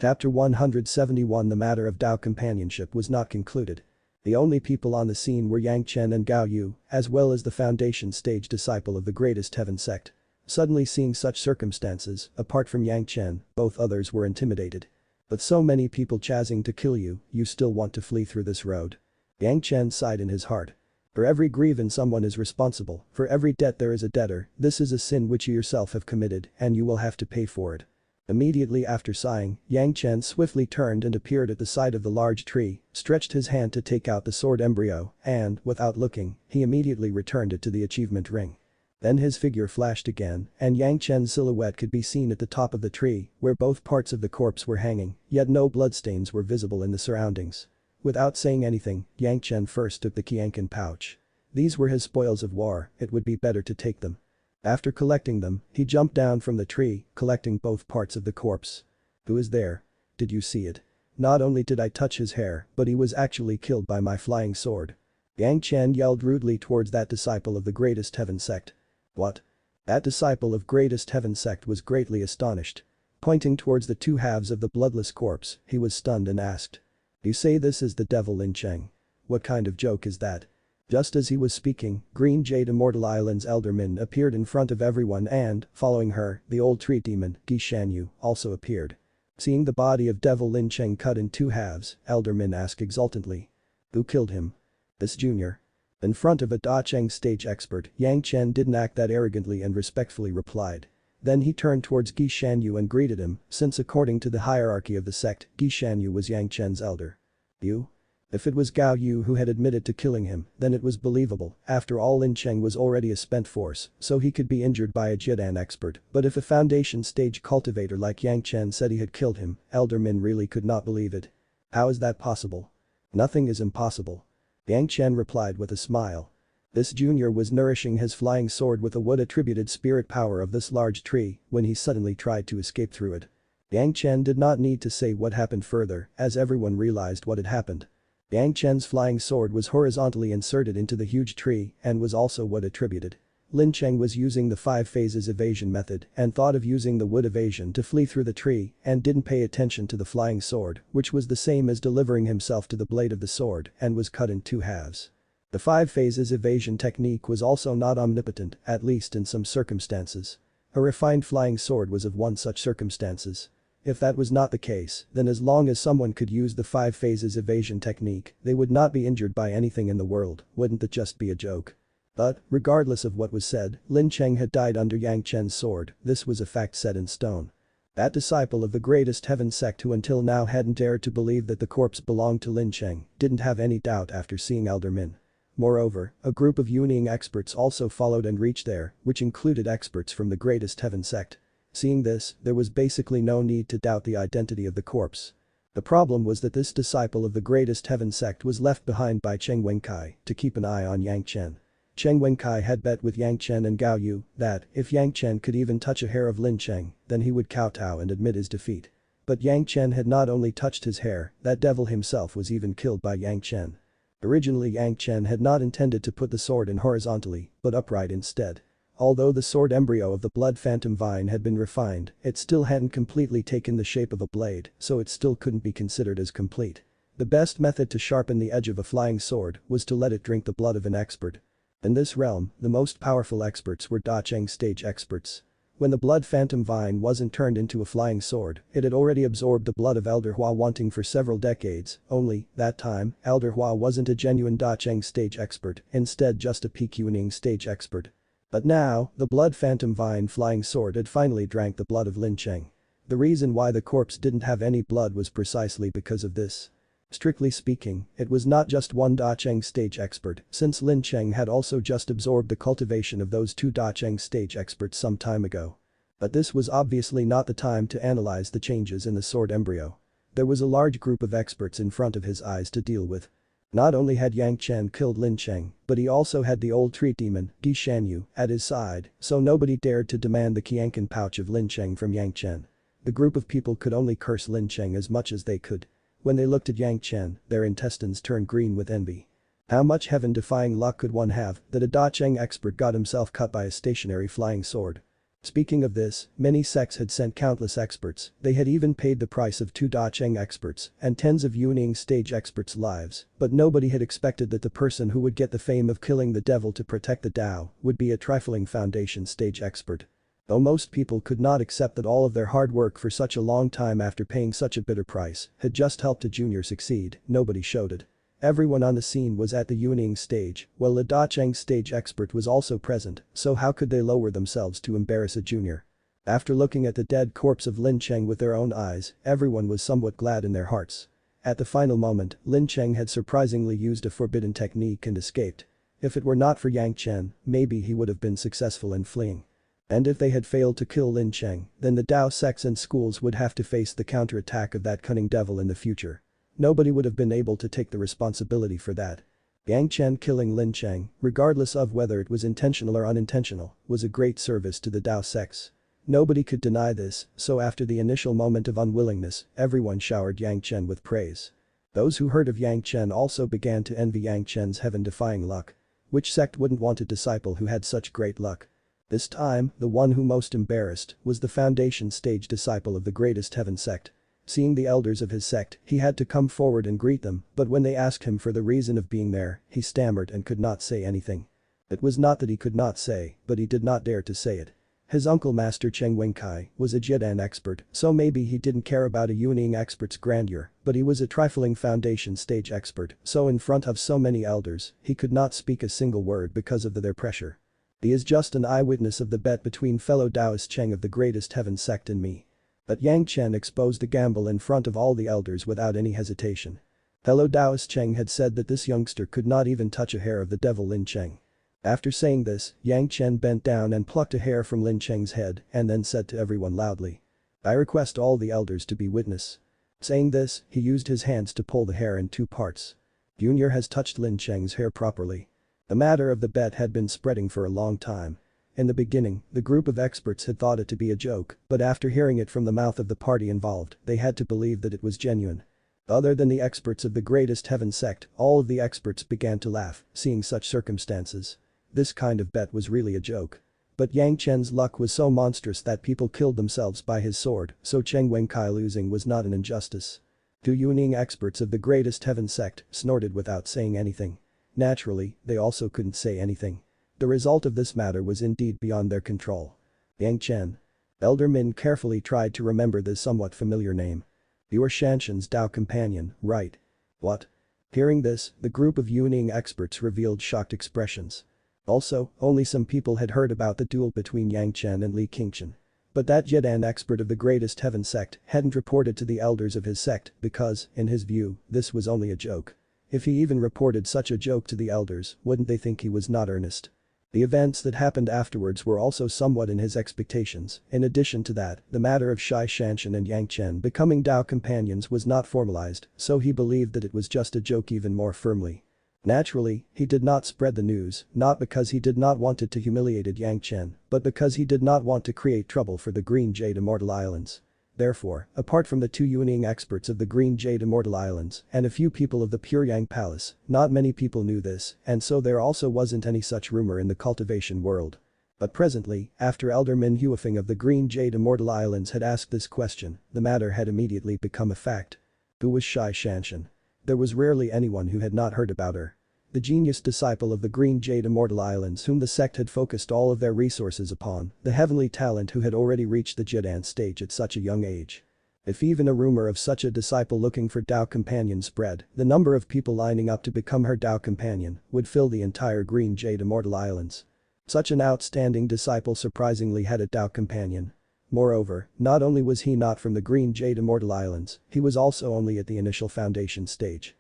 Chapter 171. The matter of Dao companionship was not concluded. The only people on the scene were Yang Chen and Gao Yu, as well as the foundation stage disciple of the greatest heaven sect. Suddenly seeing such circumstances, apart from Yang Chen, both others were intimidated. But so many people chasing to kill you, you still want to flee through this road? Yang Chen sighed in his heart. For every grievance someone is responsible, for every debt there is a debtor, this is a sin which you yourself have committed and you will have to pay for it. Immediately after sighing, Yang Chen swiftly turned and appeared at the side of the large tree, stretched his hand to take out the sword embryo, and, without looking, he immediately returned it to the achievement ring. Then his figure flashed again, and Yang Chen's silhouette could be seen at the top of the tree, where both parts of the corpse were hanging, yet no bloodstains were visible in the surroundings. Without saying anything, Yang Chen first took the Qianqin pouch. These were his spoils of war, it would be better to take them. After collecting them, he jumped down from the tree, collecting both parts of the corpse. Who is there? Did you see it? Not only did I touch his hair, but he was actually killed by my flying sword. Yang Chen yelled rudely towards that disciple of the greatest heaven sect. What? That disciple of greatest heaven sect was greatly astonished. Pointing towards the two halves of the bloodless corpse, he was stunned and asked. You say this is the devil Lin Cheng? What kind of joke is that? Just as he was speaking, Green Jade Immortal Island's Elderman appeared in front of everyone and, following her, the old tree demon, Gi Shanyu, also appeared. Seeing the body of devil Lin Cheng cut in two halves, Elderman asked exultantly. Who killed him? This junior. In front of a Da Cheng stage expert, Yang Chen didn't act that arrogantly and respectfully replied. Then he turned towards Gi Shanyu and greeted him, since according to the hierarchy of the sect, Gi Shanyu was Yang Chen's elder. You? If it was Gao Yu who had admitted to killing him, then it was believable, after all Lin Cheng was already a spent force, so he could be injured by a Jidan expert, but if a foundation stage cultivator like Yang Chen said he had killed him, Elder Min really could not believe it. How is that possible? Nothing is impossible. Yang Chen replied with a smile. This junior was nourishing his flying sword with a wood-attributed spirit power of this large tree when he suddenly tried to escape through it. Yang Chen did not need to say what happened further, as everyone realized what had happened. Yang Chen's flying sword was horizontally inserted into the huge tree and was also wood attributed. Lin Cheng was using the 5 phases evasion method and thought of using the wood evasion to flee through the tree and didn't pay attention to the flying sword, which was the same as delivering himself to the blade of the sword and was cut in two halves. The 5 phases evasion technique was also not omnipotent, at least in some circumstances. A refined flying sword was of one such circumstances. If that was not the case, then as long as someone could use the 5 phases evasion technique, they would not be injured by anything in the world, wouldn't that just be a joke? But, regardless of what was said, Lin Cheng had died under Yang Chen's sword, this was a fact set in stone. That disciple of the greatest heaven sect who until now hadn't dared to believe that the corpse belonged to Lin Cheng, didn't have any doubt after seeing Elder Min. Moreover, a group of Yuning experts also followed and reached there, which included experts from the greatest heaven sect. Seeing this, there was basically no need to doubt the identity of the corpse. The problem was that this disciple of the greatest heaven sect was left behind by Cheng Wenkai to keep an eye on Yang Chen. Cheng Wenkai had bet with Yang Chen and Gao Yu that if Yang Chen could even touch a hair of Lin Cheng, then he would kowtow and admit his defeat. But Yang Chen had not only touched his hair, that devil himself was even killed by Yang Chen. Originally Yang Chen had not intended to put the sword in horizontally, but upright instead. Although the sword embryo of the blood phantom vine had been refined, it still hadn't completely taken the shape of a blade, so it still couldn't be considered as complete. The best method to sharpen the edge of a flying sword was to let it drink the blood of an expert. In this realm, the most powerful experts were Da Cheng stage experts. When the blood phantom vine wasn't turned into a flying sword, it had already absorbed the blood of Elder Hua wanting for several decades, only, that time, Elder Hua wasn't a genuine Da Cheng stage expert, instead just a PQing stage expert. But now, the blood phantom vine flying sword had finally drank the blood of Lin Cheng. The reason why the corpse didn't have any blood was precisely because of this. Strictly speaking, it was not just one Da Cheng stage expert, since Lin Cheng had also just absorbed the cultivation of those 2 Da Cheng stage experts some time ago. But this was obviously not the time to analyze the changes in the sword embryo. There was a large group of experts in front of his eyes to deal with. Not only had Yang Chen killed Lin Cheng, but he also had the old tree demon, Gi Shanyu, at his side, so nobody dared to demand the Qianqin pouch of Lin Cheng from Yang Chen. The group of people could only curse Lin Cheng as much as they could. When they looked at Yang Chen, their intestines turned green with envy. How much heaven-defying luck could one have that a Da Cheng expert got himself cut by a stationary flying sword? Speaking of this, many sects had sent countless experts, they had even paid the price of 2 Cheng experts and tens of Yuning stage experts' lives, but nobody had expected that the person who would get the fame of killing the devil to protect the Tao would be a trifling foundation stage expert. Though most people could not accept that all of their hard work for such a long time after paying such a bitter price had just helped a junior succeed, nobody showed it. Everyone on the scene was at the Yuning stage, while the Da Cheng stage expert was also present, so how could they lower themselves to embarrass a junior? After looking at the dead corpse of Lin Cheng with their own eyes, everyone was somewhat glad in their hearts. At the final moment, Lin Cheng had surprisingly used a forbidden technique and escaped. If it were not for Yang Chen, maybe he would have been successful in fleeing. And if they had failed to kill Lin Cheng, then the Tao sects and schools would have to face the counterattack of that cunning devil in the future. Nobody would have been able to take the responsibility for that. Yang Chen killing Lin Cheng, regardless of whether it was intentional or unintentional, was a great service to the Tao sects. Nobody could deny this, so after the initial moment of unwillingness, everyone showered Yang Chen with praise. Those who heard of Yang Chen also began to envy Yang Chen's heaven-defying luck. Which sect wouldn't want a disciple who had such great luck? This time, the one who most embarrassed was the foundation stage disciple of the greatest heaven sect. Seeing the elders of his sect, he had to come forward and greet them, but when they asked him for the reason of being there, he stammered and could not say anything. It was not that he could not say, but he did not dare to say it. His uncle Master Cheng Wenkai was a Jidan expert, so maybe he didn't care about a Yuning expert's grandeur, but he was a trifling foundation stage expert, so in front of so many elders, he could not speak a single word because of their pressure. He is just an eyewitness of the bet between fellow Taoist Cheng of the greatest heaven sect and me. But Yang Chen exposed the gamble in front of all the elders without any hesitation. Fellow Taoist Cheng had said that this youngster could not even touch a hair of the devil Lin Cheng. After saying this, Yang Chen bent down and plucked a hair from Lin Cheng's head and then said to everyone loudly, "I request all the elders to be witness." Saying this, he used his hands to pull the hair in 2 parts. Junior has touched Lin Cheng's hair properly. The matter of the bet had been spreading for a long time. In the beginning, the group of experts had thought it to be a joke, but after hearing it from the mouth of the party involved, they had to believe that it was genuine. Other than the experts of the greatest heaven sect, all of the experts began to laugh, seeing such circumstances. This kind of bet was really a joke. But Yang Chen's luck was so monstrous that people killed themselves by his sword, so Cheng Wenkai losing was not an injustice. 2 Yuning experts of the greatest heaven sect snorted without saying anything. Naturally, they also couldn't say anything. The result of this matter was indeed beyond their control. Yang Chen. Elder Min carefully tried to remember this somewhat familiar name. "You are Zhanxian's Tao companion, right?" "What?" Hearing this, the group of Yuning experts revealed shocked expressions. Also, only some people had heard about the duel between Yang Chen and Li Qingchen. But that Jidan expert of the greatest heaven sect hadn't reported to the elders of his sect because, in his view, this was only a joke. If he even reported such a joke to the elders, wouldn't they think he was not earnest? The events that happened afterwards were also somewhat in his expectations. In addition to that, the matter of Zhanxian and Yang Chen becoming Tao companions was not formalized, so he believed that it was just a joke even more firmly. Naturally, he did not spread the news, not because he did not want it to humiliate Yang Chen, but because he did not want to create trouble for the Green Jade Immortal Islands. Therefore, apart from the 2 Yuning experts of the Green Jade Immortal Islands and a few people of the Pure Yang Palace, not many people knew this, and so there also wasn't any such rumor in the cultivation world. But presently, after Elder Min Huifeng of the Green Jade Immortal Islands had asked this question, the matter had immediately become a fact. Who was Zhanxian? There was rarely anyone who had not heard about her. The genius disciple of the Green Jade Immortal Islands whom the sect had focused all of their resources upon, the heavenly talent who had already reached the Jidan stage at such a young age. If even a rumor of such a disciple looking for Tao companion spread, the number of people lining up to become her Tao companion would fill the entire Green Jade Immortal Islands. Such an outstanding disciple surprisingly had a Tao companion. Moreover, not only was he not from the Green Jade Immortal Islands, he was also only at the initial foundation stage.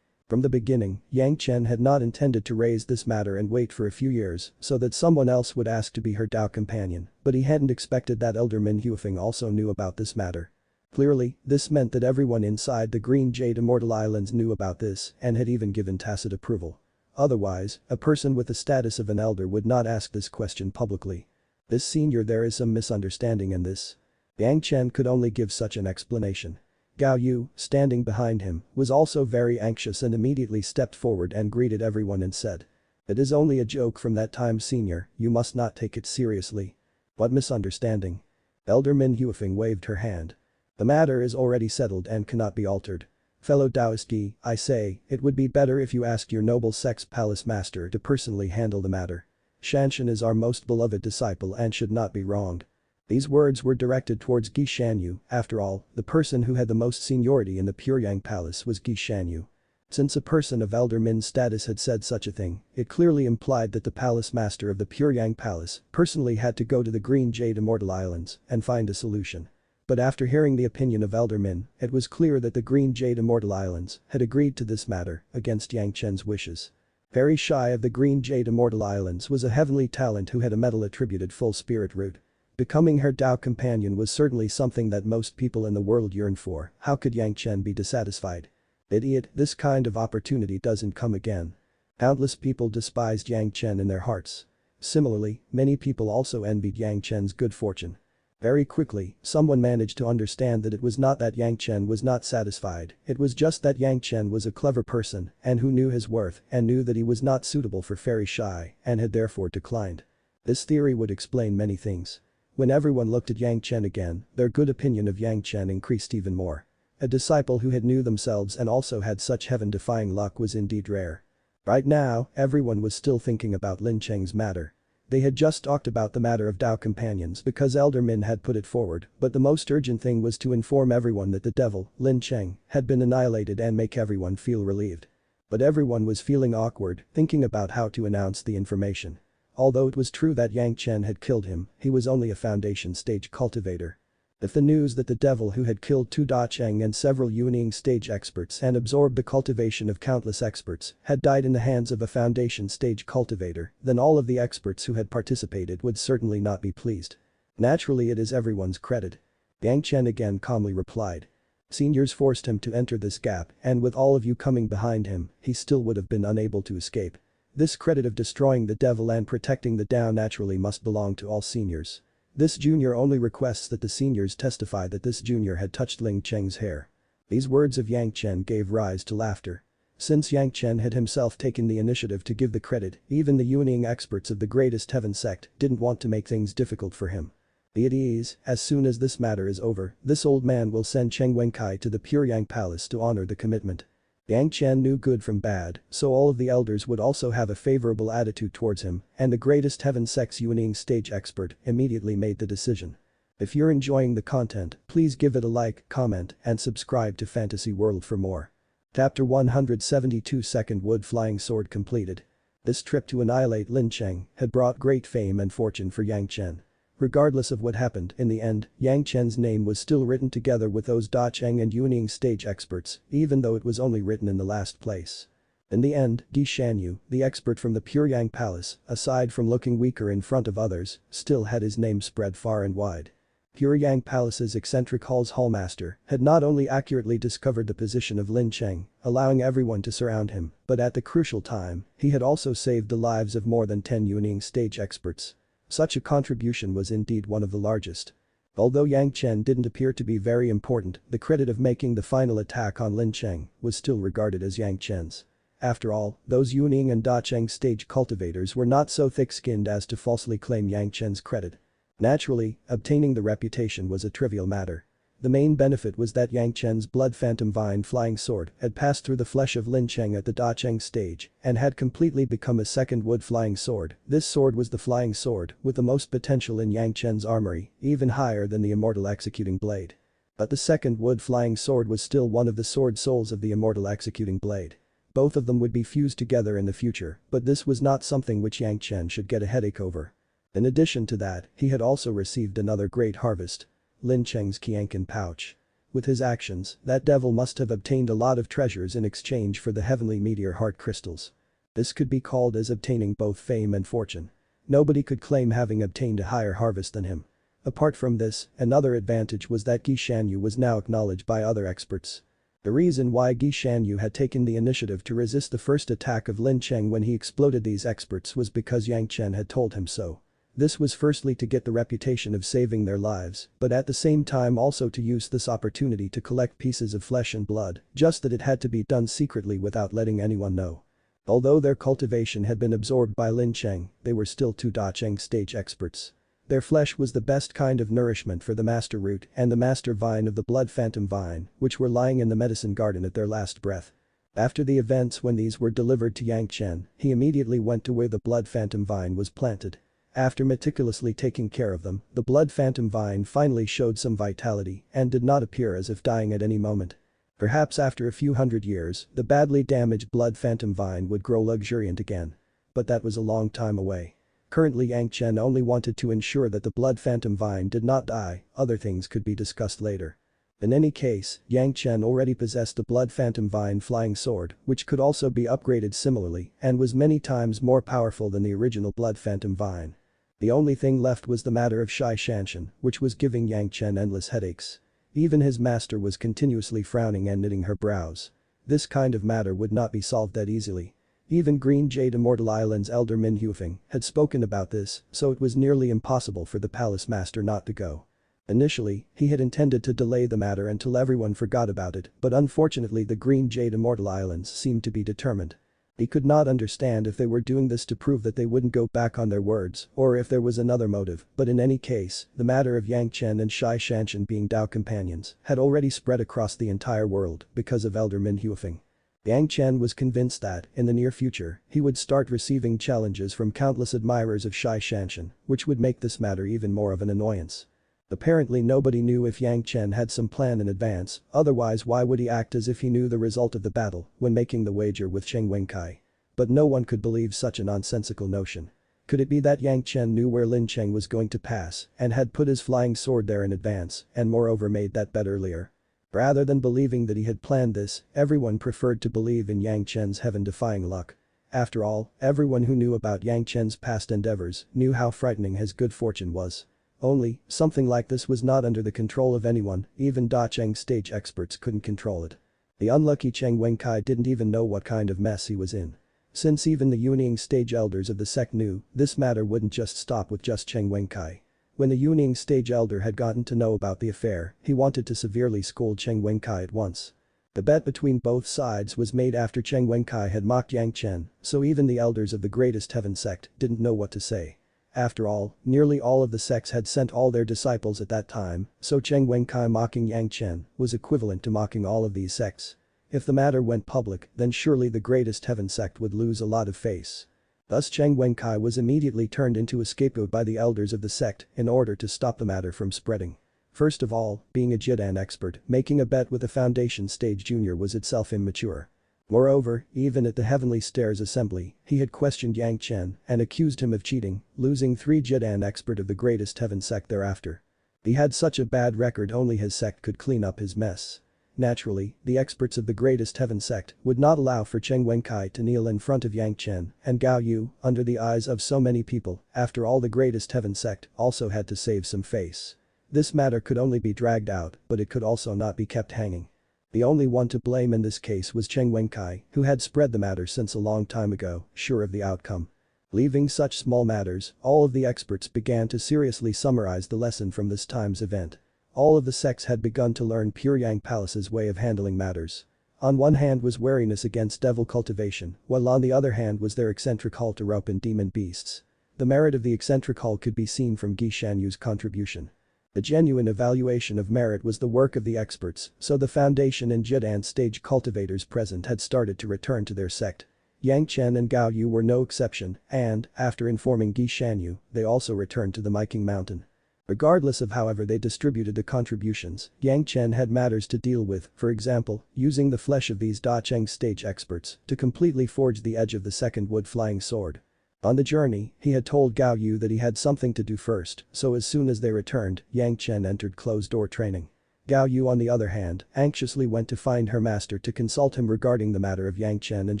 From the beginning, Yang Chen had not intended to raise this matter and wait for a few years so that someone else would ask to be her Tao companion, but he hadn't expected that Elder Min Huifeng also knew about this matter. Clearly, this meant that everyone inside the Green Jade Immortal Islands knew about this and had even given tacit approval. Otherwise, a person with the status of an elder would not ask this question publicly. This senior, there is some misunderstanding in this. Yang Chen could only give such an explanation. Gao Yu, standing behind him, was also very anxious and immediately stepped forward and greeted everyone and said, "It is only a joke from that time, senior, you must not take it seriously." What misunderstanding? Elder Min Huifeng waved her hand. The matter is already settled and cannot be altered. Fellow Taoist Gi, I say, it would be better if you asked your noble sex palace master to personally handle the matter. Zhanxian is our most beloved disciple and should not be wronged. These words were directed towards Gi Shanyu. After all, the person who had the most seniority in the Pure Yang Palace was Gi Shanyu. Since a person of Elder Min's status had said such a thing, it clearly implied that the palace master of the Pure Yang Palace personally had to go to the Green Jade Immortal Islands and find a solution. But after hearing the opinion of Elder Min, it was clear that the Green Jade Immortal Islands had agreed to this matter against Yang Chen's wishes. Very shy of the Green Jade Immortal Islands was a heavenly talent who had a medal attributed full spirit root. Becoming her Tao companion was certainly something that most people in the world yearned for. How could Yang Chen be dissatisfied? Idiot, this kind of opportunity doesn't come again. Countless people despised Yang Chen in their hearts. Similarly, many people also envied Yang Chen's good fortune. Very quickly, someone managed to understand that it was not that Yang Chen was not satisfied, it was just that Yang Chen was a clever person and who knew his worth and knew that he was not suitable for Fairy Shy and had therefore declined. This theory would explain many things. When everyone looked at Yang Chen again, their good opinion of Yang Chen increased even more. A disciple who had knew themselves and also had such heaven-defying luck was indeed rare. Right now, everyone was still thinking about Lin Cheng's matter. They had just talked about the matter of Tao companions because Elder Min had put it forward, but the most urgent thing was to inform everyone that the devil, Lin Cheng, had been annihilated and make everyone feel relieved. But everyone was feeling awkward, thinking about how to announce the information. Although it was true that Yang Chen had killed him, he was only a foundation stage cultivator. If the news that the devil who had killed Tu Da Cheng and several Yuning stage experts and absorbed the cultivation of countless experts had died in the hands of a foundation stage cultivator, then all of the experts who had participated would certainly not be pleased. Naturally, it is everyone's credit. Yang Chen again calmly replied. Seniors forced him to enter this gap and with all of you coming behind him, he still would have been unable to escape. This credit of destroying the devil and protecting the Tao naturally must belong to all seniors. This junior only requests that the seniors testify that this junior had touched Ling Cheng's hair. These words of Yang Chen gave rise to laughter. Since Yang Chen had himself taken the initiative to give the credit, even the Yuning experts of the greatest heaven sect didn't want to make things difficult for him. Be at ease, as soon as this matter is over, this old man will send Cheng Wenkai to the Pure Yang Palace to honor the commitment. Yang Chen knew good from bad, so all of the elders would also have a favorable attitude towards him, and the greatest heaven sect's Yuning stage expert immediately made the decision. If you're enjoying the content, please give it a like, comment, and subscribe to Fantasy World for more. Chapter 172 Second Wood Flying Sword completed. This trip to annihilate Lin Cheng had brought great fame and fortune for Yang Chen. Regardless of what happened, in the end, Yang Chen's name was still written together with those Da Cheng and Yuning stage experts, even though it was only written in the last place. In the end, Gi Shanyu, the expert from the Pure Yang Palace, aside from looking weaker in front of others, still had his name spread far and wide. Pure Yang Palace's eccentric Hall's Hallmaster had not only accurately discovered the position of Lin Cheng, allowing everyone to surround him, but at the crucial time, he had also saved the lives of more than 10 Yuning stage experts. Such a contribution was indeed one of the largest. Although Yang Chen didn't appear to be very important, the credit of making the final attack on Lin Cheng was still regarded as Yang Chen's. After all, those Yuning and Da Cheng stage cultivators were not so thick-skinned as to falsely claim Yang Chen's credit. Naturally, obtaining the reputation was a trivial matter. The main benefit was that Yang Chen's blood phantom vine flying sword had passed through the flesh of Lin Cheng at the Da Cheng stage and had completely become a second wood flying sword. This sword was the flying sword with the most potential in Yang Chen's armory, even higher than the Immortal Executing Blade. But the second wood flying sword was still one of the sword souls of the Immortal Executing Blade. Both of them would be fused together in the future, but this was not something which Yang Chen should get a headache over. In addition to that, he had also received another great harvest. Lin Cheng's Qianqin pouch. With his actions, that devil must have obtained a lot of treasures in exchange for the heavenly meteor heart crystals. This could be called as obtaining both fame and fortune. Nobody could claim having obtained a higher harvest than him. Apart from this, another advantage was that Gi Shanyu was now acknowledged by other experts. The reason why Gi Shanyu had taken the initiative to resist the first attack of Lin Cheng when he exploded these experts was because Yang Chen had told him so. This was firstly to get the reputation of saving their lives, but at the same time also to use this opportunity to collect pieces of flesh and blood, just that it had to be done secretly without letting anyone know. Although their cultivation had been absorbed by Lin Cheng, they were still 2 Da Cheng stage experts. Their flesh was the best kind of nourishment for the master root and the master vine of the blood phantom vine, which were lying in the medicine garden at their last breath. After the events when these were delivered to Yang Chen, he immediately went to where the blood phantom vine was planted. After meticulously taking care of them, the blood phantom vine finally showed some vitality and did not appear as if dying at any moment. Perhaps after a few hundred years, the badly damaged blood phantom vine would grow luxuriant again. But that was a long time away. Currently Yang Chen only wanted to ensure that the blood phantom vine did not die, other things could be discussed later. In any case, Yang Chen already possessed the blood phantom vine flying sword, which could also be upgraded similarly and was many times more powerful than the original blood phantom vine. The only thing left was the matter of Zhanxian, which was giving Yang Chen endless headaches. Even his master was continuously frowning and knitting her brows. This kind of matter would not be solved that easily. Even Green Jade Immortal Island's elder Min Hufeng had spoken about this, so it was nearly impossible for the palace master not to go. Initially, he had intended to delay the matter until everyone forgot about it, but unfortunately the Green Jade Immortal Islands seemed to be determined. He could not understand if they were doing this to prove that they wouldn't go back on their words or if there was another motive, but in any case, the matter of Yang Chen and Zhanxian being Dao companions had already spread across the entire world because of elder Min Hufeng. Yang Chen was convinced that, in the near future, he would start receiving challenges from countless admirers of Zhanxian, which would make this matter even more of an annoyance. Apparently nobody knew if Yang Chen had some plan in advance, otherwise why would he act as if he knew the result of the battle when making the wager with Cheng Wenkai? But no one could believe such a nonsensical notion. Could it be that Yang Chen knew where Lin Cheng was going to pass and had put his flying sword there in advance and moreover made that bet earlier? Rather than believing that he had planned this, everyone preferred to believe in Yang Chen's heaven-defying luck. After all, everyone who knew about Yang Chen's past endeavors knew how frightening his good fortune was. Only, something like this was not under the control of anyone, even Da Cheng stage experts couldn't control it. The unlucky Cheng Wenkai didn't even know what kind of mess he was in. Since even the Yunying stage elders of the sect knew, this matter wouldn't just stop with just Cheng Wenkai. When the Yunying stage elder had gotten to know about the affair, he wanted to severely scold Cheng Wenkai at once. The bet between both sides was made after Cheng Wenkai had mocked Yang Chen, so even the elders of the greatest heaven sect didn't know what to say. After all, nearly all of the sects had sent all their disciples at that time, so Cheng Wenkai mocking Yang Chen was equivalent to mocking all of these sects. If the matter went public, then surely the greatest heaven sect would lose a lot of face. Thus Cheng Wenkai was immediately turned into a scapegoat by the elders of the sect in order to stop the matter from spreading. First of all, being a Jidan expert, making a bet with a foundation stage junior was itself immature. Moreover, even at the Heavenly Stairs assembly, he had questioned Yang Chen and accused him of cheating, losing 3 Jidan expert of the greatest heaven sect thereafter. He had such a bad record only his sect could clean up his mess. Naturally, the experts of the greatest heaven sect would not allow for Cheng Wenkai to kneel in front of Yang Chen and Gao Yu under the eyes of so many people. After all, the greatest heaven sect also had to save some face. This matter could only be dragged out, but it could also not be kept hanging. The only one to blame in this case was Cheng Wenkai, who had spread the matter since a long time ago, sure of the outcome. Leaving such small matters, all of the experts began to seriously summarize the lesson from this time's event. All of the sects had begun to learn Pure Yang Palace's way of handling matters. On one hand was wariness against devil cultivation, while on the other hand was their eccentric halt to rope in demon beasts. The merit of the eccentric halt could be seen from Gi Shanyu's contribution. The genuine evaluation of merit was the work of the experts, so the foundation and Jidan stage cultivators present had started to return to their sect. Yang Chen and Gao Yu were no exception, and, after informing Gi Shanyu, they also returned to the Miking Mountain. Regardless of however they distributed the contributions, Yang Chen had matters to deal with, for example, using the flesh of these Da Cheng stage experts to completely forge the edge of the second wood flying sword. On the journey, he had told Gao Yu that he had something to do first, so as soon as they returned, Yang Chen entered closed-door training. Gao Yu on the other hand, anxiously went to find her master to consult him regarding the matter of Yang Chen and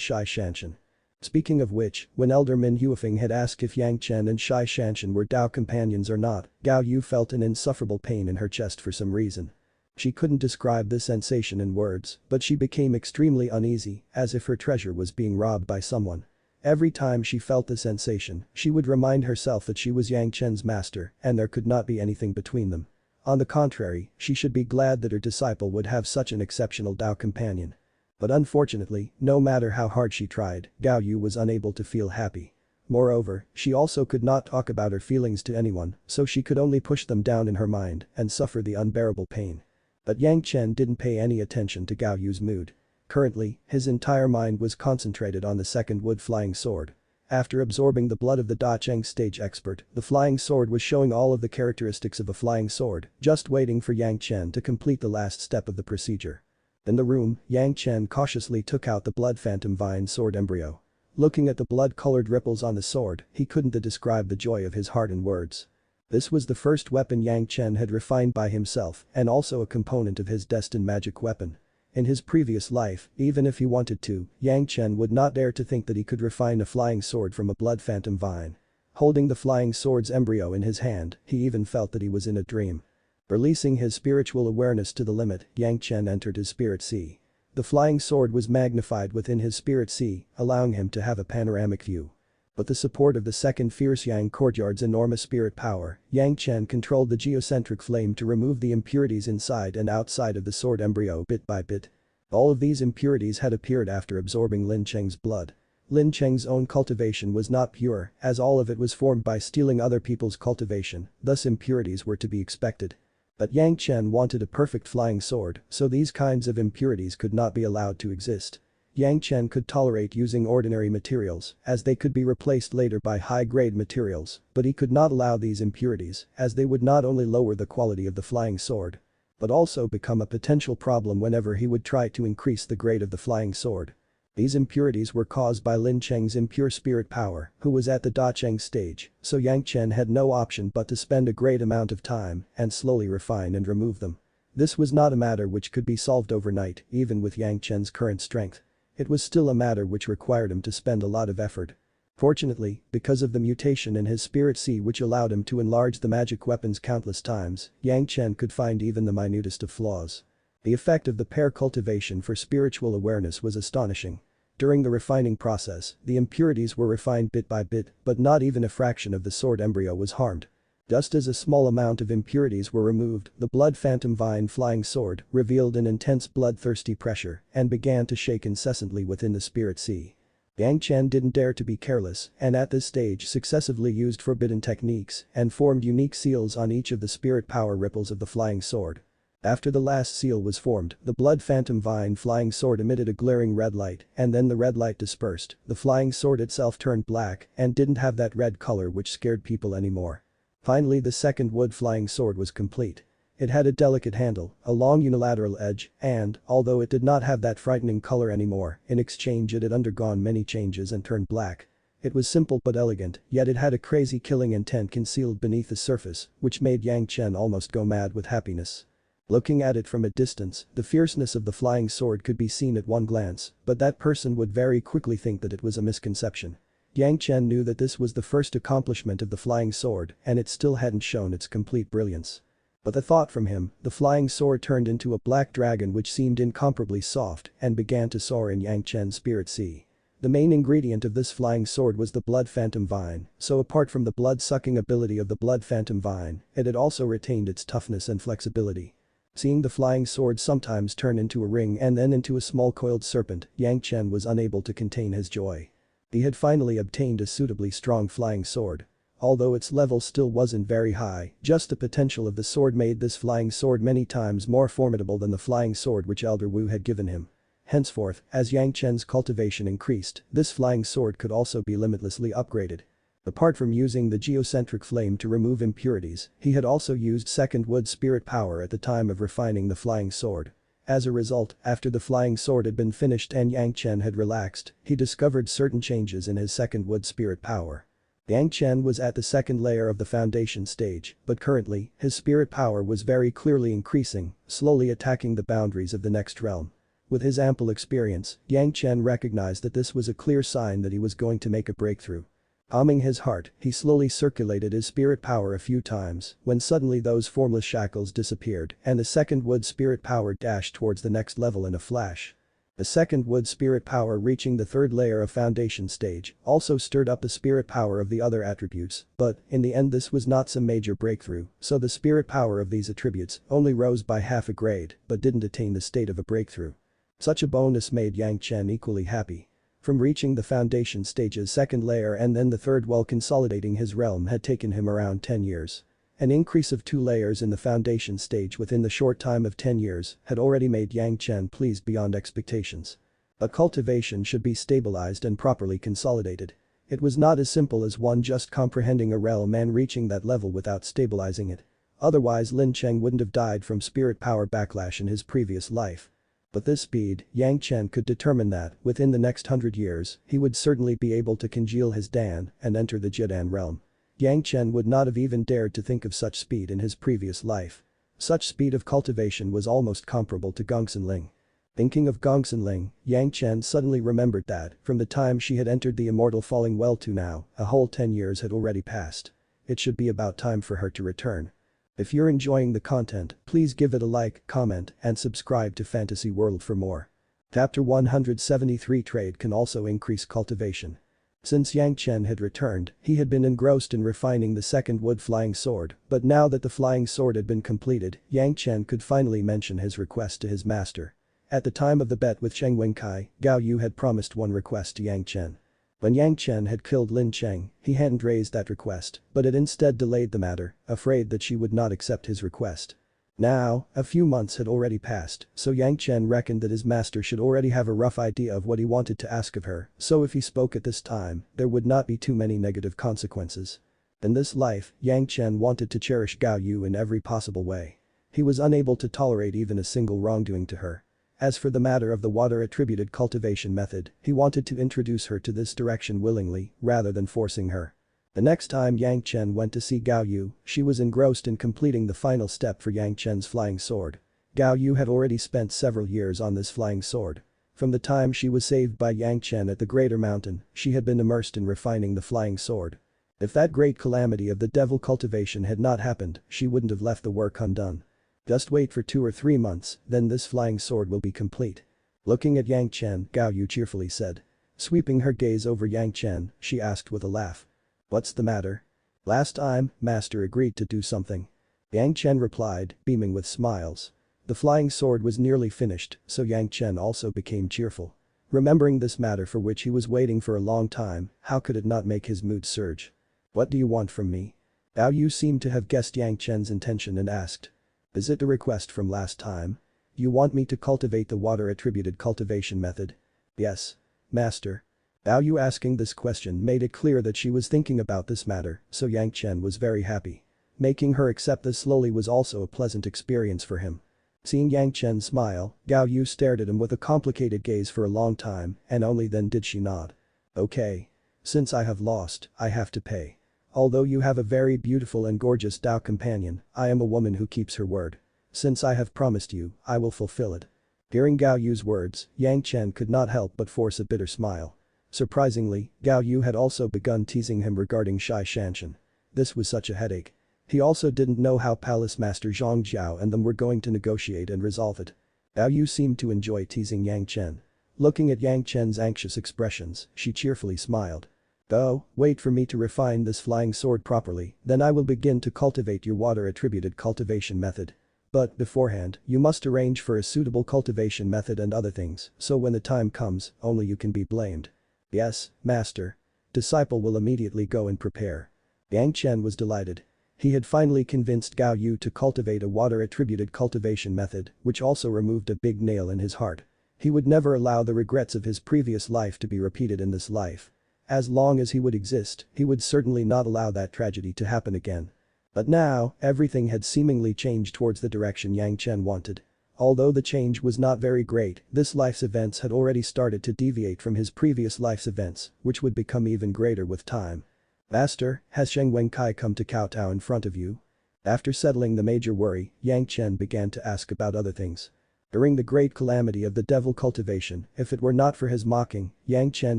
Zhanxian. Speaking of which, when Elder Min Hufeng had asked if Yang Chen and Zhanxian were Dao companions or not, Gao Yu felt an insufferable pain in her chest for some reason. She couldn't describe this sensation in words, but she became extremely uneasy, as if her treasure was being robbed by someone. Every time she felt the sensation, she would remind herself that she was Yang Chen's master and there could not be anything between them. On the contrary, she should be glad that her disciple would have such an exceptional Dao companion. But unfortunately, no matter how hard she tried, Gao Yu was unable to feel happy. Moreover, she also could not talk about her feelings to anyone, so she could only push them down in her mind and suffer the unbearable pain. But Yang Chen didn't pay any attention to Gao Yu's mood. Currently, his entire mind was concentrated on the second wood flying sword. After absorbing the blood of the defying stage expert, the flying sword was showing all of the characteristics of a flying sword, just waiting for Yang Chen to complete the last step of the procedure. In the room, Yang Chen cautiously took out the blood phantom vine sword embryo. Looking at the blood-colored ripples on the sword, he couldn't describe the joy of his heart in words. This was the first weapon Yang Chen had refined by himself and also a component of his destined magic weapon. In his previous life, even if he wanted to, Yang Chen would not dare to think that he could refine a flying sword from a blood phantom vine. Holding the flying sword's embryo in his hand, he even felt that he was in a dream. Releasing his spiritual awareness to the limit, Yang Chen entered his spirit sea. The flying sword was magnified within his spirit sea, allowing him to have a panoramic view. With the support of the second fierce Yang courtyard's enormous spirit power, Yang Chen controlled the geocentric flame to remove the impurities inside and outside of the sword embryo bit by bit. All of these impurities had appeared after absorbing Lin Cheng's blood. Lin Cheng's own cultivation was not pure, as all of it was formed by stealing other people's cultivation, thus impurities were to be expected. But Yang Chen wanted a perfect flying sword, so these kinds of impurities could not be allowed to exist. Yang Chen could tolerate using ordinary materials, as they could be replaced later by high-grade materials, but he could not allow these impurities, as they would not only lower the quality of the flying sword, but also become a potential problem whenever he would try to increase the grade of the flying sword. These impurities were caused by Lin Cheng's impure spirit power, who was at the defying stage, so Yang Chen had no option but to spend a great amount of time and slowly refine and remove them. This was not a matter which could be solved overnight, even with Yang Chen's current strength. It was still a matter which required him to spend a lot of effort. Fortunately, because of the mutation in his spirit sea which allowed him to enlarge the magic weapons countless times, Yang Chen could find even the minutest of flaws. The effect of the pair cultivation for spiritual awareness was astonishing. During the refining process, the impurities were refined bit by bit, but not even a fraction of the sword embryo was harmed. Just as a small amount of impurities were removed, the blood phantom vine flying sword revealed an intense bloodthirsty pressure and began to shake incessantly within the spirit sea. Yang Chen didn't dare to be careless and at this stage successively used forbidden techniques and formed unique seals on each of the spirit power ripples of the flying sword. After the last seal was formed, the blood phantom vine flying sword emitted a glaring red light and then the red light dispersed, the flying sword itself turned black and didn't have that red color which scared people anymore. Finally the second wood flying sword was complete. It had a delicate handle, a long unilateral edge, and, although it did not have that frightening color anymore, in exchange it had undergone many changes and turned black. It was simple but elegant, yet it had a crazy killing intent concealed beneath the surface, which made Yang Chen almost go mad with happiness. Looking at it from a distance, the fierceness of the flying sword could be seen at one glance, but that person would very quickly think that it was a misconception. Yang Chen knew that this was the first accomplishment of the flying sword and it still hadn't shown its complete brilliance. But the thought from him, the flying sword turned into a black dragon which seemed incomparably soft and began to soar in Yang Chen's spirit sea. The main ingredient of this flying sword was the blood phantom vine, so apart from the blood-sucking ability of the blood phantom vine, it had also retained its toughness and flexibility. Seeing the flying sword sometimes turn into a ring and then into a small coiled serpent, Yang Chen was unable to contain his joy. He had finally obtained a suitably strong flying sword. Although its level still wasn't very high, just the potential of the sword made this flying sword many times more formidable than the flying sword which Elder Wu had given him. Henceforth, as Yang Chen's cultivation increased, this flying sword could also be limitlessly upgraded. Apart from using the geocentric flame to remove impurities, he had also used second wood spirit power at the time of refining the flying sword. As a result, after the flying sword had been finished and Yang Chen had relaxed, he discovered certain changes in his second wood spirit power. Yang Chen was at the second layer of the foundation stage, but currently, his spirit power was very clearly increasing, slowly attacking the boundaries of the next realm. With his ample experience, Yang Chen recognized that this was a clear sign that he was going to make a breakthrough. Calming his heart, he slowly circulated his spirit power a few times, when suddenly those formless shackles disappeared and the second wood spirit power dashed towards the next level in a flash. The second wood spirit power reaching the third layer of foundation stage also stirred up the spirit power of the other attributes, but in the end this was not some major breakthrough, so the spirit power of these attributes only rose by half a grade but didn't attain the state of a breakthrough. Such a bonus made Yang Chen equally happy. From reaching the foundation stage's second layer and then the third while consolidating his realm had taken him around 10 years. An increase of 2 layers in the foundation stage within the short time of 10 years had already made Yang Chen pleased beyond expectations. But cultivation should be stabilized and properly consolidated. It was not as simple as one just comprehending a realm and reaching that level without stabilizing it. Otherwise Lin Cheng wouldn't have died from spirit power backlash in his previous life. But this speed, Yang Chen could determine that, within the next 100 years, he would certainly be able to congeal his Dan and enter the Jidan realm. Yang Chen would not have even dared to think of such speed in his previous life. Such speed of cultivation was almost comparable to Gongsun Ling. Thinking of Gongsun Ling, Yang Chen suddenly remembered that, from the time she had entered the immortal falling well to now, a whole 10 years had already passed. It should be about time for her to return. If you're enjoying the content, please give it a like, comment, and subscribe to Fantasy World for more. Chapter 173 Trade can also increase cultivation. Since Yang Chen had returned, he had been engrossed in refining the second wood flying sword, but now that the flying sword had been completed, Yang Chen could finally mention his request to his master. At the time of the bet with Cheng Wenkai, Gao Yu had promised one request to Yang Chen. When Yang Chen had killed Lin Cheng, he hadn't raised that request, but had instead delayed the matter, afraid that she would not accept his request. Now, a few months had already passed, so Yang Chen reckoned that his master should already have a rough idea of what he wanted to ask of her, so if he spoke at this time, there would not be too many negative consequences. In this life, Yang Chen wanted to cherish Gao Yu in every possible way. He was unable to tolerate even a single wrongdoing to her. As for the matter of the water-attributed cultivation method, he wanted to introduce her to this direction willingly, rather than forcing her. The next time Yang Chen went to see Gao Yu, she was engrossed in completing the final step for Yang Chen's flying sword. Gao Yu had already spent several years on this flying sword. From the time she was saved by Yang Chen at the Greater Mountain, she had been immersed in refining the flying sword. If that great calamity of the devil cultivation had not happened, she wouldn't have left the work undone. Just wait for 2 or 3 months, then this flying sword will be complete. Looking at Yang Chen, Gao Yu cheerfully said. Sweeping her gaze over Yang Chen, she asked with a laugh. What's the matter? Last time, master agreed to do something. Yang Chen replied, beaming with smiles. The flying sword was nearly finished, so Yang Chen also became cheerful. Remembering this matter for which he was waiting for a long time, how could it not make his mood surge? What do you want from me? Gao Yu seemed to have guessed Yang Chen's intention and asked. Is it a request from last time? You want me to cultivate the water-attributed cultivation method? Yes. Master. Gao Yu asking this question made it clear that she was thinking about this matter, so Yang Chen was very happy. Making her accept this slowly was also a pleasant experience for him. Seeing Yang Chen smile, Gao Yu stared at him with a complicated gaze for a long time, and only then did she nod. Okay. Since I have lost, I have to pay. Although you have a very beautiful and gorgeous Tao companion, I am a woman who keeps her word. Since I have promised you, I will fulfill it. Hearing Gao Yu's words, Yang Chen could not help but force a bitter smile. Surprisingly, Gao Yu had also begun teasing him regarding Zhanxian. This was such a headache. He also didn't know how Palace Master Zhang Jiao and them were going to negotiate and resolve it. Gao Yu seemed to enjoy teasing Yang Chen. Looking at Yang Chen's anxious expressions, she cheerfully smiled. Oh, wait for me to refine this flying sword properly, then I will begin to cultivate your water-attributed cultivation method. But, beforehand, you must arrange for a suitable cultivation method and other things, so when the time comes, only you can be blamed. Yes, master. Disciple will immediately go and prepare. Yang Chen was delighted. He had finally convinced Gao Yu to cultivate a water-attributed cultivation method, which also removed a big nail in his heart. He would never allow the regrets of his previous life to be repeated in this life. As long as he would exist, he would certainly not allow that tragedy to happen again. But now, everything had seemingly changed towards the direction Yang Chen wanted. Although the change was not very great, this life's events had already started to deviate from his previous life's events, which would become even greater with time. Master, has Cheng Wenkai come to kowtow in front of you? After settling the major worry, Yang Chen began to ask about other things. During the great calamity of the devil cultivation, if it were not for his mocking, Yang Chen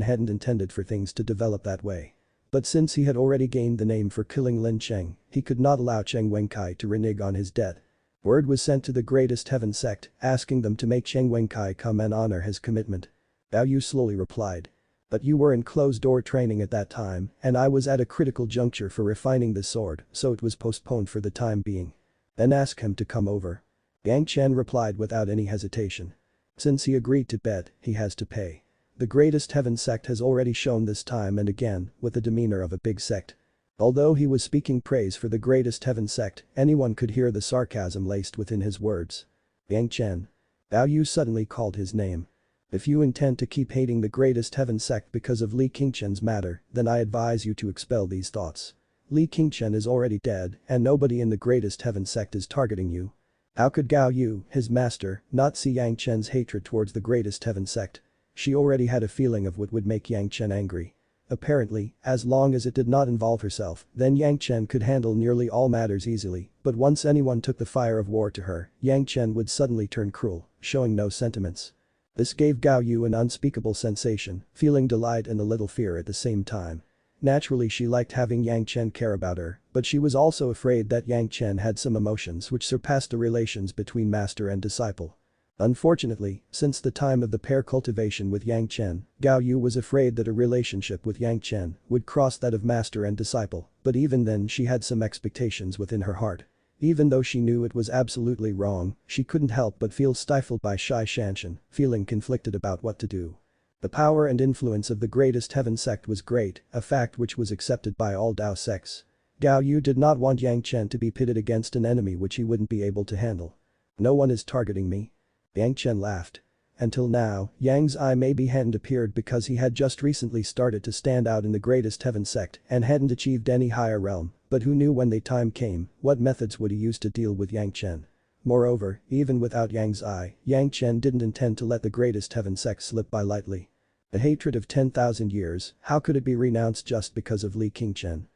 hadn't intended for things to develop that way. But since he had already gained the name for killing Lin Cheng, he could not allow Cheng Wenkai to renege on his debt. Word was sent to the greatest heaven sect, asking them to make Cheng Wenkai come and honor his commitment. Bao Yu slowly replied. But you were in closed-door training at that time, and I was at a critical juncture for refining this sword, so it was postponed for the time being. Then ask him to come over. Yang Chen replied without any hesitation. Since he agreed to bet, he has to pay. The greatest heaven sect has already shown this time and again with the demeanor of a big sect. Although he was speaking praise for the greatest heaven sect, anyone could hear the sarcasm laced within his words. Yang Chen. Bao Yu suddenly called his name. If you intend to keep hating the greatest heaven sect because of Li Qingchen's matter, then I advise you to expel these thoughts. Li Qingchen is already dead and nobody in the greatest heaven sect is targeting you. How could Gao Yu, his master, not see Yang Chen's hatred towards the greatest heaven sect? She already had a feeling of what would make Yang Chen angry. Apparently, as long as it did not involve herself, then Yang Chen could handle nearly all matters easily, but once anyone took the fire of war to her, Yang Chen would suddenly turn cruel, showing no sentiments. This gave Gao Yu an unspeakable sensation, feeling delight and a little fear at the same time. Naturally she liked having Yang Chen care about her, but she was also afraid that Yang Chen had some emotions which surpassed the relations between master and disciple. Unfortunately, since the time of the pair cultivation with Yang Chen, Gao Yu was afraid that a relationship with Yang Chen would cross that of master and disciple, but even then she had some expectations within her heart. Even though she knew it was absolutely wrong, she couldn't help but feel stifled by Zhanxian, feeling conflicted about what to do. The power and influence of the greatest heaven sect was great, a fact which was accepted by all Dao sects. Gao Yu did not want Yang Chen to be pitted against an enemy which he wouldn't be able to handle. No one is targeting me. Yang Chen laughed. Until now, Yang's eye maybe hadn't appeared because he had just recently started to stand out in the greatest heaven sect and hadn't achieved any higher realm, but who knew when the time came, what methods would he use to deal with Yang Chen. Moreover, even without Yang's eye, Yang Chen didn't intend to let the greatest heaven sect slip by lightly. The hatred of 10,000 years, how could it be renounced just because of Li Qingchen?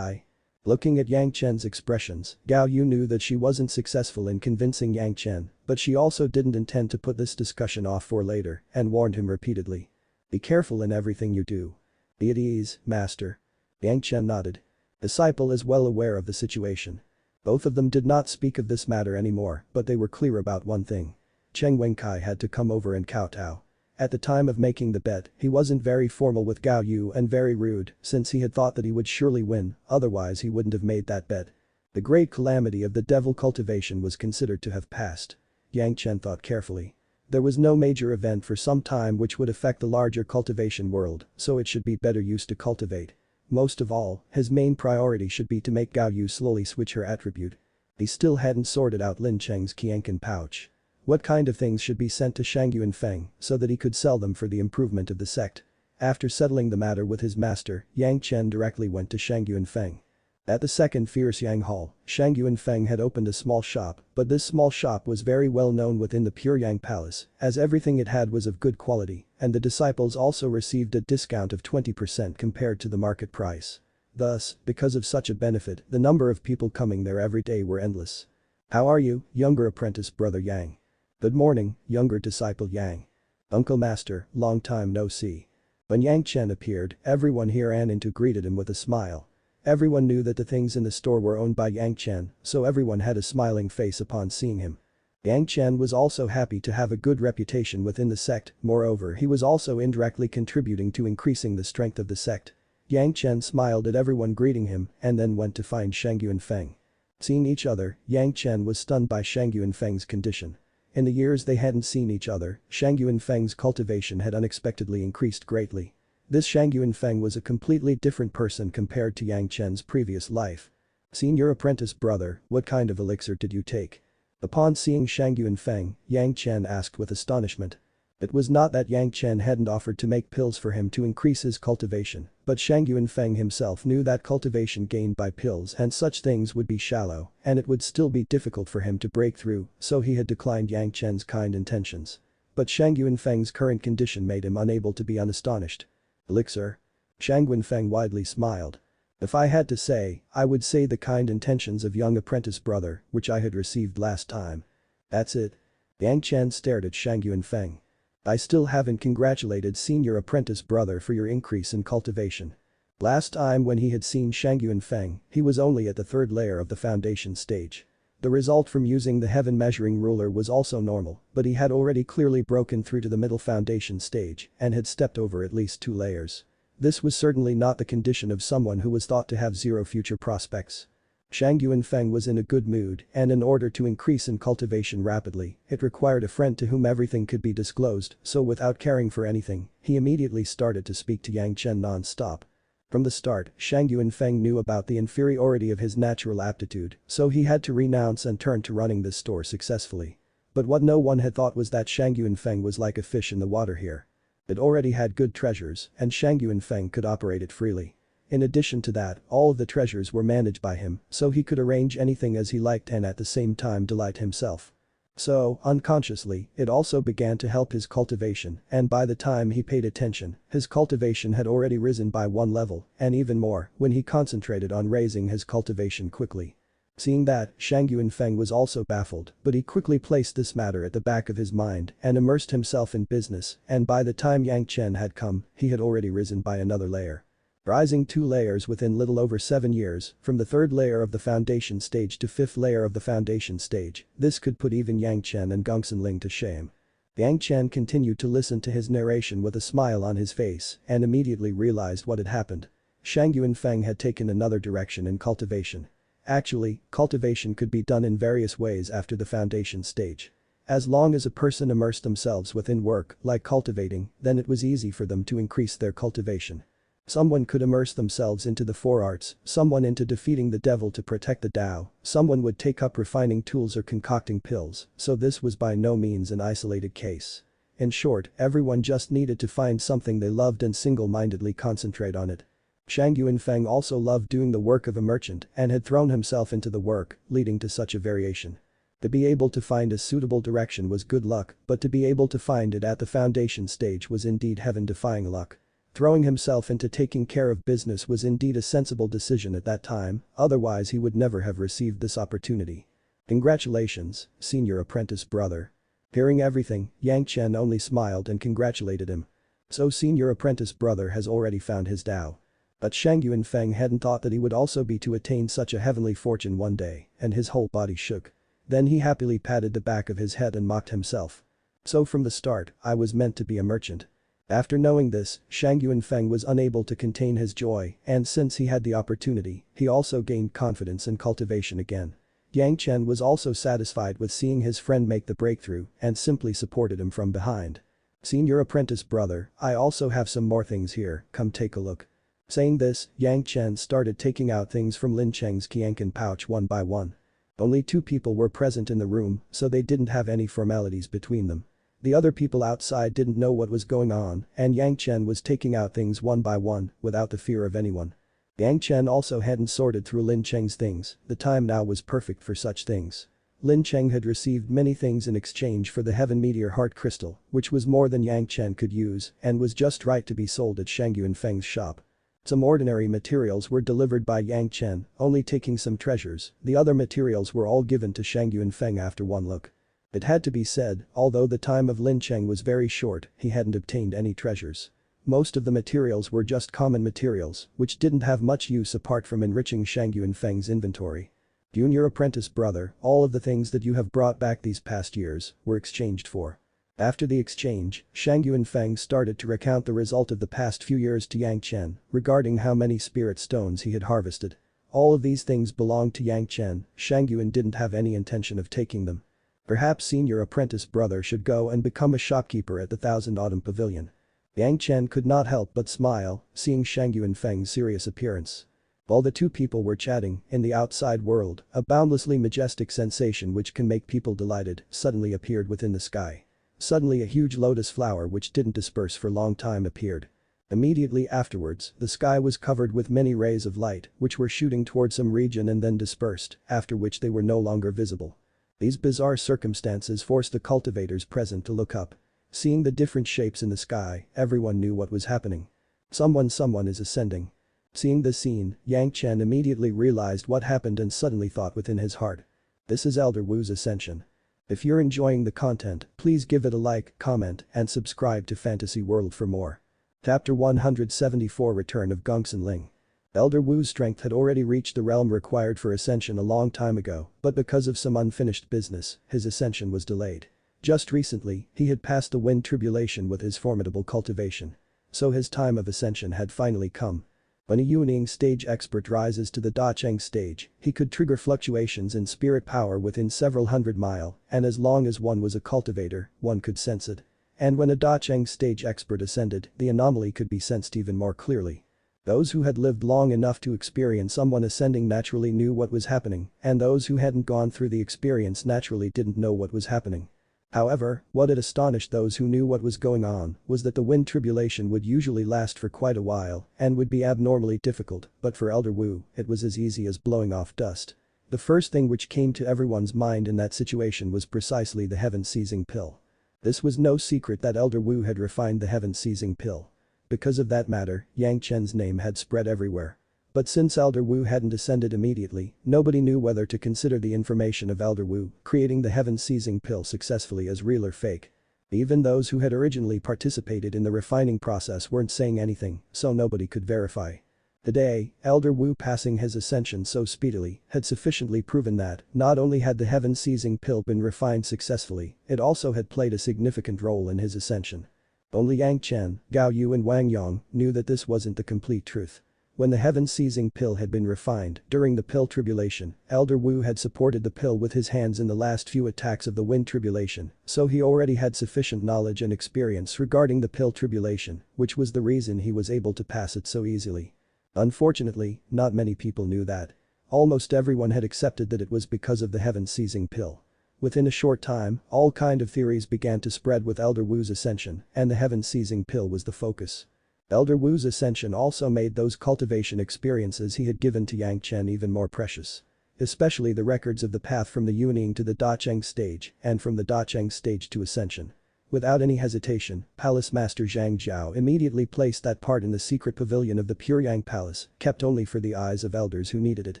Looking at Yang Chen's expressions, Gao Yu knew that she wasn't successful in convincing Yang Chen, but she also didn't intend to put this discussion off for later and warned him repeatedly. Be careful in everything you do. Be at ease, master. Yang Chen nodded. Disciple is well aware of the situation. Both of them did not speak of this matter anymore, but they were clear about one thing. Cheng Wenkai had to come over and kowtow. At the time of making the bet, he wasn't very formal with Gao Yu and very rude since he had thought that he would surely win, otherwise he wouldn't have made that bet. The great calamity of the devil cultivation was considered to have passed. Yang Chen thought carefully. There was no major event for some time which would affect the larger cultivation world, so it should be better used to cultivate. Most of all, his main priority should be to make Gao Yu slowly switch her attribute. He still hadn't sorted out Lin Cheng's Qiankan pouch. What kind of things should be sent to Shangyuan Feng so that he could sell them for the improvement of the sect? After settling the matter with his master, Yang Chen directly went to Shangyuan Feng. At the second Fierce Yang Hall, Shangyuan Feng had opened a small shop, but this small shop was very well known within the Pure Yang Palace, as everything it had was of good quality, and the disciples also received a discount of 20% compared to the market price. Thus, because of such a benefit, the number of people coming there every day were endless. How are you, younger apprentice brother Yang? Good morning, younger disciple Yang. Uncle Master, long time no see. When Yang Chen appeared, everyone here ran in to greeted him with a smile. Everyone knew that the things in the store were owned by Yang Chen, so everyone had a smiling face upon seeing him. Yang Chen was also happy to have a good reputation within the sect, moreover he was also indirectly contributing to increasing the strength of the sect. Yang Chen smiled at everyone greeting him and then went to find Shangyuan Feng. Seeing each other, Yang Chen was stunned by Shangyuan Feng's condition. In the years they hadn't seen each other, Shangyuan Feng's cultivation had unexpectedly increased greatly. This Shangyuan Feng was a completely different person compared to Yang Chen's previous life. Senior apprentice brother, what kind of elixir did you take? Upon seeing Shangyuan Feng, Yang Chen asked with astonishment. It was not that Yang Chen hadn't offered to make pills for him to increase his cultivation, but Shangyuan Feng himself knew that cultivation gained by pills and such things would be shallow, and it would still be difficult for him to break through, so he had declined Yang Chen's kind intentions. But Shangyuan Feng's current condition made him unable to be unastonished. Elixir? Shangyuan Feng widely smiled. If I had to say, I would say the kind intentions of young apprentice brother, which I had received last time. That's it. Yang Chen stared at Shangyuan Feng. I still haven't congratulated senior apprentice brother for your increase in cultivation. Last time when he had seen Shangyuan Feng, he was only at the third layer of the foundation stage. The result from using the heaven measuring ruler was also normal, but he had already clearly broken through to the middle foundation stage and had stepped over at least 2 layers. This was certainly not the condition of someone who was thought to have zero future prospects. Shang Yuanfeng was in a good mood, and in order to increase in cultivation rapidly, it required a friend to whom everything could be disclosed, so without caring for anything, he immediately started to speak to Yang Chen non-stop. From the start, Shang Yuanfeng knew about the inferiority of his natural aptitude, so he had to renounce and turn to running this store successfully. But what no one had thought was that Shang Yuanfeng was like a fish in the water here. It already had good treasures, and Shang Yuanfeng could operate it freely. In addition to that, all of the treasures were managed by him, so he could arrange anything as he liked and at the same time delight himself. So, unconsciously, it also began to help his cultivation, and by the time he paid attention, his cultivation had already risen by one level, and even more, when he concentrated on raising his cultivation quickly. Seeing that, Shang Yuanfeng was also baffled, but he quickly placed this matter at the back of his mind and immersed himself in business, and by the time Yang Chen had come, he had already risen by another layer. Rising 2 layers within little over 7 years, from the 3rd layer of the foundation stage to 5th layer of the foundation stage, this could put even Yang Chen and Gongsun Ling to shame. Yang Chen continued to listen to his narration with a smile on his face and immediately realized what had happened. Shang Yuanfeng had taken another direction in cultivation. Actually, cultivation could be done in various ways after the foundation stage. As long as a person immersed themselves within work, like cultivating, then it was easy for them to increase their cultivation. Someone could immerse themselves into the 4 arts, someone into defeating the devil to protect the Tao, someone would take up refining tools or concocting pills, so this was by no means an isolated case. In short, everyone just needed to find something they loved and single-mindedly concentrate on it. Shang Yuanfeng also loved doing the work of a merchant and had thrown himself into the work, leading to such a variation. To be able to find a suitable direction was good luck, but to be able to find it at the foundation stage was indeed heaven-defying luck. Throwing himself into taking care of business was indeed a sensible decision at that time, otherwise he would never have received this opportunity. Congratulations, senior apprentice brother. Hearing everything, Yang Chen only smiled and congratulated him. So senior apprentice brother has already found his Tao. But Shang Yuanfeng hadn't thought that he would also be to attain such a heavenly fortune one day, and his whole body shook. Then he happily patted the back of his head and mocked himself. So from the start, I was meant to be a merchant. After knowing this, Shang Yuanfeng was unable to contain his joy, and since he had the opportunity, he also gained confidence in cultivation again. Yang Chen was also satisfied with seeing his friend make the breakthrough and simply supported him from behind. Senior apprentice brother, I also have some more things here, come take a look. Saying this, Yang Chen started taking out things from Lin Cheng's Qianqin pouch one by one. Only 2 people were present in the room, so they didn't have any formalities between them. The other people outside didn't know what was going on, and Yang Chen was taking out things one by one, without the fear of anyone. Yang Chen also hadn't sorted through Lin Cheng's things, the time now was perfect for such things. Lin Cheng had received many things in exchange for the Heaven Meteor Heart Crystal, which was more than Yang Chen could use and was just right to be sold at Shang Yuanfeng's shop. Some ordinary materials were delivered by Yang Chen, only taking some treasures, the other materials were all given to Shang Yuanfeng after one look. It had to be said, although the time of Lin Cheng was very short, he hadn't obtained any treasures. Most of the materials were just common materials, which didn't have much use apart from enriching Shang Yuanfeng's inventory. Junior apprentice brother, all of the things that you have brought back these past years were exchanged for. After the exchange, Shang Yuanfeng started to recount the result of the past few years to Yang Chen regarding how many spirit stones he had harvested. All of these things belonged to Yang Chen, Shang Yuan didn't have any intention of taking them. Perhaps senior apprentice brother should go and become a shopkeeper at the Thousand Autumn Pavilion. Yang Chen could not help but smile, seeing Shang Yuanfeng's serious appearance. While the 2 people were chatting, in the outside world, a boundlessly majestic sensation which can make people delighted suddenly appeared within the sky. Suddenly a huge lotus flower which didn't disperse for a long time appeared. Immediately afterwards, the sky was covered with many rays of light which were shooting toward some region and then dispersed, after which they were no longer visible. These bizarre circumstances forced the cultivators present to look up. Seeing the different shapes in the sky, everyone knew what was happening. Someone is ascending. Seeing the scene, Yang Chen immediately realized what happened and suddenly thought within his heart. This is Elder Wu's ascension. If you're enjoying the content, please give it a like, comment, and subscribe to Fantasy World for more. Chapter 174 Return of Gongsun Ling. Elder Wu's strength had already reached the realm required for ascension a long time ago, but because of some unfinished business, his ascension was delayed. Just recently, he had passed the wind tribulation with his formidable cultivation. So his time of ascension had finally come. When a Yuaning stage expert rises to the Dacheng stage, he could trigger fluctuations in spirit power within several hundred mile, and as long as one was a cultivator, one could sense it. And when a Dacheng stage expert ascended, the anomaly could be sensed even more clearly. Those who had lived long enough to experience someone ascending naturally knew what was happening, and those who hadn't gone through the experience naturally didn't know what was happening. However, what had astonished those who knew what was going on was that the wind tribulation would usually last for quite a while and would be abnormally difficult, but for Elder Wu, it was as easy as blowing off dust. The first thing which came to everyone's mind in that situation was precisely the heaven-seizing pill. This was no secret that Elder Wu had refined the heaven-seizing pill. Because of that matter, Yang Chen's name had spread everywhere. But since Elder Wu hadn't ascended immediately, nobody knew whether to consider the information of Elder Wu creating the heaven-seizing pill successfully as real or fake. Even those who had originally participated in the refining process weren't saying anything, so nobody could verify. Today, Elder Wu passing his ascension so speedily had sufficiently proven that not only had the heaven-seizing pill been refined successfully, it also had played a significant role in his ascension. Only Yang Chen, Gao Yu and Wang Yang knew that this wasn't the complete truth. When the heaven-seizing pill had been refined during the pill tribulation, Elder Wu had supported the pill with his hands in the last few attacks of the wind tribulation, so he already had sufficient knowledge and experience regarding the pill tribulation, which was the reason he was able to pass it so easily. Unfortunately, not many people knew that. Almost everyone had accepted that it was because of the heaven-seizing pill. Within a short time, all kind of theories began to spread with Elder Wu's ascension, and the heaven-seizing pill was the focus. Elder Wu's ascension also made those cultivation experiences he had given to Yang Chen even more precious. Especially the records of the path from the Yuaning to the Dacheng stage, and from the Dacheng stage to ascension. Without any hesitation, Palace Master Zhang Jiao immediately placed that part in the secret pavilion of the Puryang Palace, kept only for the eyes of elders who needed it.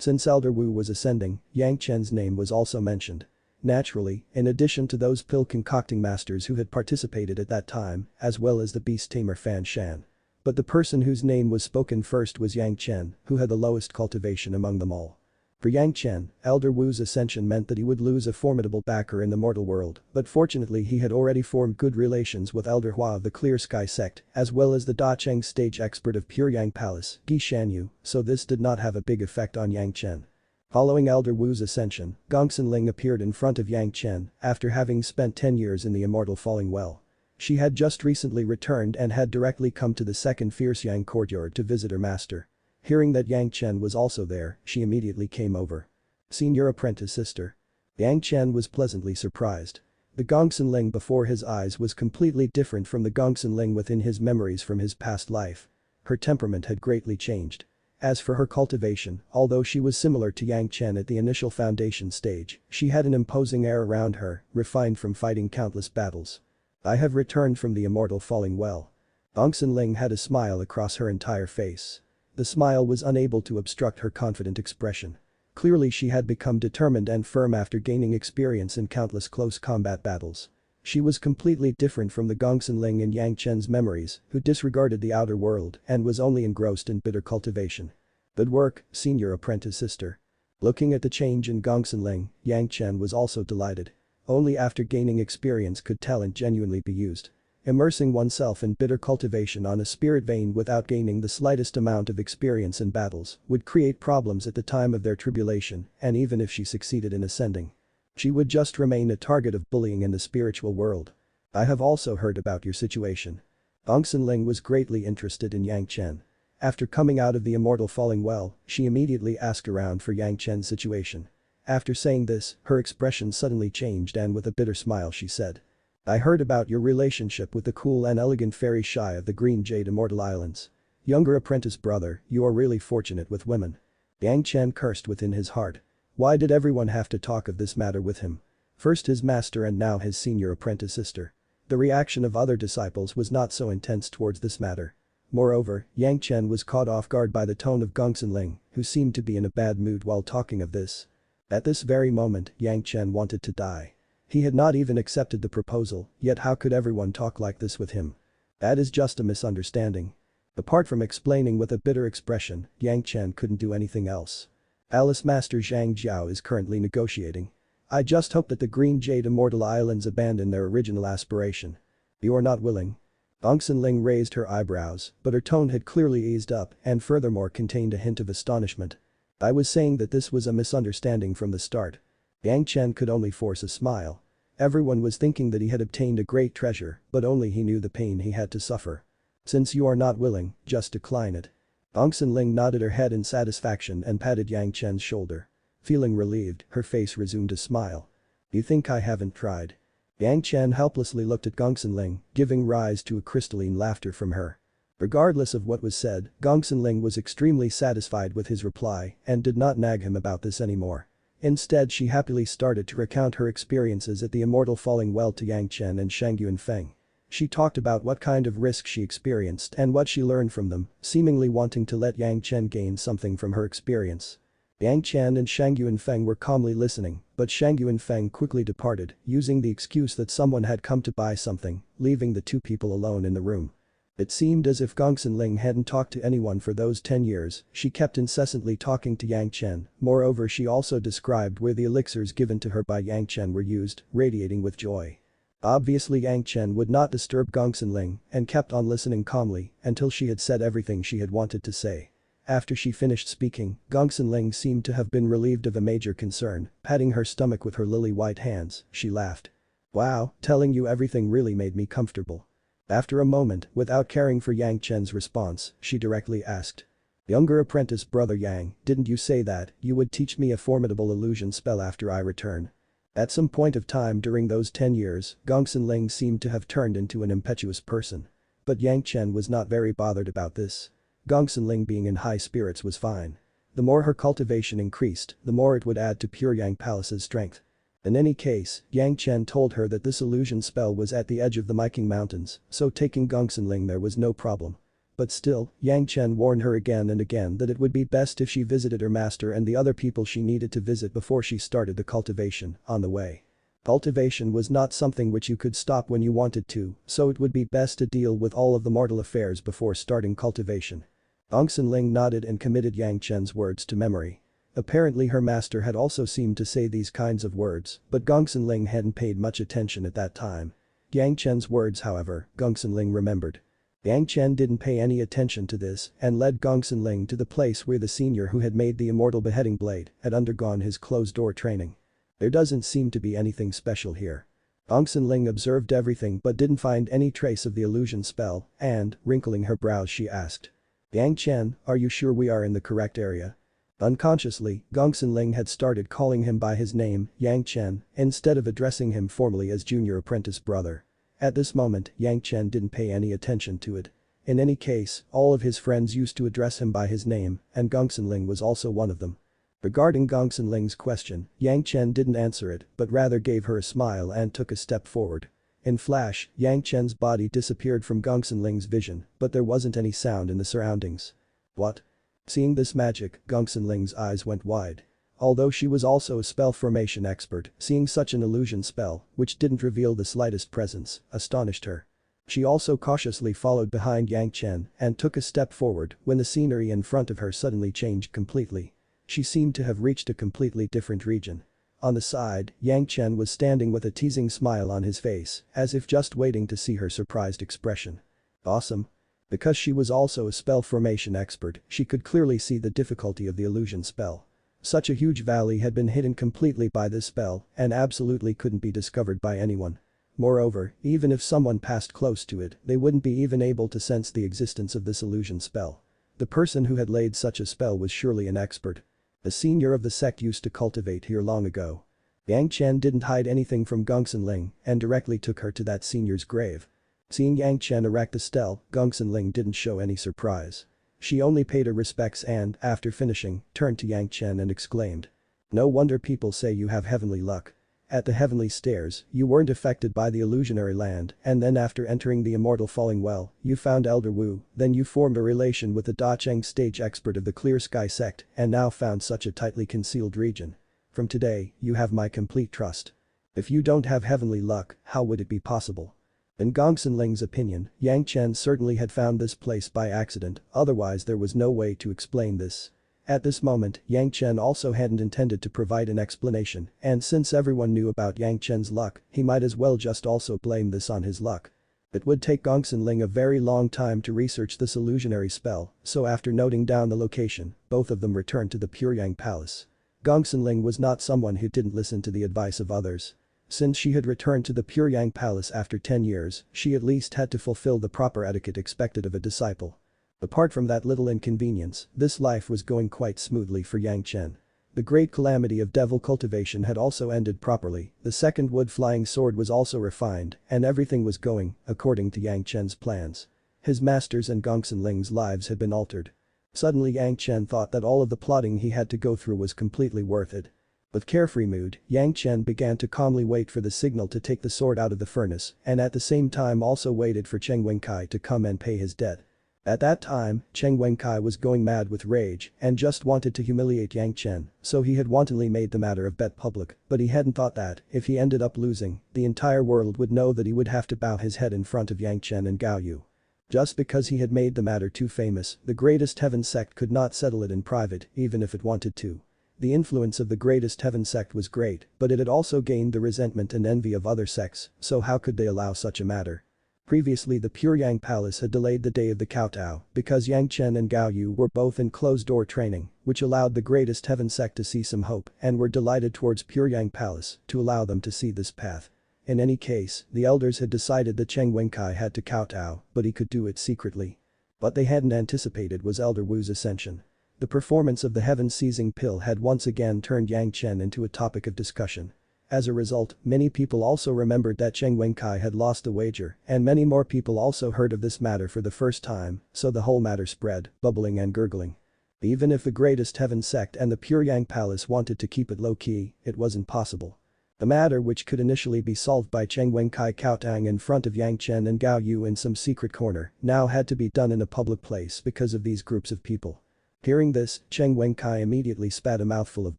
Since Elder Wu was ascending, Yang Chen's name was also mentioned. Naturally, in addition to those pill-concocting masters who had participated at that time, as well as the beast tamer Fan Shan. But the person whose name was spoken first was Yang Chen, who had the lowest cultivation among them all. For Yang Chen, Elder Wu's ascension meant that he would lose a formidable backer in the mortal world, but fortunately he had already formed good relations with Elder Hua of the Clear Sky sect, as well as the Dacheng stage expert of Puryang Palace, Gi Shanyu, so this did not have a big effect on Yang Chen. Following Elder Wu's ascension, Gongsun Ling appeared in front of Yang Chen after having spent 10 years in the Immortal Falling Well. She had just recently returned and had directly come to the second Fierce Yang courtyard to visit her master. Hearing that Yang Chen was also there, she immediately came over. "Senior apprentice sister." Yang Chen was pleasantly surprised. The Gongsun Ling before his eyes was completely different from the Gongsun Ling within his memories from his past life. Her temperament had greatly changed. As for her cultivation, although she was similar to Yang Chen at the initial foundation stage, she had an imposing air around her, refined from fighting countless battles. "I have returned from the Immortal Falling Well." Gongsun Ling had a smile across her entire face. The smile was unable to obstruct her confident expression. Clearly she had become determined and firm after gaining experience in countless close combat battles. She was completely different from the Gongsun Ling in Yang Chen's memories, who disregarded the outer world and was only engrossed in bitter cultivation. "Good work, senior apprentice sister." Looking at the change in Gongsun Ling, Yang Chen was also delighted. Only after gaining experience could talent genuinely be used. Immersing oneself in bitter cultivation on a spirit vein without gaining the slightest amount of experience in battles would create problems at the time of their tribulation, and even if she succeeded in ascending, she would just remain a target of bullying in the spiritual world. "I have also heard about your situation." Gongsun Ling was greatly interested in Yang Chen. After coming out of the Immortal Falling Well, she immediately asked around for Yang Chen's situation. After saying this, her expression suddenly changed and with a bitter smile she said, "I heard about your relationship with the cool and elegant fairy Shai of the Green Jade Immortal Islands. Younger apprentice brother, you are really fortunate with women." Yang Chen cursed within his heart. Why did everyone have to talk of this matter with him? First his master and now his senior apprentice sister. The reaction of other disciples was not so intense towards this matter. Moreover, Yang Chen was caught off guard by the tone of Gongsun Ling, who seemed to be in a bad mood while talking of this. At this very moment, Yang Chen wanted to die. He had not even accepted the proposal, yet how could everyone talk like this with him? That is just a misunderstanding. Apart from explaining with a bitter expression, Yang Chen couldn't do anything else. Alice Master Zhang Jiao is currently negotiating. "I just hope that the Green Jade Immortal Islands abandon their original aspiration." "You are not willing?" Gongsun Ling raised her eyebrows, but her tone had clearly eased up and furthermore contained a hint of astonishment. I was saying that this was a misunderstanding from the start. Yang Chen could only force a smile. Everyone was thinking that he had obtained a great treasure, but only he knew the pain he had to suffer. Since you are not willing, just decline it. Gongsun Ling nodded her head in satisfaction and patted Yang Chen's shoulder. Feeling relieved, her face resumed a smile. You think I haven't tried? Yang Chen helplessly looked at Gongsun Ling, giving rise to a crystalline laughter from her. Regardless of what was said, Gongsun Ling was extremely satisfied with his reply and did not nag him about this anymore. Instead she happily started to recount her experiences at the Immortal falling well to Yang Chen and Shangyuan Feng. She talked about what kind of risk she experienced and what she learned from them, seemingly wanting to let Yang Chen gain something from her experience. Yang Chen and Shangyuan Feng were calmly listening, but Shangyuan Feng quickly departed, using the excuse that someone had come to buy something, leaving the two people alone in the room. It seemed as if Gongsun Ling hadn't talked to anyone for those 10 years, she kept incessantly talking to Yang Chen, moreover she also described where the elixirs given to her by Yang Chen were used, radiating with joy. Obviously Yang Chen would not disturb Gongsun Ling and kept on listening calmly until she had said everything she had wanted to say. After she finished speaking, Gongsun Ling seemed to have been relieved of a major concern, patting her stomach with her lily-white hands, she laughed. Wow, telling you everything really made me comfortable. After a moment, without caring for Yang Chen's response, she directly asked. Younger apprentice brother Yang, didn't you say that you would teach me a formidable illusion spell after I return? At some point of time during those 10 years, Gongsun Ling seemed to have turned into an impetuous person. But Yang Chen was not very bothered about this. Gongsun Ling being in high spirits was fine. The more her cultivation increased, the more it would add to Pure Yang Palace's strength. In any case, Yang Chen told her that this illusion spell was at the edge of the Miking Mountains, so taking Gongsun Ling there was no problem. But still, Yang Chen warned her again and again that it would be best if she visited her master and the other people she needed to visit before she started the cultivation, on the way. Cultivation was not something which you could stop when you wanted to, so it would be best to deal with all of the mortal affairs before starting cultivation. Gongsun Ling nodded and committed Yang Chen's words to memory. Apparently her master had also seemed to say these kinds of words, but Gongsun Ling hadn't paid much attention at that time. Yang Chen's words however, Gongsun Ling remembered. Yang Chen didn't pay any attention to this and led Gongsun Ling to the place where the senior who had made the immortal beheading blade had undergone his closed-door training. There doesn't seem to be anything special here. Gongsun Ling observed everything but didn't find any trace of the illusion spell and, wrinkling her brows she asked. Yang Chen, are you sure we are in the correct area? Unconsciously, Gongsun Ling had started calling him by his name, Yang Chen, instead of addressing him formally as junior apprentice brother. At this moment, Yang Chen didn't pay any attention to it. In any case, all of his friends used to address him by his name, and Gongsun Ling was also one of them. Regarding Gongsun Ling's question, Yang Chen didn't answer it but rather gave her a smile and took a step forward. In flash, Yang Chen's body disappeared from Gongsun Ling's vision, but there wasn't any sound in the surroundings. What? Seeing this magic, Gongsun Ling's eyes went wide. Although she was also a spell formation expert, seeing such an illusion spell, which didn't reveal the slightest presence, astonished her. She also cautiously followed behind Yang Chen and took a step forward when the scenery in front of her suddenly changed completely. She seemed to have reached a completely different region. On the side, Yang Chen was standing with a teasing smile on his face, as if just waiting to see her surprised expression. Awesome. Because she was also a spell formation expert, she could clearly see the difficulty of the illusion spell. Such a huge valley had been hidden completely by this spell and absolutely couldn't be discovered by anyone. Moreover, even if someone passed close to it, they wouldn't be even able to sense the existence of this illusion spell. The person who had laid such a spell was surely an expert. A senior of the sect used to cultivate here long ago. Yang Chen didn't hide anything from Gongsun Ling and directly took her to that senior's grave. Seeing Yang Chen erect the stele, Gongsun Ling didn't show any surprise. She only paid her respects and, after finishing, turned to Yang Chen and exclaimed. No wonder people say you have heavenly luck. At the heavenly stairs, you weren't affected by the illusionary land and then after entering the immortal falling well, you found Elder Wu, then you formed a relation with the Dacheng stage expert of the Clear Sky sect and now found such a tightly concealed region. From today, you have my complete trust. If you don't have heavenly luck, how would it be possible? In Gongsun Ling's opinion, Yang Chen certainly had found this place by accident, otherwise there was no way to explain this. At this moment, Yang Chen also hadn't intended to provide an explanation, and since everyone knew about Yang Chen's luck, he might as well just also blame this on his luck. It would take Gongsun Ling a very long time to research this illusionary spell, so after noting down the location, both of them returned to the Puryang Palace. Gongsun Ling was not someone who didn't listen to the advice of others. Since she had returned to the Puryang Palace after 10 years, she at least had to fulfill the proper etiquette expected of a disciple. Apart from that little inconvenience, this life was going quite smoothly for Yang Chen. The great calamity of devil cultivation had also ended properly, the second wood flying sword was also refined, and everything was going according to Yang Chen's plans. His master's and Gongsun Ling's lives had been altered. Suddenly Yang Chen thought that all of the plotting he had to go through was completely worth it. With carefree mood, Yang Chen began to calmly wait for the signal to take the sword out of the furnace and at the same time also waited for Cheng Wenkai to come and pay his debt. At that time, Cheng Wenkai was going mad with rage and just wanted to humiliate Yang Chen, so he had wantonly made the matter of bet public, but he hadn't thought that, if he ended up losing, the entire world would know that he would have to bow his head in front of Yang Chen and Gao Yu. Just because he had made the matter too famous, the greatest heaven sect could not settle it in private, even if it wanted to. The influence of the greatest heaven sect was great, but it had also gained the resentment and envy of other sects, so how could they allow such a matter? Previously the Puryang Palace had delayed the day of the kowtow because Yang Chen and Gao Yu were both in closed-door training, which allowed the greatest heaven sect to see some hope and were delighted towards Puryang Palace to allow them to see this path. In any case, the elders had decided that Cheng Wenkai had to kowtow, but he could do it secretly. What they hadn't anticipated was Elder Wu's ascension. The performance of the heaven-seizing pill had once again turned Yang Chen into a topic of discussion. As a result, many people also remembered that Cheng Wenkai had lost the wager, and many more people also heard of this matter for the first time, so the whole matter spread, bubbling and gurgling. Even if the greatest heaven sect and the Puryang Palace wanted to keep it low-key, it wasn't possible. The matter, which could initially be solved by Cheng Wenkai kowtowing in front of Yang Chen and Gao Yu in some secret corner, now had to be done in a public place because of these groups of people. Hearing this, Cheng Wenkai immediately spat a mouthful of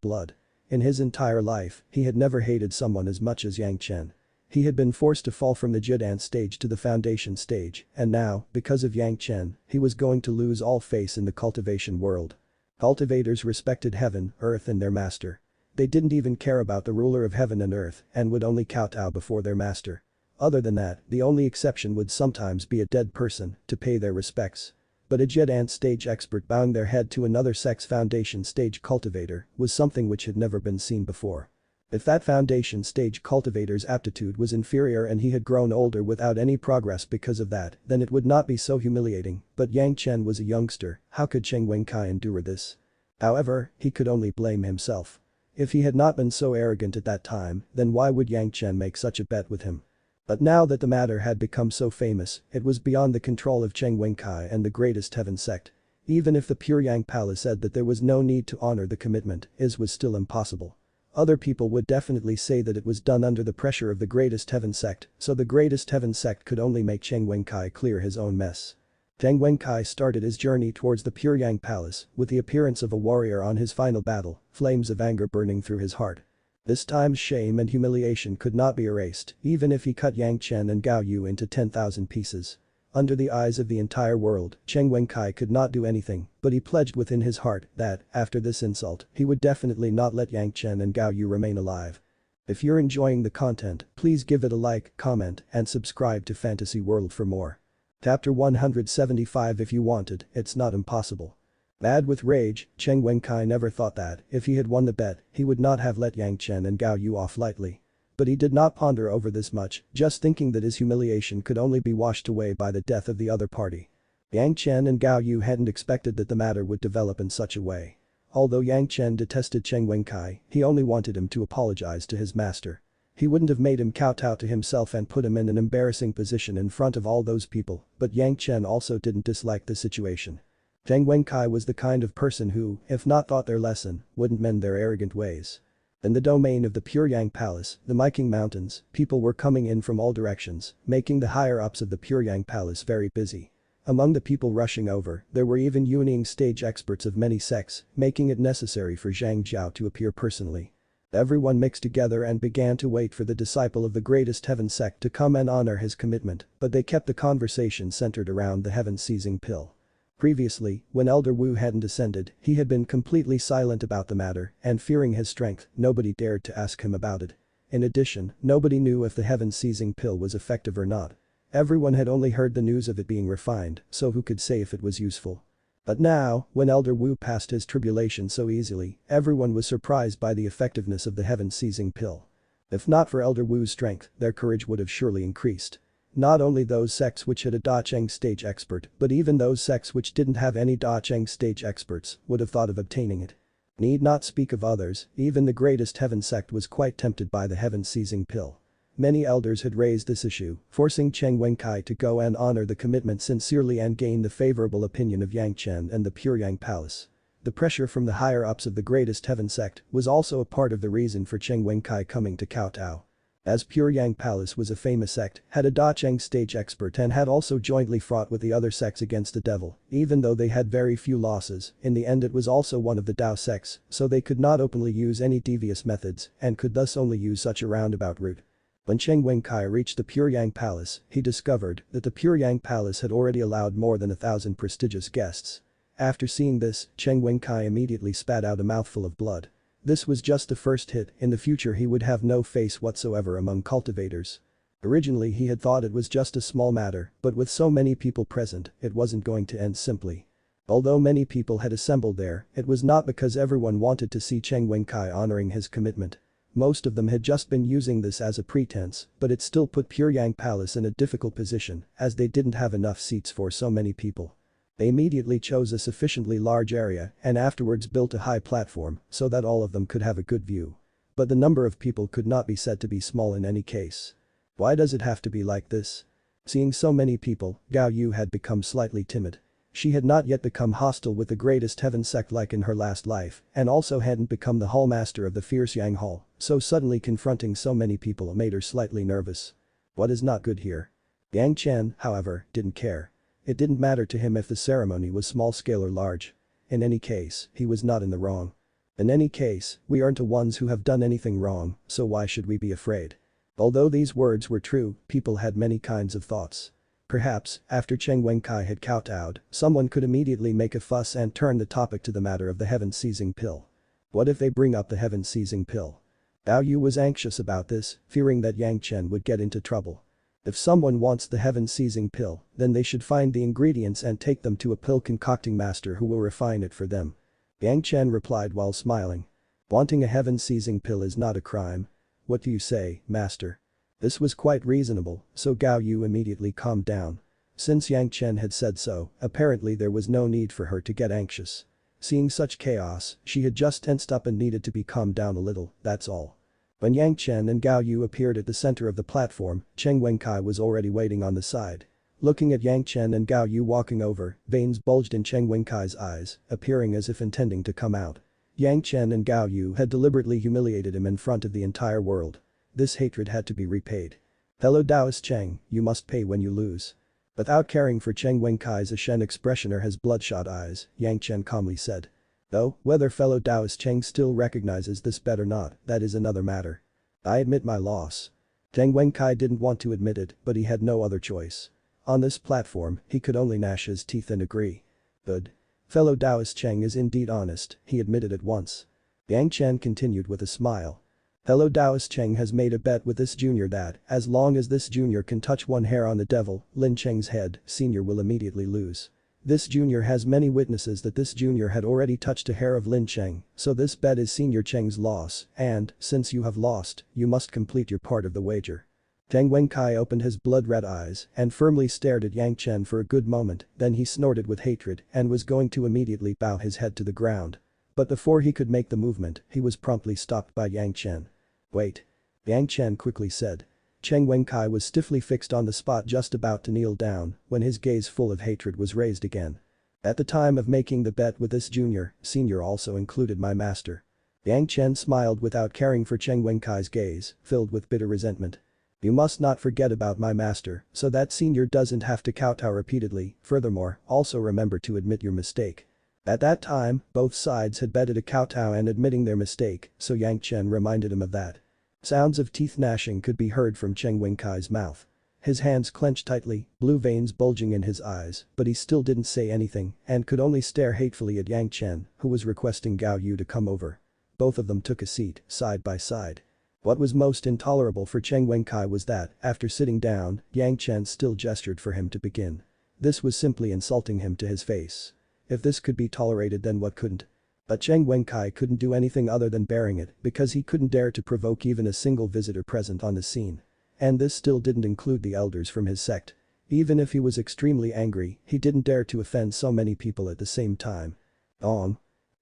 blood. In his entire life, he had never hated someone as much as Yang Chen. He had been forced to fall from the Jidan stage to the foundation stage, and now, because of Yang Chen, he was going to lose all face in the cultivation world. Cultivators respected heaven, earth and their master. They didn't even care about the ruler of heaven and earth and would only kowtow before their master. Other than that, the only exception would sometimes be a dead person to pay their respects. But a Jidan stage expert bowing their head to another sect's foundation stage cultivator was something which had never been seen before. If that foundation stage cultivator's aptitude was inferior and he had grown older without any progress because of that, then it would not be so humiliating, but Yang Chen was a youngster, how could Cheng Wenkai endure this? However, he could only blame himself. If he had not been so arrogant at that time, then why would Yang Chen make such a bet with him? But now that the matter had become so famous, it was beyond the control of Cheng Wenkai and the greatest heaven sect. Even if the Puryang Palace said that there was no need to honor the commitment, it was still impossible. Other people would definitely say that it was done under the pressure of the greatest heaven sect, so the greatest heaven sect could only make Cheng Wenkai clear his own mess. Cheng Wenkai started his journey towards the Puryang Palace with the appearance of a warrior on his final battle, flames of anger burning through his heart. This time's shame and humiliation could not be erased, even if he cut Yang Chen and Gao Yu into 10,000 pieces. Under the eyes of the entire world, Cheng Wenkai could not do anything, but he pledged within his heart that, after this insult, he would definitely not let Yang Chen and Gao Yu remain alive. If you're enjoying the content, please give it a like, comment, and subscribe to Fantasy World for more. Chapter 175. If you wanted, it's not impossible. Mad with rage, Cheng Wenkai never thought that, if he had won the bet, he would not have let Yang Chen and Gao Yu off lightly. But he did not ponder over this much, just thinking that his humiliation could only be washed away by the death of the other party. Yang Chen and Gao Yu hadn't expected that the matter would develop in such a way. Although Yang Chen detested Cheng Wenkai, he only wanted him to apologize to his master. He wouldn't have made him kowtow to himself and put him in an embarrassing position in front of all those people, but Yang Chen also didn't dislike the situation. Cheng Wenkai was the kind of person who, if not taught their lesson, wouldn't mend their arrogant ways. In the domain of the Puryang Palace, the Myking Mountains, people were coming in from all directions, making the higher-ups of the Puryang Palace very busy. Among the people rushing over, there were even Yuanying stage experts of many sects, making it necessary for Zhang Jiao to appear personally. Everyone mixed together and began to wait for the disciple of the greatest heaven sect to come and honor his commitment, but they kept the conversation centered around the heaven-seizing pill. Previously, when Elder Wu hadn't ascended, he had been completely silent about the matter, and fearing his strength, nobody dared to ask him about it. In addition, nobody knew if the heaven-seizing pill was effective or not. Everyone had only heard the news of it being refined, so who could say if it was useful. But now, when Elder Wu passed his tribulation so easily, everyone was surprised by the effectiveness of the heaven-seizing pill. If not for Elder Wu's strength, their courage would have surely increased. Not only those sects which had a defying stage expert, but even those sects which didn't have any defying stage experts would have thought of obtaining it. Need not speak of others, even the greatest heaven sect was quite tempted by the heaven-seizing pill. Many elders had raised this issue, forcing Cheng Wenkai to go and honor the commitment sincerely and gain the favorable opinion of Yang Chen and the Pure Yang Palace. The pressure from the higher-ups of the greatest heaven sect was also a part of the reason for Cheng Wenkai coming to kowtow. As Pure Yang Palace was a famous sect, had a defying stage expert and had also jointly fought with the other sects against the devil, even though they had very few losses, in the end it was also one of the Dao sects, so they could not openly use any devious methods and could thus only use such a roundabout route. When Cheng Wenkai reached the Pure Yang Palace, he discovered that the Pure Yang Palace had already allowed more than 1,000 prestigious guests. After seeing this, Cheng Wenkai immediately spat out a mouthful of blood. This was just the first hit, in the future he would have no face whatsoever among cultivators. Originally he had thought it was just a small matter, but with so many people present, it wasn't going to end simply. Although many people had assembled there, it was not because everyone wanted to see Cheng Wenkai honoring his commitment. Most of them had just been using this as a pretense, but it still put Pure Yang Palace in a difficult position, as they didn't have enough seats for so many people. They immediately chose a sufficiently large area and afterwards built a high platform so that all of them could have a good view. But the number of people could not be said to be small in any case. Why does it have to be like this? Seeing so many people, Gao Yu had become slightly timid. She had not yet become hostile with the greatest heaven sect like in her last life and also hadn't become the hallmaster of the fierce Yang Hall, so suddenly confronting so many people made her slightly nervous. What is not good here? Yang Chen, however, didn't care. It didn't matter to him if the ceremony was small-scale or large. In any case, he was not in the wrong. In any case, we aren't the ones who have done anything wrong, so why should we be afraid? Although these words were true, people had many kinds of thoughts. Perhaps, after Cheng Wenkai had kowtowed, someone could immediately make a fuss and turn the topic to the matter of the heaven-seizing pill. What if they bring up the heaven-seizing pill? Bao Yu was anxious about this, fearing that Yang Chen would get into trouble. If someone wants the heaven-seizing pill, then they should find the ingredients and take them to a pill-concocting master who will refine it for them. Yang Chen replied while smiling. Wanting a heaven-seizing pill is not a crime. What do you say, master? This was quite reasonable, so Gao Yu immediately calmed down. Since Yang Chen had said so, apparently there was no need for her to get anxious. Seeing such chaos, she had just tensed up and needed to be calmed down a little, that's all. When Yang Chen and Gao Yu appeared at the center of the platform, Cheng Wenkai was already waiting on the side. Looking at Yang Chen and Gao Yu walking over, veins bulged in Cheng Wenkai's eyes, appearing as if intending to come out. Yang Chen and Gao Yu had deliberately humiliated him in front of the entire world. This hatred had to be repaid. Fellow Taoist Cheng, you must pay when you lose. Without caring for Cheng Wenkai's Shen expression or his bloodshot eyes, Yang Chen calmly said. Though, whether fellow Taoist Cheng still recognizes this bet or not, that is another matter. I admit my loss. Cheng Wenkai didn't want to admit it, but he had no other choice. On this platform, he could only gnash his teeth and agree. Good. Fellow Taoist Cheng is indeed honest, he admitted at once. Yang Chen continued with a smile. Fellow Taoist Cheng has made a bet with this junior that, as long as this junior can touch one hair on the devil, Lin Cheng's head, senior will immediately lose. This junior has many witnesses that this junior had already touched a hair of Lin Cheng, so this bet is senior Cheng's loss, and, since you have lost, you must complete your part of the wager. Cheng Wenkai opened his blood-red eyes and firmly stared at Yang Chen for a good moment, then he snorted with hatred and was going to immediately bow his head to the ground. But before he could make the movement, he was promptly stopped by Yang Chen. Wait. Yang Chen quickly said. Cheng Wenkai was stiffly fixed on the spot just about to kneel down when his gaze full of hatred was raised again. At the time of making the bet with this junior, senior also included my master. Yang Chen smiled without caring for Cheng Wenkai's gaze, filled with bitter resentment. You must not forget about my master, so that senior doesn't have to kowtow repeatedly, furthermore, also remember to admit your mistake. At that time, both sides had betted a kowtow and admitting their mistake, so Yang Chen reminded him of that. Sounds of teeth gnashing could be heard from Cheng Wenkai's mouth. His hands clenched tightly, blue veins bulging in his eyes, but he still didn't say anything and could only stare hatefully at Yang Chen, who was requesting Gao Yu to come over. Both of them took a seat, side by side. What was most intolerable for Cheng Wenkai was that, after sitting down, Yang Chen still gestured for him to begin. This was simply insulting him to his face. If this could be tolerated, then what couldn't? But Cheng Wenkai couldn't do anything other than bearing it because he couldn't dare to provoke even a single visitor present on the scene. And this still didn't include the elders from his sect. Even if he was extremely angry, he didn't dare to offend so many people at the same time.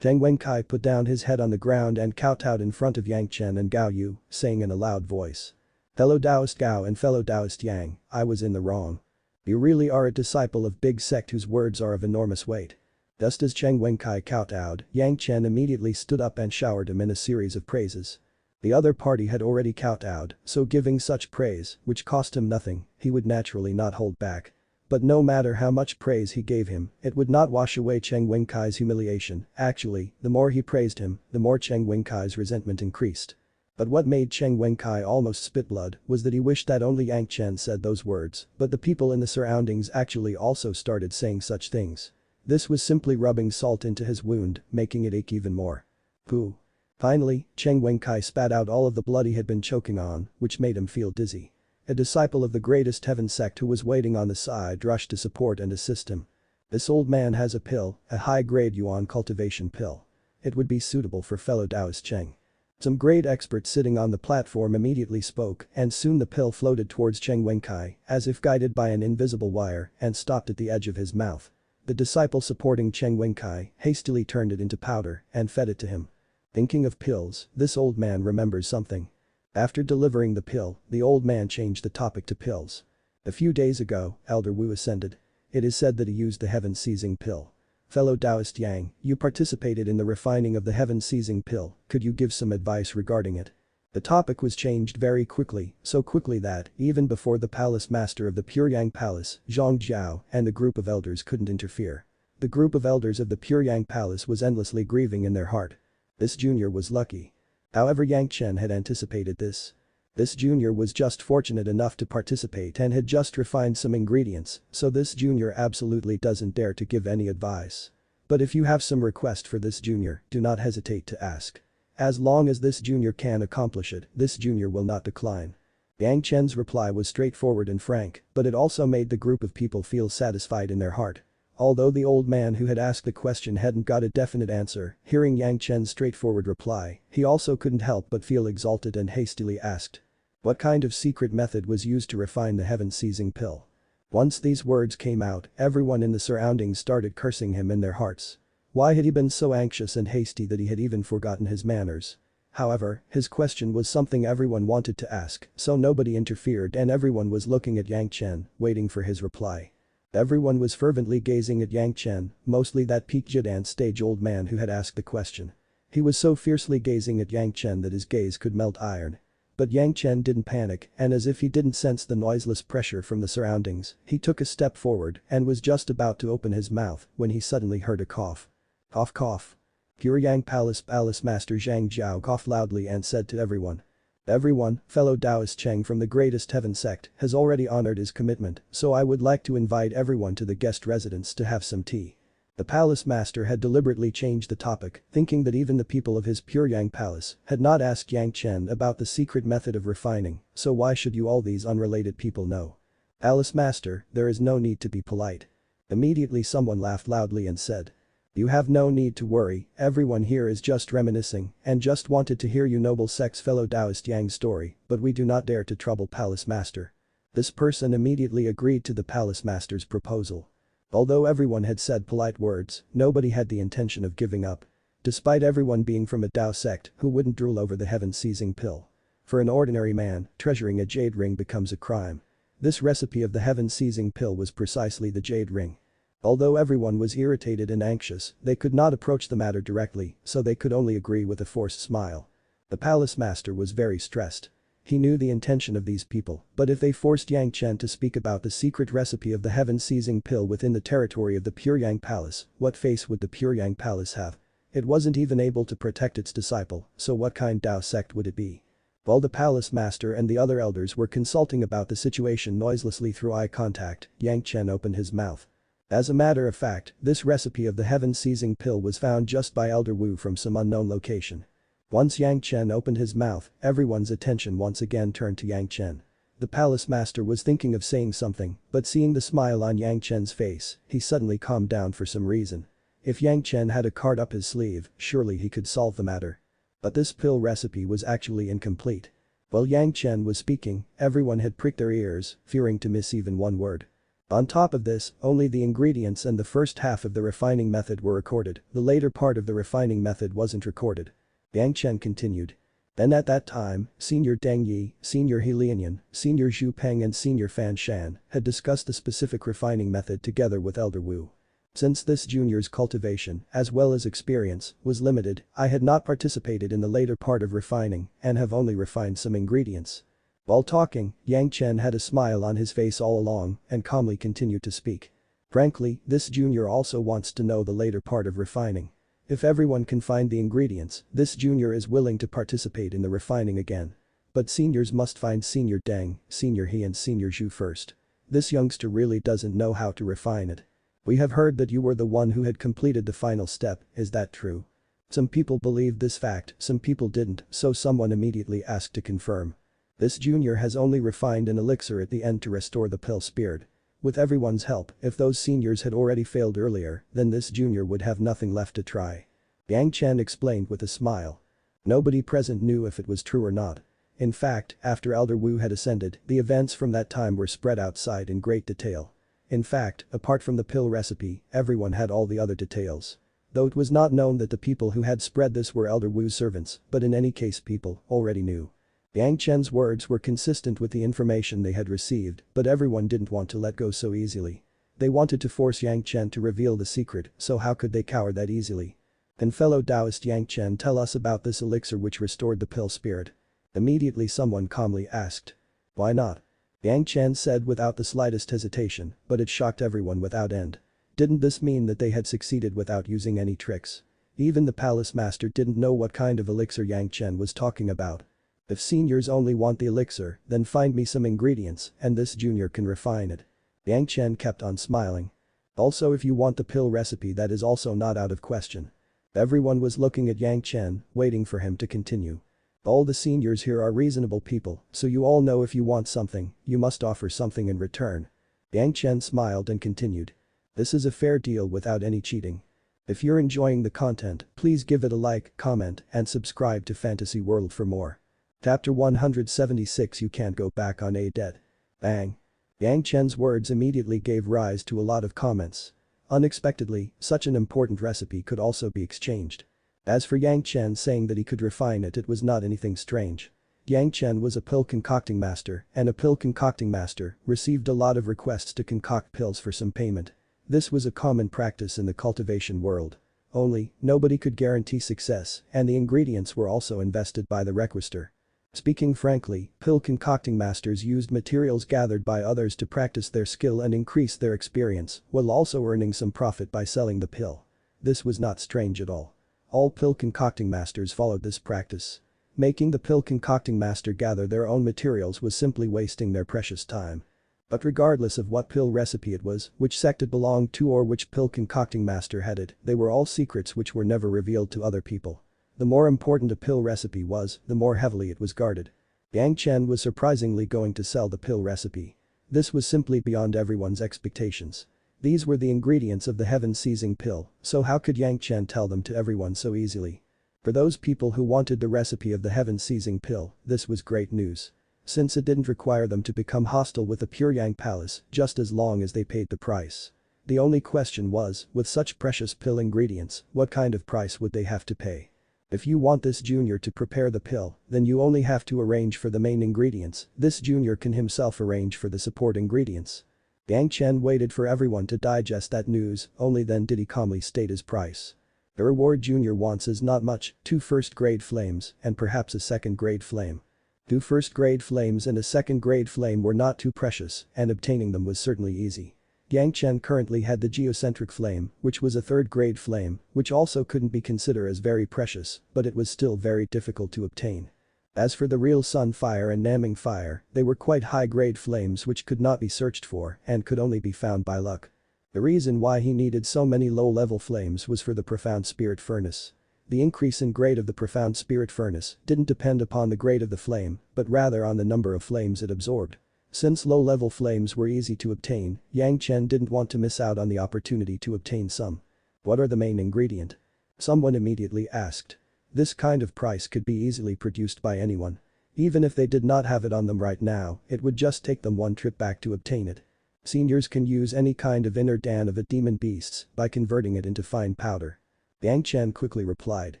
Cheng Wenkai put down his head on the ground and kowtowed in front of Yang Chen and Gao Yu, saying in a loud voice. Fellow Taoist Gao and fellow Taoist Yang, I was in the wrong. You really are a disciple of big sect whose words are of enormous weight. Just as Cheng Wenkai kowtowed, Yang Chen immediately stood up and showered him in a series of praises. The other party had already kowtowed, so giving such praise, which cost him nothing, he would naturally not hold back. But no matter how much praise he gave him, it would not wash away Cheng Wenkai's humiliation. Actually, the more he praised him, the more Cheng Wenkai's resentment increased. But what made Cheng Wenkai almost spit blood was that he wished that only Yang Chen said those words, but the people in the surroundings actually also started saying such things. This was simply rubbing salt into his wound, making it ache even more. Pooh. Finally, Cheng Wenkai spat out all of the blood he had been choking on, which made him feel dizzy. A disciple of the greatest heaven sect who was waiting on the side rushed to support and assist him. This old man has a pill, a high-grade yuan cultivation pill. It would be suitable for fellow Taoist Cheng. Some great experts sitting on the platform immediately spoke, and soon the pill floated towards Cheng Wenkai, as if guided by an invisible wire, and stopped at the edge of his mouth. The disciple supporting Cheng Wenkai hastily turned it into powder and fed it to him. Thinking of pills, this old man remembers something. After delivering the pill, the old man changed the topic to pills. A few days ago, Elder Wu ascended. It is said that he used the heaven-seizing pill. Fellow Taoist Yang, you participated in the refining of the heaven-seizing pill, could you give some advice regarding it? The topic was changed very quickly, so quickly that, even before the palace master of the Pure Yang Palace, Zhang Jiao, and the group of elders couldn't interfere. The group of elders of the Pure Yang Palace was endlessly grieving in their heart. This junior was lucky. However, Yang Chen had anticipated this. This junior was just fortunate enough to participate and had just refined some ingredients, so this junior absolutely doesn't dare to give any advice. But if you have some request for this junior, do not hesitate to ask. As long as this junior can accomplish it, this junior will not decline. Yang Chen's reply was straightforward and frank, but it also made the group of people feel satisfied in their heart. Although the old man who had asked the question hadn't got a definite answer, hearing Yang Chen's straightforward reply, he also couldn't help but feel exalted and hastily asked. What kind of secret method was used to refine the heaven-seizing pill? Once these words came out, everyone in the surroundings started cursing him in their hearts. Why had he been so anxious and hasty that he had even forgotten his manners? However, his question was something everyone wanted to ask, so nobody interfered and everyone was looking at Yang Chen, waiting for his reply. Everyone was fervently gazing at Yang Chen, mostly that peaked stage old man who had asked the question. He was so fiercely gazing at Yang Chen that his gaze could melt iron. But Yang Chen didn't panic, and as if he didn't sense the noiseless pressure from the surroundings, he took a step forward and was just about to open his mouth when he suddenly heard a cough. Cough cough. Pure Yang Palace Master Zhang Jiao coughed loudly and said to everyone. Everyone, fellow Taoist Cheng from the greatest heaven sect, has already honored his commitment, so I would like to invite everyone to the guest residence to have some tea. The palace master had deliberately changed the topic, thinking that even the people of his Pure Yang Palace had not asked Yang Chen about the secret method of refining, so why should you all these unrelated people know? Palace master, there is no need to be polite. Immediately someone laughed loudly and said. You have no need to worry, everyone here is just reminiscing and just wanted to hear you noble sect's fellow Taoist Yang's story, but we do not dare to trouble Palace Master. This person immediately agreed to the Palace Master's proposal. Although everyone had said polite words, nobody had the intention of giving up. Despite everyone being from a Tao sect who wouldn't drool over the heaven-seizing pill. For an ordinary man, treasuring a jade ring becomes a crime. This recipe of the heaven-seizing pill was precisely the jade ring. Although everyone was irritated and anxious, they could not approach the matter directly, so they could only agree with a forced smile. The palace master was very stressed. He knew the intention of these people, but if they forced Yang Chen to speak about the secret recipe of the heaven-seizing pill within the territory of the Pure Yang Palace, what face would the Pure Yang Palace have? It wasn't even able to protect its disciple, so what kind Tao sect would it be? While the palace master and the other elders were consulting about the situation noiselessly through eye contact, Yang Chen opened his mouth. As a matter of fact, this recipe of the heaven-seizing pill was found just by Elder Wu from some unknown location. Once Yang Chen opened his mouth, everyone's attention once again turned to Yang Chen. The palace master was thinking of saying something, but seeing the smile on Yang Chen's face, he suddenly calmed down for some reason. If Yang Chen had a card up his sleeve, surely he could solve the matter. But this pill recipe was actually incomplete. While Yang Chen was speaking, everyone had pricked their ears, fearing to miss even one word. On top of this, only the ingredients and the first half of the refining method were recorded, the later part of the refining method wasn't recorded. Yang Chen continued. Then at that time, Senior Deng Yi, Senior He Lianyan, Senior Zhu Peng and Senior Fan Shan had discussed the specific refining method together with Elder Wu. Since this junior's cultivation, as well as experience, was limited, I had not participated in the later part of refining and have only refined some ingredients. While talking, Yang Chen had a smile on his face all along and calmly continued to speak. Frankly, this junior also wants to know the later part of refining. If everyone can find the ingredients, this junior is willing to participate in the refining again. But seniors must find Senior Deng, Senior He and Senior Zhu first. This youngster really doesn't know how to refine it. We have heard that you were the one who had completed the final step, is that true? Some people believed this fact, some people didn't, so someone immediately asked to confirm. This junior has only refined an elixir at the end to restore the pill spirit. With everyone's help, if those seniors had already failed earlier, then this junior would have nothing left to try. Yang Chen explained with a smile. Nobody present knew if it was true or not. In fact, after Elder Wu had ascended, the events from that time were spread outside in great detail. In fact, apart from the pill recipe, everyone had all the other details. Though it was not known that the people who had spread this were Elder Wu's servants, but in any case people already knew. Yang Chen's words were consistent with the information they had received, but everyone didn't want to let go so easily. They wanted to force Yang Chen to reveal the secret, so how could they cower that easily? Then fellow Taoist Yang Chen, tell us about this elixir which restored the pill spirit. Immediately someone calmly asked. Why not? Yang Chen said without the slightest hesitation, but it shocked everyone without end. Didn't this mean that they had succeeded without using any tricks? Even the palace master didn't know what kind of elixir Yang Chen was talking about. If seniors only want the elixir, then find me some ingredients and this junior can refine it. Yang Chen kept on smiling. Also if you want the pill recipe, that is also not out of question. Everyone was looking at Yang Chen, waiting for him to continue. All the seniors here are reasonable people, so you all know if you want something, you must offer something in return. Yang Chen smiled and continued. This is a fair deal without any cheating. If you're enjoying the content, please give it a like, comment and subscribe to Fantasy World for more. Chapter 176. You can't go back on a debt. Bang. Yang Chen's words immediately gave rise to a lot of comments. Unexpectedly, such an important recipe could also be exchanged. As for Yang Chen saying that he could refine it, it was not anything strange. Yang Chen was a pill concocting master, and a pill concocting master received a lot of requests to concoct pills for some payment. This was a common practice in the cultivation world. Only, nobody could guarantee success, and the ingredients were also invested by the requester. Speaking frankly, pill concocting masters used materials gathered by others to practice their skill and increase their experience, while also earning some profit by selling the pill. This was not strange at all. All pill concocting masters followed this practice. Making the pill concocting master gather their own materials was simply wasting their precious time. But regardless of what pill recipe it was, which sect it belonged to or which pill concocting master had it, they were all secrets which were never revealed to other people. The more important a pill recipe was, the more heavily it was guarded. Yang Chen was surprisingly going to sell the pill recipe. This was simply beyond everyone's expectations. These were the ingredients of the heaven-seizing pill, so how could Yang Chen tell them to everyone so easily? For those people who wanted the recipe of the heaven-seizing pill, this was great news. Since it didn't require them to become hostile with the Pure Yang Palace just as long as they paid the price. The only question was, with such precious pill ingredients, what kind of price would they have to pay? If you want this junior to prepare the pill, then you only have to arrange for the main ingredients, this junior can himself arrange for the support ingredients. Yang Chen waited for everyone to digest that news, only then did he calmly state his price. The reward junior wants is not much, 2 first-grade flames and perhaps a second-grade flame. 2 first-grade flames and a second-grade flame were not too precious, and obtaining them was certainly easy. Yang Chen currently had the geocentric flame, which was a 3rd-grade flame, which also couldn't be considered as very precious, but it was still very difficult to obtain. As for the real sun fire and Naming fire, they were quite high-grade flames which could not be searched for and could only be found by luck. The reason why he needed so many low-level flames was for the profound spirit furnace. The increase in grade of the profound spirit furnace didn't depend upon the grade of the flame, but rather on the number of flames it absorbed. Since low-level flames were easy to obtain, Yang Chen didn't want to miss out on the opportunity to obtain some. What are the main ingredient? Someone immediately asked. This kind of price could be easily produced by anyone. Even if they did not have it on them right now, it would just take them one trip back to obtain it. Seniors can use any kind of inner dan of a demon beasts by converting it into fine powder. Yang Chen quickly replied.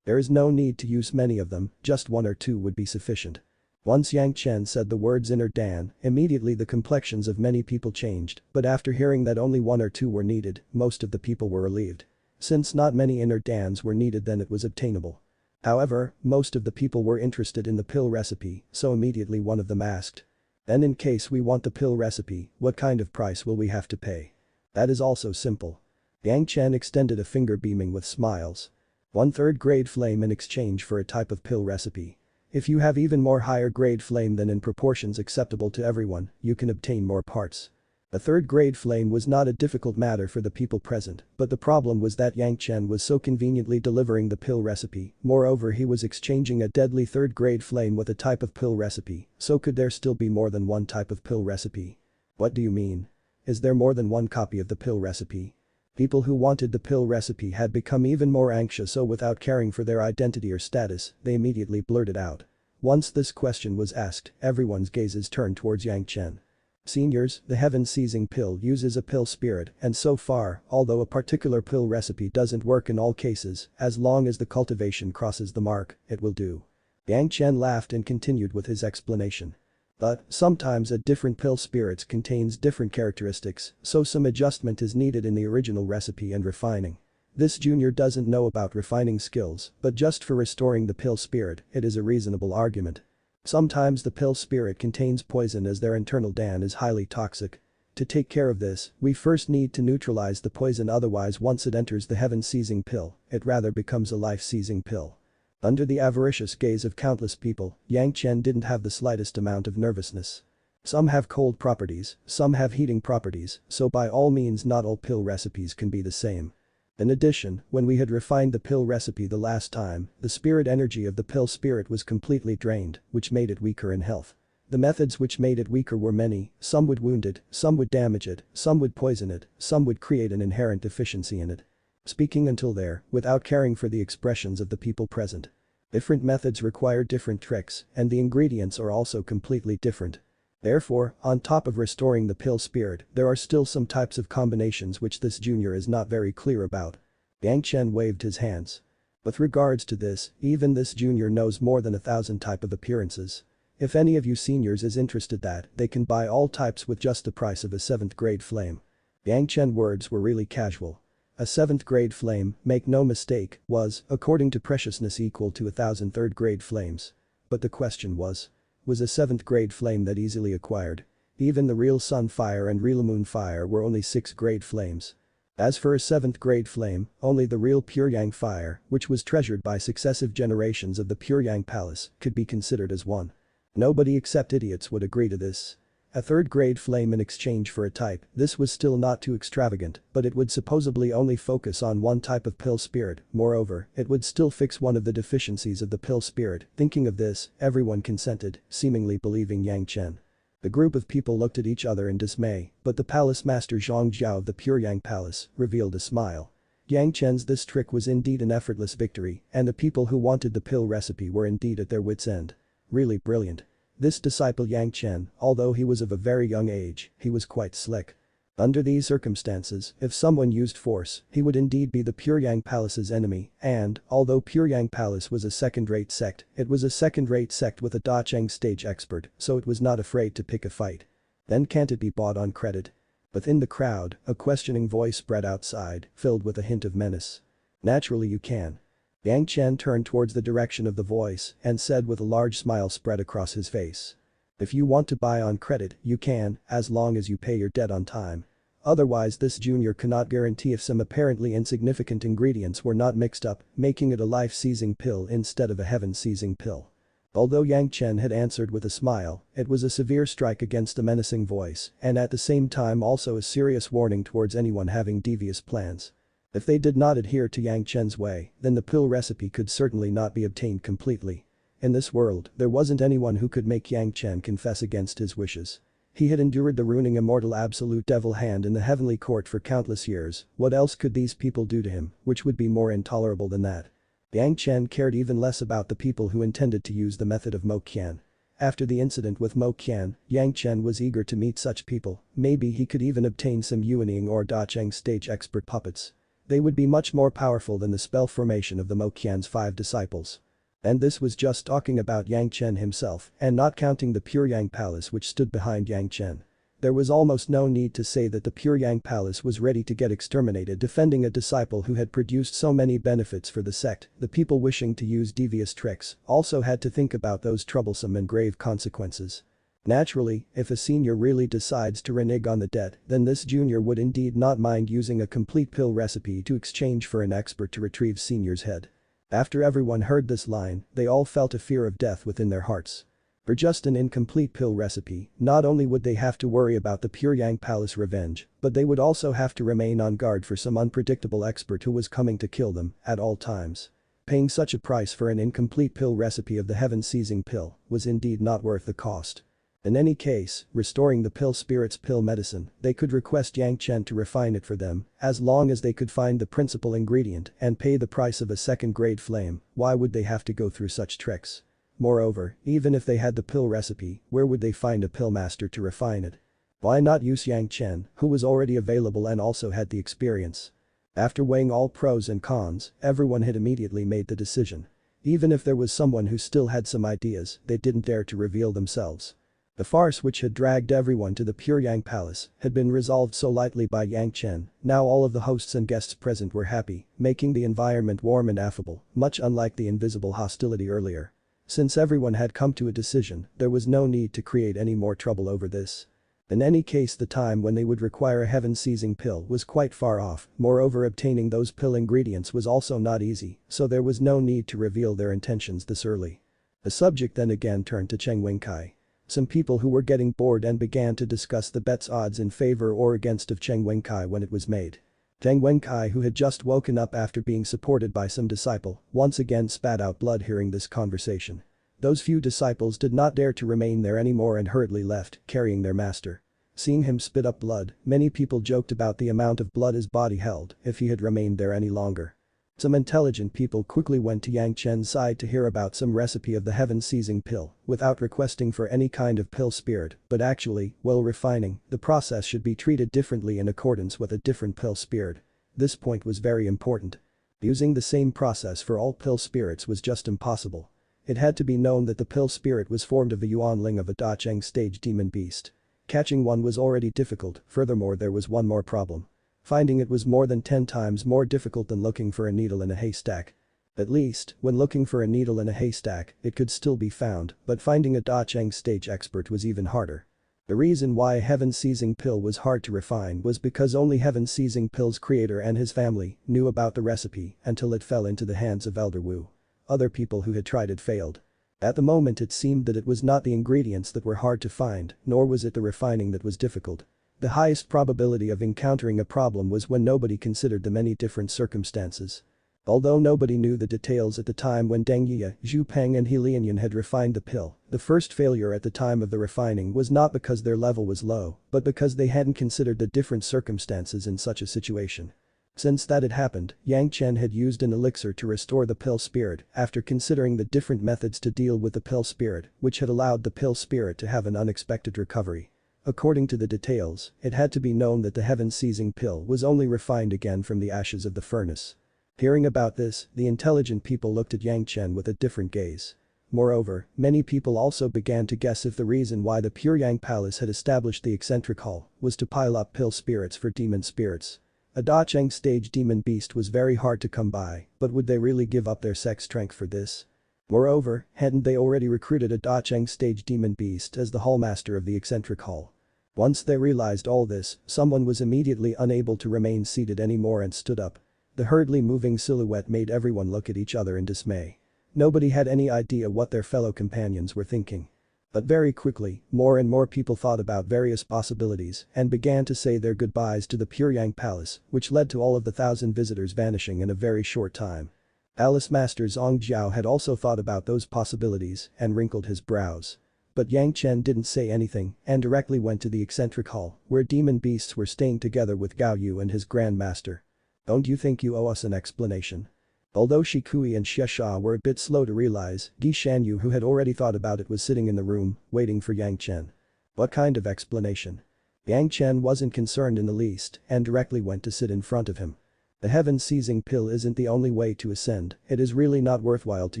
There is no need to use many of them, just one or two would be sufficient. Once Yang Chen said the words inner dan, immediately the complexions of many people changed, but after hearing that only one or two were needed, most of the people were relieved. Since not many inner dans were needed, then it was obtainable. However, most of the people were interested in the pill recipe, so immediately one of them asked. Then in case we want the pill recipe, what kind of price will we have to pay? That is also simple. Yang Chen extended a finger beaming with smiles. 1/3 grade flame in exchange for a type of pill recipe. If you have even more higher grade flame than in proportions acceptable to everyone, you can obtain more parts. A 3rd grade flame was not a difficult matter for the people present, but the problem was that Yang Chen was so conveniently delivering the pill recipe, moreover he was exchanging a deadly 3rd grade flame with a type of pill recipe, so could there still be more than one type of pill recipe? What do you mean? Is there more than one copy of the pill recipe? People who wanted the pill recipe had become even more anxious, so without caring for their identity or status, they immediately blurted out. Once this question was asked, everyone's gazes turned towards Yang Chen. Seniors, the heaven-seizing pill uses a pill spirit, and so far, although a particular pill recipe doesn't work in all cases, as long as the cultivation crosses the mark, it will do. Yang Chen laughed and continued with his explanation. But, sometimes a different pill spirit contains different characteristics, so some adjustment is needed in the original recipe and refining. This junior doesn't know about refining skills, but just for restoring the pill spirit, it is a reasonable argument. Sometimes the pill spirit contains poison as their internal dan is highly toxic. To take care of this, we first need to neutralize the poison, otherwise once it enters the heaven-seizing pill, it rather becomes a life-seizing pill. Under the avaricious gaze of countless people, Yang Chen didn't have the slightest amount of nervousness. Some have cold properties, some have heating properties, so by all means not all pill recipes can be the same. In addition, when we had refined the pill recipe the last time, the spirit energy of the pill spirit was completely drained, which made it weaker in health. The methods which made it weaker were many, some would wound it, some would damage it, some would poison it, some would create an inherent deficiency in it. Speaking until there, without caring for the expressions of the people present. Different methods require different tricks, and the ingredients are also completely different. Therefore, on top of restoring the pill spirit, there are still some types of combinations which this junior is not very clear about. Yang Chen waved his hands. With regards to this, even this junior knows more than 1,000 type of appearances. If any of you seniors is interested that, they can buy all types with just the price of a 7th grade flame. Yang Chen words were really casual. A 7th grade flame, make no mistake, was, according to preciousness, equal to 1,000 3rd grade flames. But the question was a 7th grade flame that easily acquired? Even the real sun fire and real moon fire were only 6th grade flames. As for a 7th grade flame, only the real pure yang fire, which was treasured by successive generations of the pure yang palace, could be considered as one. Nobody except idiots would agree to this. A 3rd grade flame in exchange for a type, this was still not too extravagant, but it would supposedly only focus on one type of pill spirit, moreover, it would still fix one of the deficiencies of the pill spirit. Thinking of this, everyone consented, seemingly believing Yang Chen. The group of people looked at each other in dismay, but the palace master Zhang Jiao of the Pure Yang Palace revealed a smile. Yang Chen's this trick was indeed an effortless victory, and the people who wanted the pill recipe were indeed at their wits' end. Really brilliant. This disciple Yang Chen, although he was of a very young age, he was quite slick. Under these circumstances, if someone used force, he would indeed be the Pure Yang Palace's enemy, and, although Pure Yang Palace was a second-rate sect, it was a second-rate sect with a defying stage expert, so it was not afraid to pick a fight. Then can't it be bought on credit? Within the crowd, a questioning voice spread outside, filled with a hint of menace. Naturally you can. Yang Chen turned towards the direction of the voice and said with a large smile spread across his face. If you want to buy on credit, you can, as long as you pay your debt on time. Otherwise this junior cannot guarantee if some apparently insignificant ingredients were not mixed up, making it a life-seizing pill instead of a heaven-seizing pill. Although Yang Chen had answered with a smile, it was a severe strike against the menacing voice and at the same time also a serious warning towards anyone having devious plans. If they did not adhere to Yang Chen's way, then the pill recipe could certainly not be obtained completely. In this world, there wasn't anyone who could make Yang Chen confess against his wishes. He had endured the ruining immortal absolute devil hand in the heavenly court for countless years, what else could these people do to him, which would be more intolerable than that? Yang Chen cared even less about the people who intended to use the method of Mo Qian. After the incident with Mo Qian, Yang Chen was eager to meet such people, maybe he could even obtain some Yuaning or Dacheng stage expert puppets. They would be much more powerful than the spell formation of the Mo Qian's 5 disciples. And this was just talking about Yang Chen himself and not counting the Pure Yang Palace which stood behind Yang Chen. There was almost no need to say that the Pure Yang Palace was ready to get exterminated defending a disciple who had produced so many benefits for the sect. The people wishing to use devious tricks also had to think about those troublesome and grave consequences. Naturally, if a senior really decides to renege on the debt, then this junior would indeed not mind using a complete pill recipe to exchange for an expert to retrieve senior's head. After everyone heard this line, they all felt a fear of death within their hearts. For just an incomplete pill recipe, not only would they have to worry about the Pure Yang Palace revenge, but they would also have to remain on guard for some unpredictable expert who was coming to kill them at all times. Paying such a price for an incomplete pill recipe of the heaven-seizing pill was indeed not worth the cost. In any case, restoring the pill spirit's pill medicine, they could request Yang Chen to refine it for them, as long as they could find the principal ingredient and pay the price of a second-grade flame, why would they have to go through such tricks? Moreover, even if they had the pill recipe, where would they find a pill master to refine it? Why not use Yang Chen, who was already available and also had the experience? After weighing all pros and cons, everyone had immediately made the decision. Even if there was someone who still had some ideas, they didn't dare to reveal themselves. The farce which had dragged everyone to the Pure Yang Palace had been resolved so lightly by Yang Chen, now all of the hosts and guests present were happy, making the environment warm and affable, much unlike the invisible hostility earlier. Since everyone had come to a decision, there was no need to create any more trouble over this. In any case, the time when they would require a heaven-seizing pill was quite far off, moreover obtaining those pill ingredients was also not easy, so there was no need to reveal their intentions this early. The subject then again turned to Cheng Wenkai. Some people who were getting bored and began to discuss the bet's odds in favor or against of Cheng Wenkai when it was made. Cheng Wenkai, who had just woken up after being supported by some disciple, once again spat out blood hearing this conversation. Those few disciples did not dare to remain there anymore and hurriedly left, carrying their master. Seeing him spit up blood, many people joked about the amount of blood his body held if he had remained there any longer. Some intelligent people quickly went to Yang Chen's side to hear about some recipe of the heaven-seizing pill, without requesting for any kind of pill spirit, but actually, while refining, the process should be treated differently in accordance with a different pill spirit. This point was very important. Using the same process for all pill spirits was just impossible. It had to be known that the pill spirit was formed of a yuanling of a Dacheng stage demon beast. Catching one was already difficult, furthermore there was one more problem. Finding it was more than 10 times more difficult than looking for a needle in a haystack. At least, when looking for a needle in a haystack, it could still be found, but finding a Dacheng stage expert was even harder. The reason why a heaven-seizing pill was hard to refine was because only heaven-seizing pill's creator and his family knew about the recipe until it fell into the hands of Elder Wu. Other people who had tried it failed. At the moment it seemed that it was not the ingredients that were hard to find, nor was it the refining that was difficult. The highest probability of encountering a problem was when nobody considered the many different circumstances. Although nobody knew the details at the time when Deng Ye, Zhu Peng and He Lianyan had refined the pill, the first failure at the time of the refining was not because their level was low, but because they hadn't considered the different circumstances in such a situation. Since that had happened, Yang Chen had used an elixir to restore the pill spirit after considering the different methods to deal with the pill spirit, which had allowed the pill spirit to have an unexpected recovery. According to the details, it had to be known that the heaven-seizing pill was only refined again from the ashes of the furnace. Hearing about this, the intelligent people looked at Yang Chen with a different gaze. Moreover, many people also began to guess if the reason why the Pure Yang Palace had established the eccentric hall was to pile up pill spirits for demon spirits. A Dacheng stage demon beast was very hard to come by, but would they really give up their sex strength for this? Moreover, hadn't they already recruited a Dacheng stage demon beast as the hallmaster of the eccentric hall? Once they realized all this, someone was immediately unable to remain seated anymore and stood up. The hurriedly moving silhouette made everyone look at each other in dismay. Nobody had any idea what their fellow companions were thinking. But very quickly, more and more people thought about various possibilities and began to say their goodbyes to the Pure Yang Palace, which led to all of the 1,000 visitors vanishing in a very short time. Palace Master Zhang Jiao had also thought about those possibilities and wrinkled his brows. But Yang Chen didn't say anything and directly went to the eccentric hall where demon beasts were staying together with Gao Yu and his Grand Master. Don't you think you owe us an explanation? Although Shikui and Xie were a bit slow to realize, Gi Shanyu, who had already thought about it, was sitting in the room, waiting for Yang Chen. What kind of explanation? Yang Chen wasn't concerned in the least and directly went to sit in front of him. The heaven-seizing pill isn't the only way to ascend, it is really not worthwhile to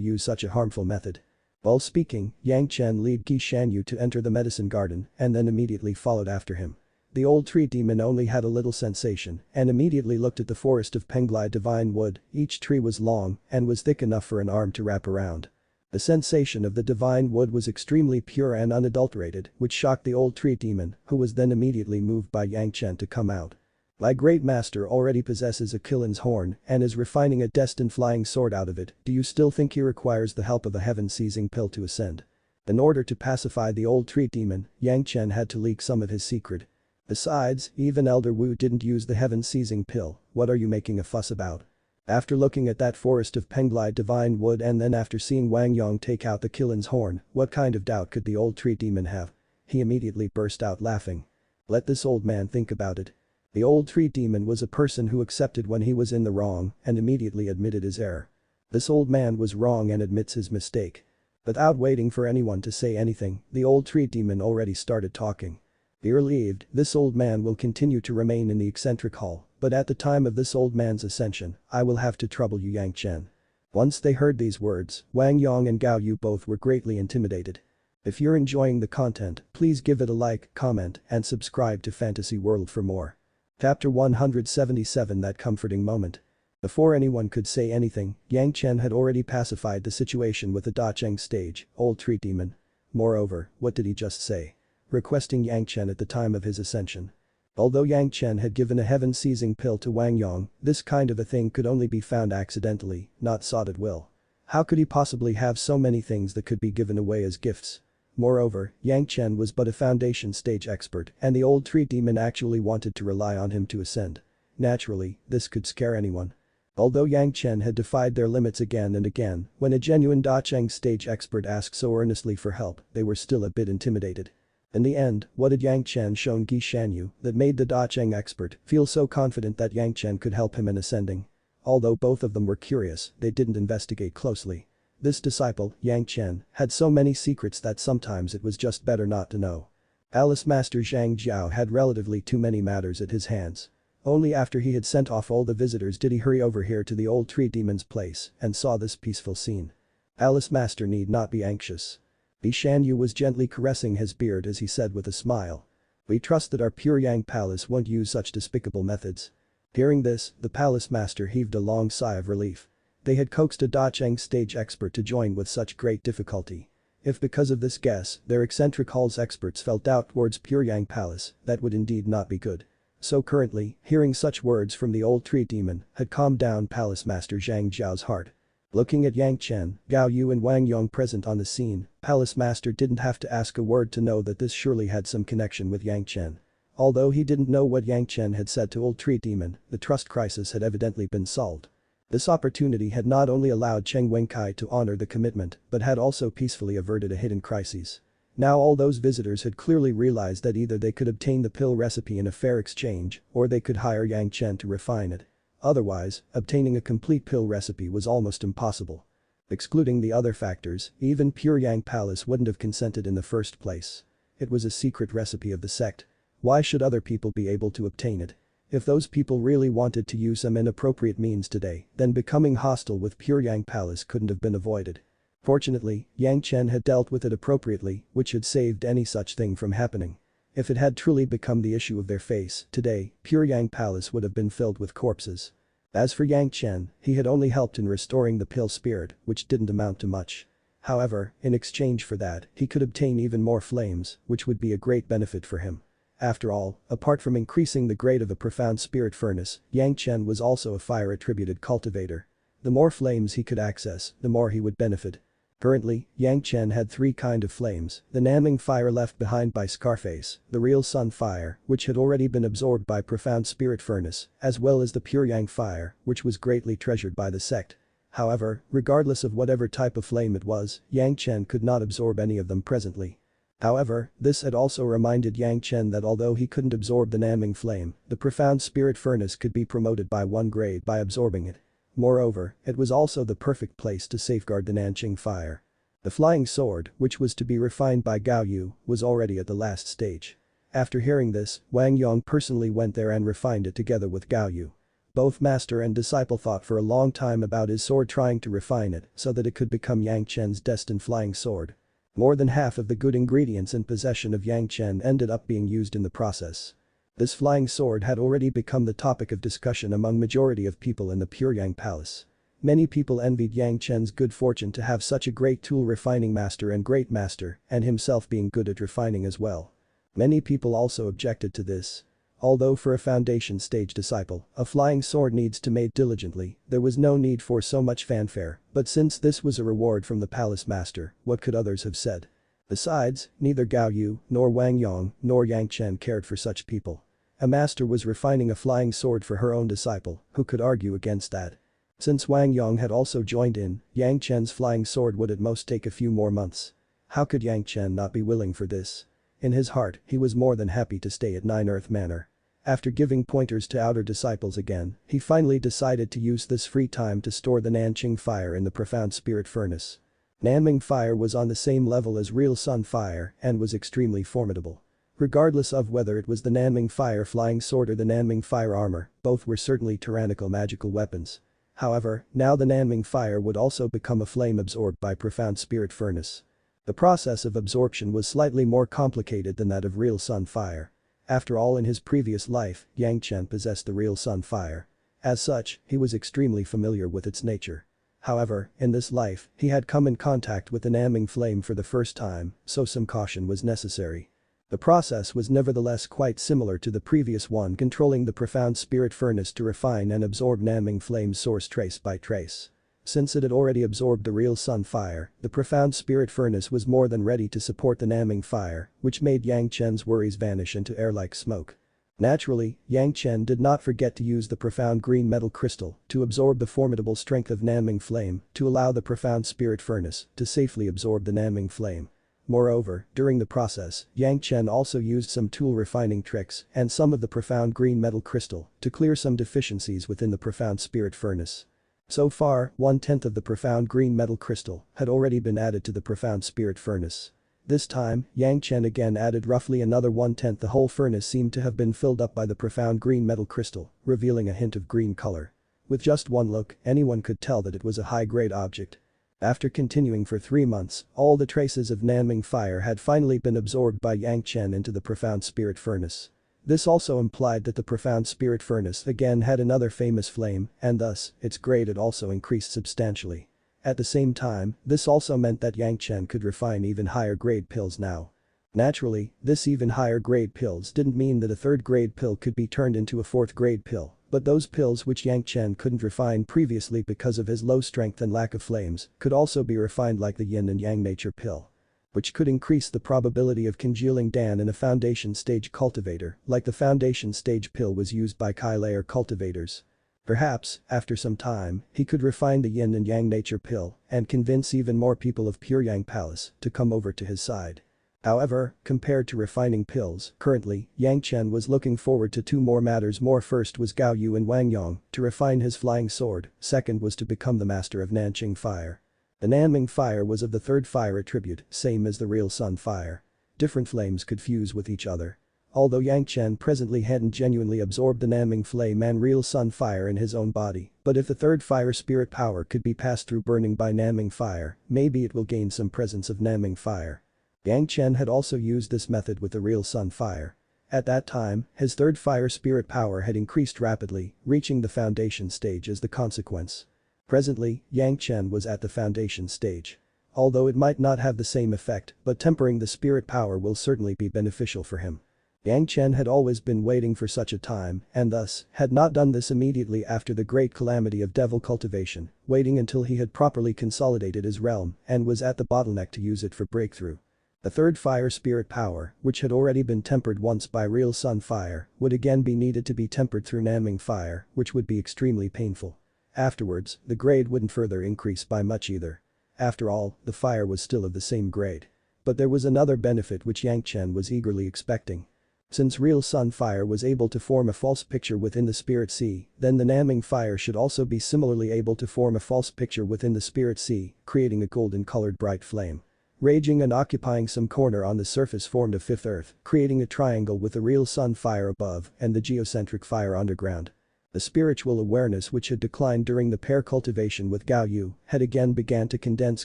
use such a harmful method. While speaking, Yang Chen led Gi Shanyu to enter the medicine garden and then immediately followed after him. The old tree demon only had a little sensation and immediately looked at the forest of Penglai divine wood. Each tree was long and was thick enough for an arm to wrap around. The sensation of the divine wood was extremely pure and unadulterated, which shocked the old tree demon, who was then immediately moved by Yang Chen to come out. My great master already possesses a Killin's horn and is refining a destined flying sword out of it. Do you still think he requires the help of a heaven-seizing pill to ascend? In order to pacify the old tree demon, Yang Chen had to leak some of his secret. Besides, even Elder Wu didn't use the heaven-seizing pill. What are you making a fuss about? After looking at that forest of Penglai divine wood and then after seeing Wang Yong take out the Killin's horn, what kind of doubt could the old tree demon have? He immediately burst out laughing. Let this old man think about it. The old tree demon was a person who accepted when he was in the wrong and immediately admitted his error. This old man was wrong and admits his mistake. Without waiting for anyone to say anything, the old tree demon already started talking. Be relieved, this old man will continue to remain in the eccentric hall, but at the time of this old man's ascension, I will have to trouble you, Yang Chen. Once they heard these words, Wang Yong and Gao Yu both were greatly intimidated. If you're enjoying the content, please give it a like, comment, and subscribe to Fantasy World for more. Chapter 177 That comforting moment. Before anyone could say anything, Yang Chen had already pacified the situation with the Dacheng stage, old tree demon. Moreover, what did he just say? Requesting Yang Chen at the time of his ascension. Although Yang Chen had given a heaven-seizing pill to Wang Yong, this kind of a thing could only be found accidentally, not sought at will. How could he possibly have so many things that could be given away as gifts? Moreover, Yang Chen was but a foundation stage expert and the old tree demon actually wanted to rely on him to ascend. Naturally, this could scare anyone. Although Yang Chen had defied their limits again and again, when a genuine Dacheng stage expert asked so earnestly for help, they were still a bit intimidated. In the end, what had Yang Chen shown Gi Shanyu that made the Dacheng expert feel so confident that Yang Chen could help him in ascending? Although both of them were curious, they didn't investigate closely. This disciple, Yang Chen, had so many secrets that sometimes it was just better not to know. Palace Master Zhang Jiao had relatively too many matters at his hands. Only after he had sent off all the visitors did he hurry over here to the old tree demon's place and saw this peaceful scene. Palace Master need not be anxious. Bi Shanyu was gently caressing his beard as he said with a smile. We trust that our Pure Yang Palace won't use such despicable methods. Hearing this, the Palace Master heaved a long sigh of relief. They had coaxed a Dacheng stage expert to join with such great difficulty. If because of this guess, their eccentric hall's experts felt doubt towards Pure Yang Palace, that would indeed not be good. So currently, hearing such words from the old tree demon had calmed down Palace Master Zhang Jiao's heart. Looking at Yang Chen, Gao Yu and Wang Yong present on the scene, Palace Master didn't have to ask a word to know that this surely had some connection with Yang Chen. Although he didn't know what Yang Chen had said to old tree demon, the trust crisis had evidently been solved. This opportunity had not only allowed Cheng Wenkai to honor the commitment, but had also peacefully averted a hidden crisis. Now all those visitors had clearly realized that either they could obtain the pill recipe in a fair exchange, or they could hire Yang Chen to refine it. Otherwise, obtaining a complete pill recipe was almost impossible. Excluding the other factors, even Pure Yang Palace wouldn't have consented in the first place. It was a secret recipe of the sect. Why should other people be able to obtain it? If those people really wanted to use some inappropriate means today, then becoming hostile with Pure Yang Palace couldn't have been avoided. Fortunately, Yang Chen had dealt with it appropriately, which had saved any such thing from happening. If it had truly become the issue of their face, today, Pure Yang Palace would have been filled with corpses. As for Yang Chen, he had only helped in restoring the pill spirit, which didn't amount to much. However, in exchange for that, he could obtain even more flames, which would be a great benefit for him. After all, apart from increasing the grade of a profound spirit furnace, Yang Chen was also a fire-attributed cultivator. The more flames he could access, the more he would benefit. Currently, Yang Chen had three kind of flames, the Nanming fire left behind by Scarface, the real sun fire, which had already been absorbed by profound spirit furnace, as well as the pure Yang fire, which was greatly treasured by the sect. However, regardless of whatever type of flame it was, Yang Chen could not absorb any of them presently. However, this had also reminded Yang Chen that although he couldn't absorb the Nanming flame, the profound spirit furnace could be promoted by one grade by absorbing it. Moreover, it was also the perfect place to safeguard the Nanqing fire. The flying sword, which was to be refined by Gao Yu, was already at the last stage. After hearing this, Wang Yong personally went there and refined it together with Gao Yu. Both master and disciple thought for a long time about his sword, trying to refine it so that it could become Yang Chen's destined flying sword. More than half of the good ingredients in possession of Yang Chen ended up being used in the process. This flying sword had already become the topic of discussion among majority of people in the Pure Yang Palace. Many people envied Yang Chen's good fortune to have such a great tool refining master and great master, and himself being good at refining as well. Many people also objected to this. Although for a foundation stage disciple, a flying sword needs to made diligently, there was no need for so much fanfare, but since this was a reward from the palace master, what could others have said? Besides, neither Gao Yu, nor Wang Yong, nor Yang Chen cared for such people. A master was refining a flying sword for her own disciple, who could argue against that? Since Wang Yong had also joined in, Yang Chen's flying sword would at most take a few more months. How could Yang Chen not be willing for this? In his heart, he was more than happy to stay at Nine Earth Manor. After giving pointers to outer disciples again, he finally decided to use this free time to store the Nanqing fire in the profound spirit furnace. Nanming fire was on the same level as real sun fire and was extremely formidable. Regardless of whether it was the Nanming fire flying sword or the Nanming fire armor, both were certainly tyrannical magical weapons. However, now the Nanming fire would also become a flame absorbed by profound spirit furnace. The process of absorption was slightly more complicated than that of real sun fire. After all, in his previous life, Yang Chen possessed the real sun fire. As such, he was extremely familiar with its nature. However, in this life, he had come in contact with the Nanming flame for the first time, so some caution was necessary. The process was nevertheless quite similar to the previous one, controlling the profound spirit furnace to refine and absorb Nanming flame's source trace by trace. Since it had already absorbed the real sun fire, the profound spirit furnace was more than ready to support the Nanming fire, which made Yang Chen's worries vanish into air like smoke. Naturally, Yang Chen did not forget to use the profound green metal crystal to absorb the formidable strength of Nanming flame to allow the profound spirit furnace to safely absorb the Nanming flame. Moreover, during the process, Yang Chen also used some tool refining tricks and some of the profound green metal crystal to clear some deficiencies within the profound spirit furnace. So far, 1/10 of the profound green metal crystal had already been added to the profound spirit furnace. This time, Yang Chen again added roughly another 1/10. The whole furnace seemed to have been filled up by the profound green metal crystal, revealing a hint of green color. With just one look, anyone could tell that it was a high-grade object. After continuing for 3 months, all the traces of Nanming fire had finally been absorbed by Yang Chen into the profound spirit furnace. This also implied that the profound spirit furnace again had another famous flame, and thus, its grade had also increased substantially. At the same time, this also meant that Yang Chen could refine even higher grade pills now. Naturally, this even higher grade pills didn't mean that a third grade pill could be turned into a fourth grade pill, but those pills which Yang Chen couldn't refine previously because of his low strength and lack of flames could also be refined like the yin and yang nature pill, which could increase the probability of congealing Dan in a foundation stage cultivator, like the foundation stage pill was used by Kai layer cultivators. Perhaps, after some time, he could refine the yin and yang nature pill and convince even more people of Pure Yang Palace to come over to his side. However, compared to refining pills, currently, Yang Chen was looking forward to two more matters more. First was Gao Yu and Wang Yong to refine his flying sword, second was to become the master of Nanqing fire. The Nanming fire was of the third fire attribute, same as the real sun fire. Different flames could fuse with each other. Although Yang Chen presently hadn't genuinely absorbed the Nanming flame and real sun fire in his own body, but if the third fire spirit power could be passed through burning by Nanming fire, maybe it will gain some presence of Nanming fire. Yang Chen had also used this method with the real sun fire. At that time, his third fire spirit power had increased rapidly, reaching the foundation stage as the consequence. Presently, Yang Chen was at the foundation stage. Although it might not have the same effect, but tempering the spirit power will certainly be beneficial for him. Yang Chen had always been waiting for such a time and thus had not done this immediately after the great calamity of devil cultivation, waiting until he had properly consolidated his realm and was at the bottleneck to use it for breakthrough. The third fire spirit power, which had already been tempered once by real sun fire, would again be needed to be tempered through Nanming fire, which would be extremely painful. Afterwards, the grade wouldn't further increase by much either. After all, the fire was still of the same grade. But there was another benefit which Yang Chen was eagerly expecting. Since real sun fire was able to form a false picture within the spirit sea, then the Nanming fire should also be similarly able to form a false picture within the spirit sea, creating a golden-colored bright flame. Raging and occupying some corner on the surface formed a fifth earth, creating a triangle with the real sun fire above and the geocentric fire underground. The spiritual awareness which had declined during the pair cultivation with Gao Yu had again began to condense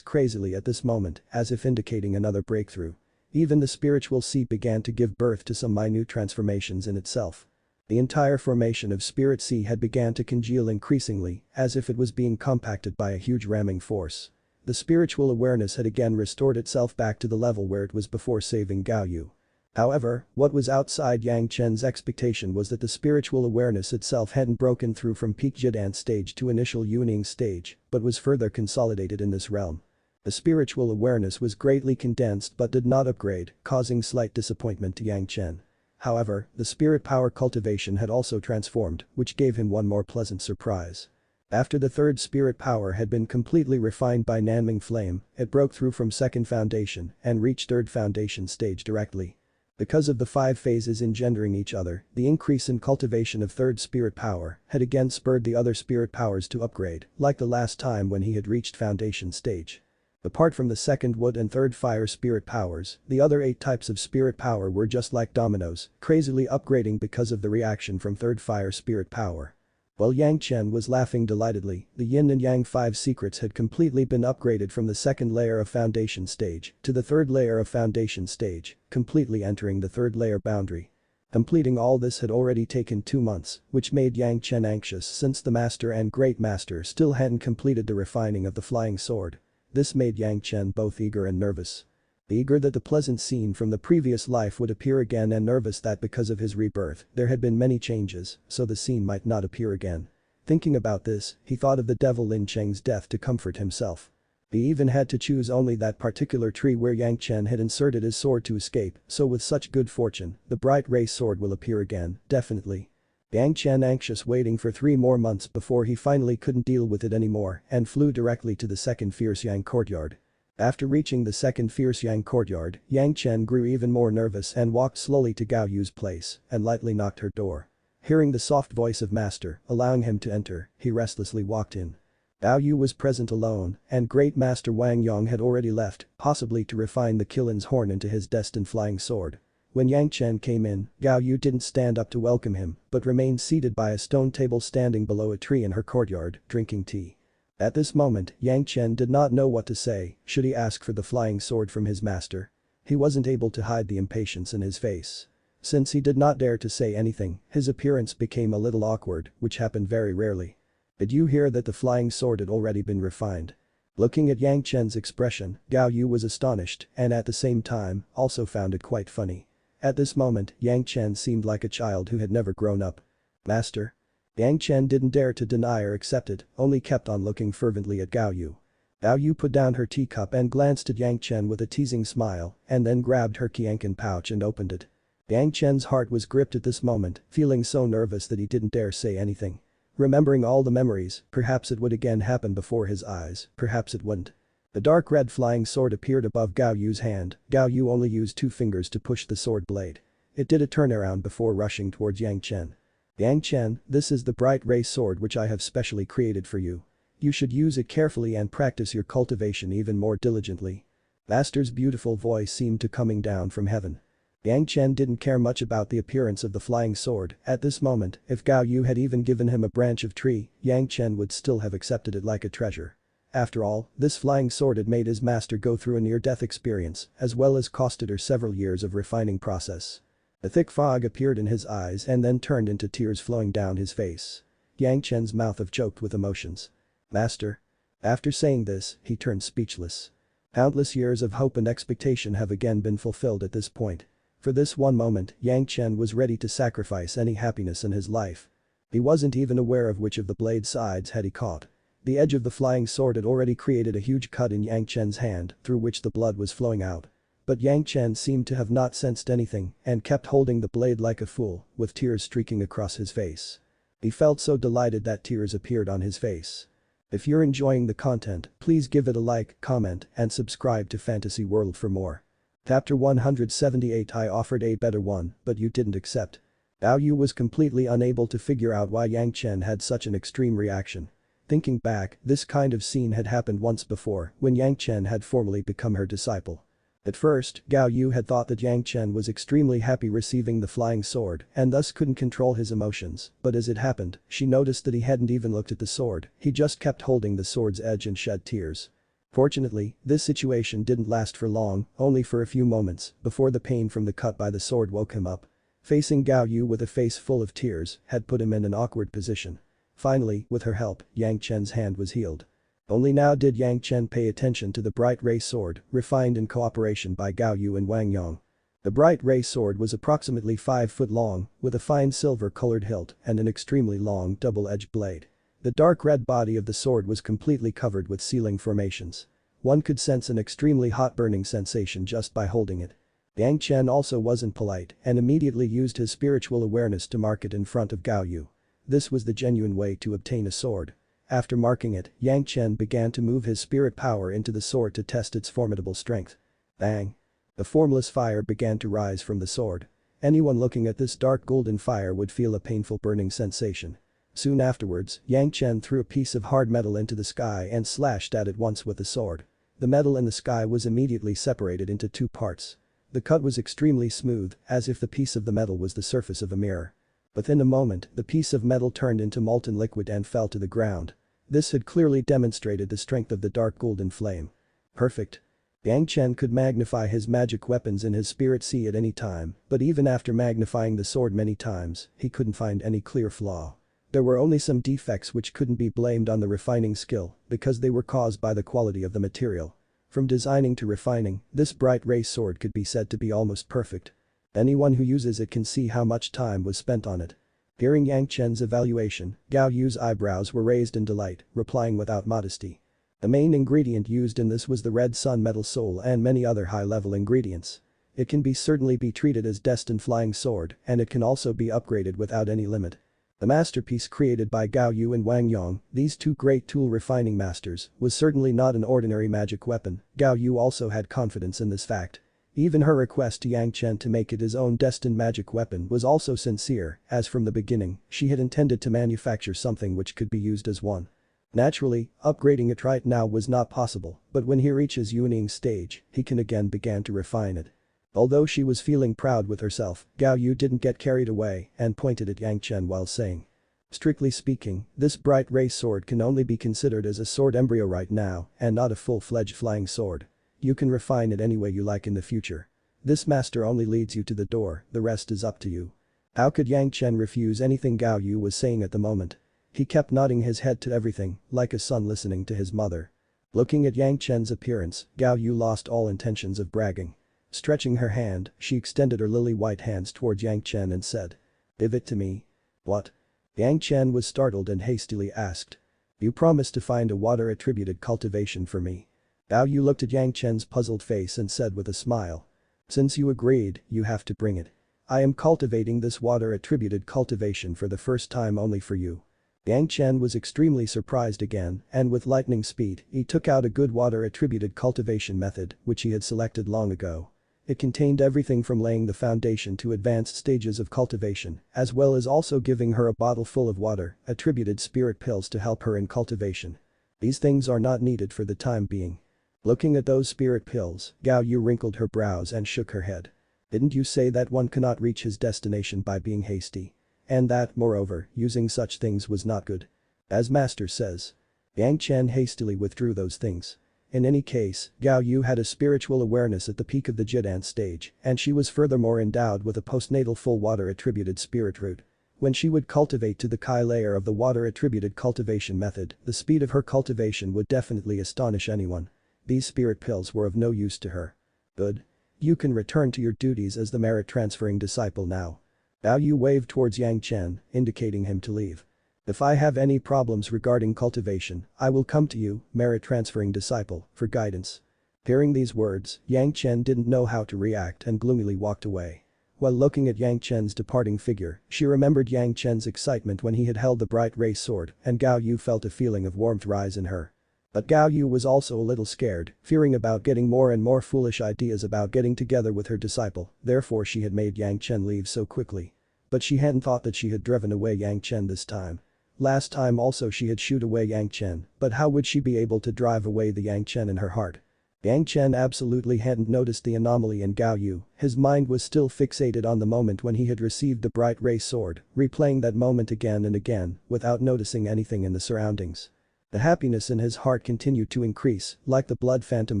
crazily at this moment, as if indicating another breakthrough. Even the spiritual sea began to give birth to some minute transformations in itself. The entire formation of spirit sea had began to congeal increasingly, as if it was being compacted by a huge ramming force. The spiritual awareness had again restored itself back to the level where it was before saving Gao Yu. However, what was outside Yang Chen's expectation was that the spiritual awareness itself hadn't broken through from peak Zhanxian stage to initial Yuning stage, but was further consolidated in this realm. The spiritual awareness was greatly condensed but did not upgrade, causing slight disappointment to Yang Chen. However, the spirit power cultivation had also transformed, which gave him one more pleasant surprise. After the third spirit power had been completely refined by Nanming flame, it broke through from second foundation and reached third foundation stage directly. Because of the 5 phases engendering each other, the increase in cultivation of third spirit power had again spurred the other spirit powers to upgrade, like the last time when he had reached foundation stage. Apart from the second wood and third fire spirit powers, the other 8 types of spirit power were just like dominoes, crazily upgrading because of the reaction from third fire spirit power. While Yang Chen was laughing delightedly, the yin and yang 5 secrets had completely been upgraded from the second layer of foundation stage to the third layer of foundation stage, completely entering the third layer boundary. Completing all this had already taken 2 months, which made Yang Chen anxious since the master and great master still hadn't completed the refining of the flying sword. This made Yang Chen both eager and nervous. Eager that the pleasant scene from the previous life would appear again and nervous that because of his rebirth, there had been many changes, so the scene might not appear again. Thinking about this, he thought of the devil Lin Cheng's death to comfort himself. He even had to choose only that particular tree where Yang Chen had inserted his sword to escape, so with such good fortune, the bright ray sword will appear again, definitely. Yang Chen anxious waiting for 3 more months before he finally couldn't deal with it anymore and flew directly to the second Fierce Yang courtyard. After reaching the second Fierce Yang courtyard, Yang Chen grew even more nervous and walked slowly to Gao Yu's place and lightly knocked her door. Hearing the soft voice of master, allowing him to enter, he restlessly walked in. Gao Yu was present alone and great master Wang Yong had already left, possibly to refine the Killin's horn into his destined flying sword. When Yang Chen came in, Gao Yu didn't stand up to welcome him but remained seated by a stone table standing below a tree in her courtyard, drinking tea. At this moment, Yang Chen did not know what to say. Should he ask for the flying sword from his master? He wasn't able to hide the impatience in his face. Since he did not dare to say anything, his appearance became a little awkward, which happened very rarely. Did you hear that the flying sword had already been refined? Looking at Yang Chen's expression, Gao Yu was astonished and at the same time, also found it quite funny. At this moment, Yang Chen seemed like a child who had never grown up. Master? Yang Chen didn't dare to deny or accept it, only kept on looking fervently at Gao Yu. Gao Yu put down her teacup and glanced at Yang Chen with a teasing smile and then grabbed her Qianqin pouch and opened it. Yang Chen's heart was gripped at this moment, feeling so nervous that he didn't dare say anything. Remembering all the memories, perhaps it would again happen before his eyes, perhaps it wouldn't. The dark red flying sword appeared above Gao Yu's hand. Gao Yu only used 2 fingers to push the sword blade. It did a turnaround before rushing towards Yang Chen. Yang Chen, this is the bright ray sword which I have specially created for you. You should use it carefully and practice your cultivation even more diligently. Master's beautiful voice seemed to coming down from heaven. Yang Chen didn't care much about the appearance of the flying sword. At this moment, if Gao Yu had even given him a branch of tree, Yang Chen would still have accepted it like a treasure. After all, this flying sword had made his master go through a near-death experience, as well as costed her several years of refining process. A thick fog appeared in his eyes and then turned into tears flowing down his face. Yang Chen's mouth choked with emotions. Master? After saying this, he turned speechless. Countless years of hope and expectation have again been fulfilled at this point. For this one moment, Yang Chen was ready to sacrifice any happiness in his life. He wasn't even aware of which of the blade sides had he caught. The edge of the flying sword had already created a huge cut in Yang Chen's hand, through which the blood was flowing out. But Yang Chen seemed to have not sensed anything and kept holding the blade like a fool, with tears streaking across his face. He felt so delighted that tears appeared on his face. If you're enjoying the content, please give it a like, comment, and subscribe to Fantasy World for more. Chapter 178. I offered a better one, but you didn't accept. Bao Yu was completely unable to figure out why Yang Chen had such an extreme reaction. Thinking back, this kind of scene had happened once before, when Yang Chen had formally become her disciple. At first, Gao Yu had thought that Yang Chen was extremely happy receiving the flying sword and thus couldn't control his emotions, but as it happened, she noticed that he hadn't even looked at the sword, he just kept holding the sword's edge and shed tears. Fortunately, this situation didn't last for long, only for a few moments, before the pain from the cut by the sword woke him up. Facing Gao Yu with a face full of tears had put him in an awkward position. Finally, with her help, Yang Chen's hand was healed. Only now did Yang Chen pay attention to the bright ray sword, refined in cooperation by Gao Yu and Wang Yong. The bright ray sword was approximately 5 foot long, with a fine silver-colored hilt and an extremely long double-edged blade. The dark red body of the sword was completely covered with sealing formations. One could sense an extremely hot burning sensation just by holding it. Yang Chen also wasn't polite and immediately used his spiritual awareness to mark it in front of Gao Yu. This was the genuine way to obtain a sword. After marking it, Yang Chen began to move his spirit power into the sword to test its formidable strength. Bang! A formless fire began to rise from the sword. Anyone looking at this dark golden fire would feel a painful burning sensation. Soon afterwards, Yang Chen threw a piece of hard metal into the sky and slashed at it once with the sword. The metal in the sky was immediately separated into 2 parts. The cut was extremely smooth, as if the piece of the metal was the surface of a mirror. Within a moment, the piece of metal turned into molten liquid and fell to the ground. This had clearly demonstrated the strength of the dark golden flame. Perfect. Yang Chen could magnify his magic weapons in his spirit sea at any time, but even after magnifying the sword many times, he couldn't find any clear flaw. There were only some defects which couldn't be blamed on the refining skill, because they were caused by the quality of the material. From designing to refining, this bright ray sword could be said to be almost perfect. Anyone who uses it can see how much time was spent on it. Hearing Yang Chen's evaluation, Gao Yu's eyebrows were raised in delight, replying without modesty. The main ingredient used in this was the red sun metal soul and many other high-level ingredients. It can certainly be treated as destined flying sword, and it can also be upgraded without any limit. The masterpiece created by Gao Yu and Wang Yong, these 2 great tool refining masters, was certainly not an ordinary magic weapon. Gao Yu also had confidence in this fact. Even her request to Yang Chen to make it his own destined magic weapon was also sincere, as from the beginning, she had intended to manufacture something which could be used as one. Naturally, upgrading it right now was not possible, but when he reaches Yuning's stage, he can again begin to refine it. Although she was feeling proud with herself, Gao Yu didn't get carried away and pointed at Yang Chen while saying, "Strictly speaking, this bright ray sword can only be considered as a sword embryo right now and not a full-fledged flying sword. You can refine it any way you like in the future. This master only leads you to the door, the rest is up to you." How could Yang Chen refuse anything Gao Yu was saying at the moment? He kept nodding his head to everything, like a son listening to his mother. Looking at Yang Chen's appearance, Gao Yu lost all intentions of bragging. Stretching her hand, she extended her lily-white hands towards Yang Chen and said, "Give it to me." "What?" Yang Chen was startled and hastily asked. "You promised to find a water-attributed cultivation for me." Gao Yu looked at Yang Chen's puzzled face and said with a smile, "Since you agreed, you have to bring it. I am cultivating this water-attributed cultivation for the first time only for you." Yang Chen was extremely surprised again, and with lightning speed, he took out a good water-attributed cultivation method, which he had selected long ago. It contained everything from laying the foundation to advanced stages of cultivation, as well as also giving her a bottle full of water-attributed spirit pills to help her in cultivation. These things are not needed for the time being. Looking at those spirit pills, Gao Yu wrinkled her brows and shook her head. "Didn't you say that one cannot reach his destination by being hasty? And that, moreover, using such things was not good? As master says." Yang Chen hastily withdrew those things. In any case, Gao Yu had a spiritual awareness at the peak of the Jidan stage, and she was furthermore endowed with a postnatal full water-attributed spirit root. When she would cultivate to the Kai layer of the water-attributed cultivation method, the speed of her cultivation would definitely astonish anyone. These spirit pills were of no use to her. "Good. You can return to your duties as the merit-transferring disciple now. Bao Yu waved towards Yang Chen, indicating him to leave. If I have any problems regarding cultivation, I will come to you, merit-transferring disciple, for guidance. Hearing these words, Yang Chen didn't know how to react and gloomily walked away. While looking at Yang Chen's departing figure, she remembered Yang Chen's excitement when he had held the bright ray sword, and Gao Yu felt a feeling of warmth rise in her. But Gao Yu was also a little scared, fearing about getting more and more foolish ideas about getting together with her disciple, therefore she had made Yang Chen leave so quickly. But she hadn't thought that she had driven away Yang Chen this time. Last time also she had shooed away Yang Chen, but how would she be able to drive away the Yang Chen in her heart? Yang Chen absolutely hadn't noticed the anomaly in Gao Yu, his mind was still fixated on the moment when he had received the bright ray sword, replaying that moment again and again, without noticing anything in the surroundings. The happiness in his heart continued to increase, like the blood phantom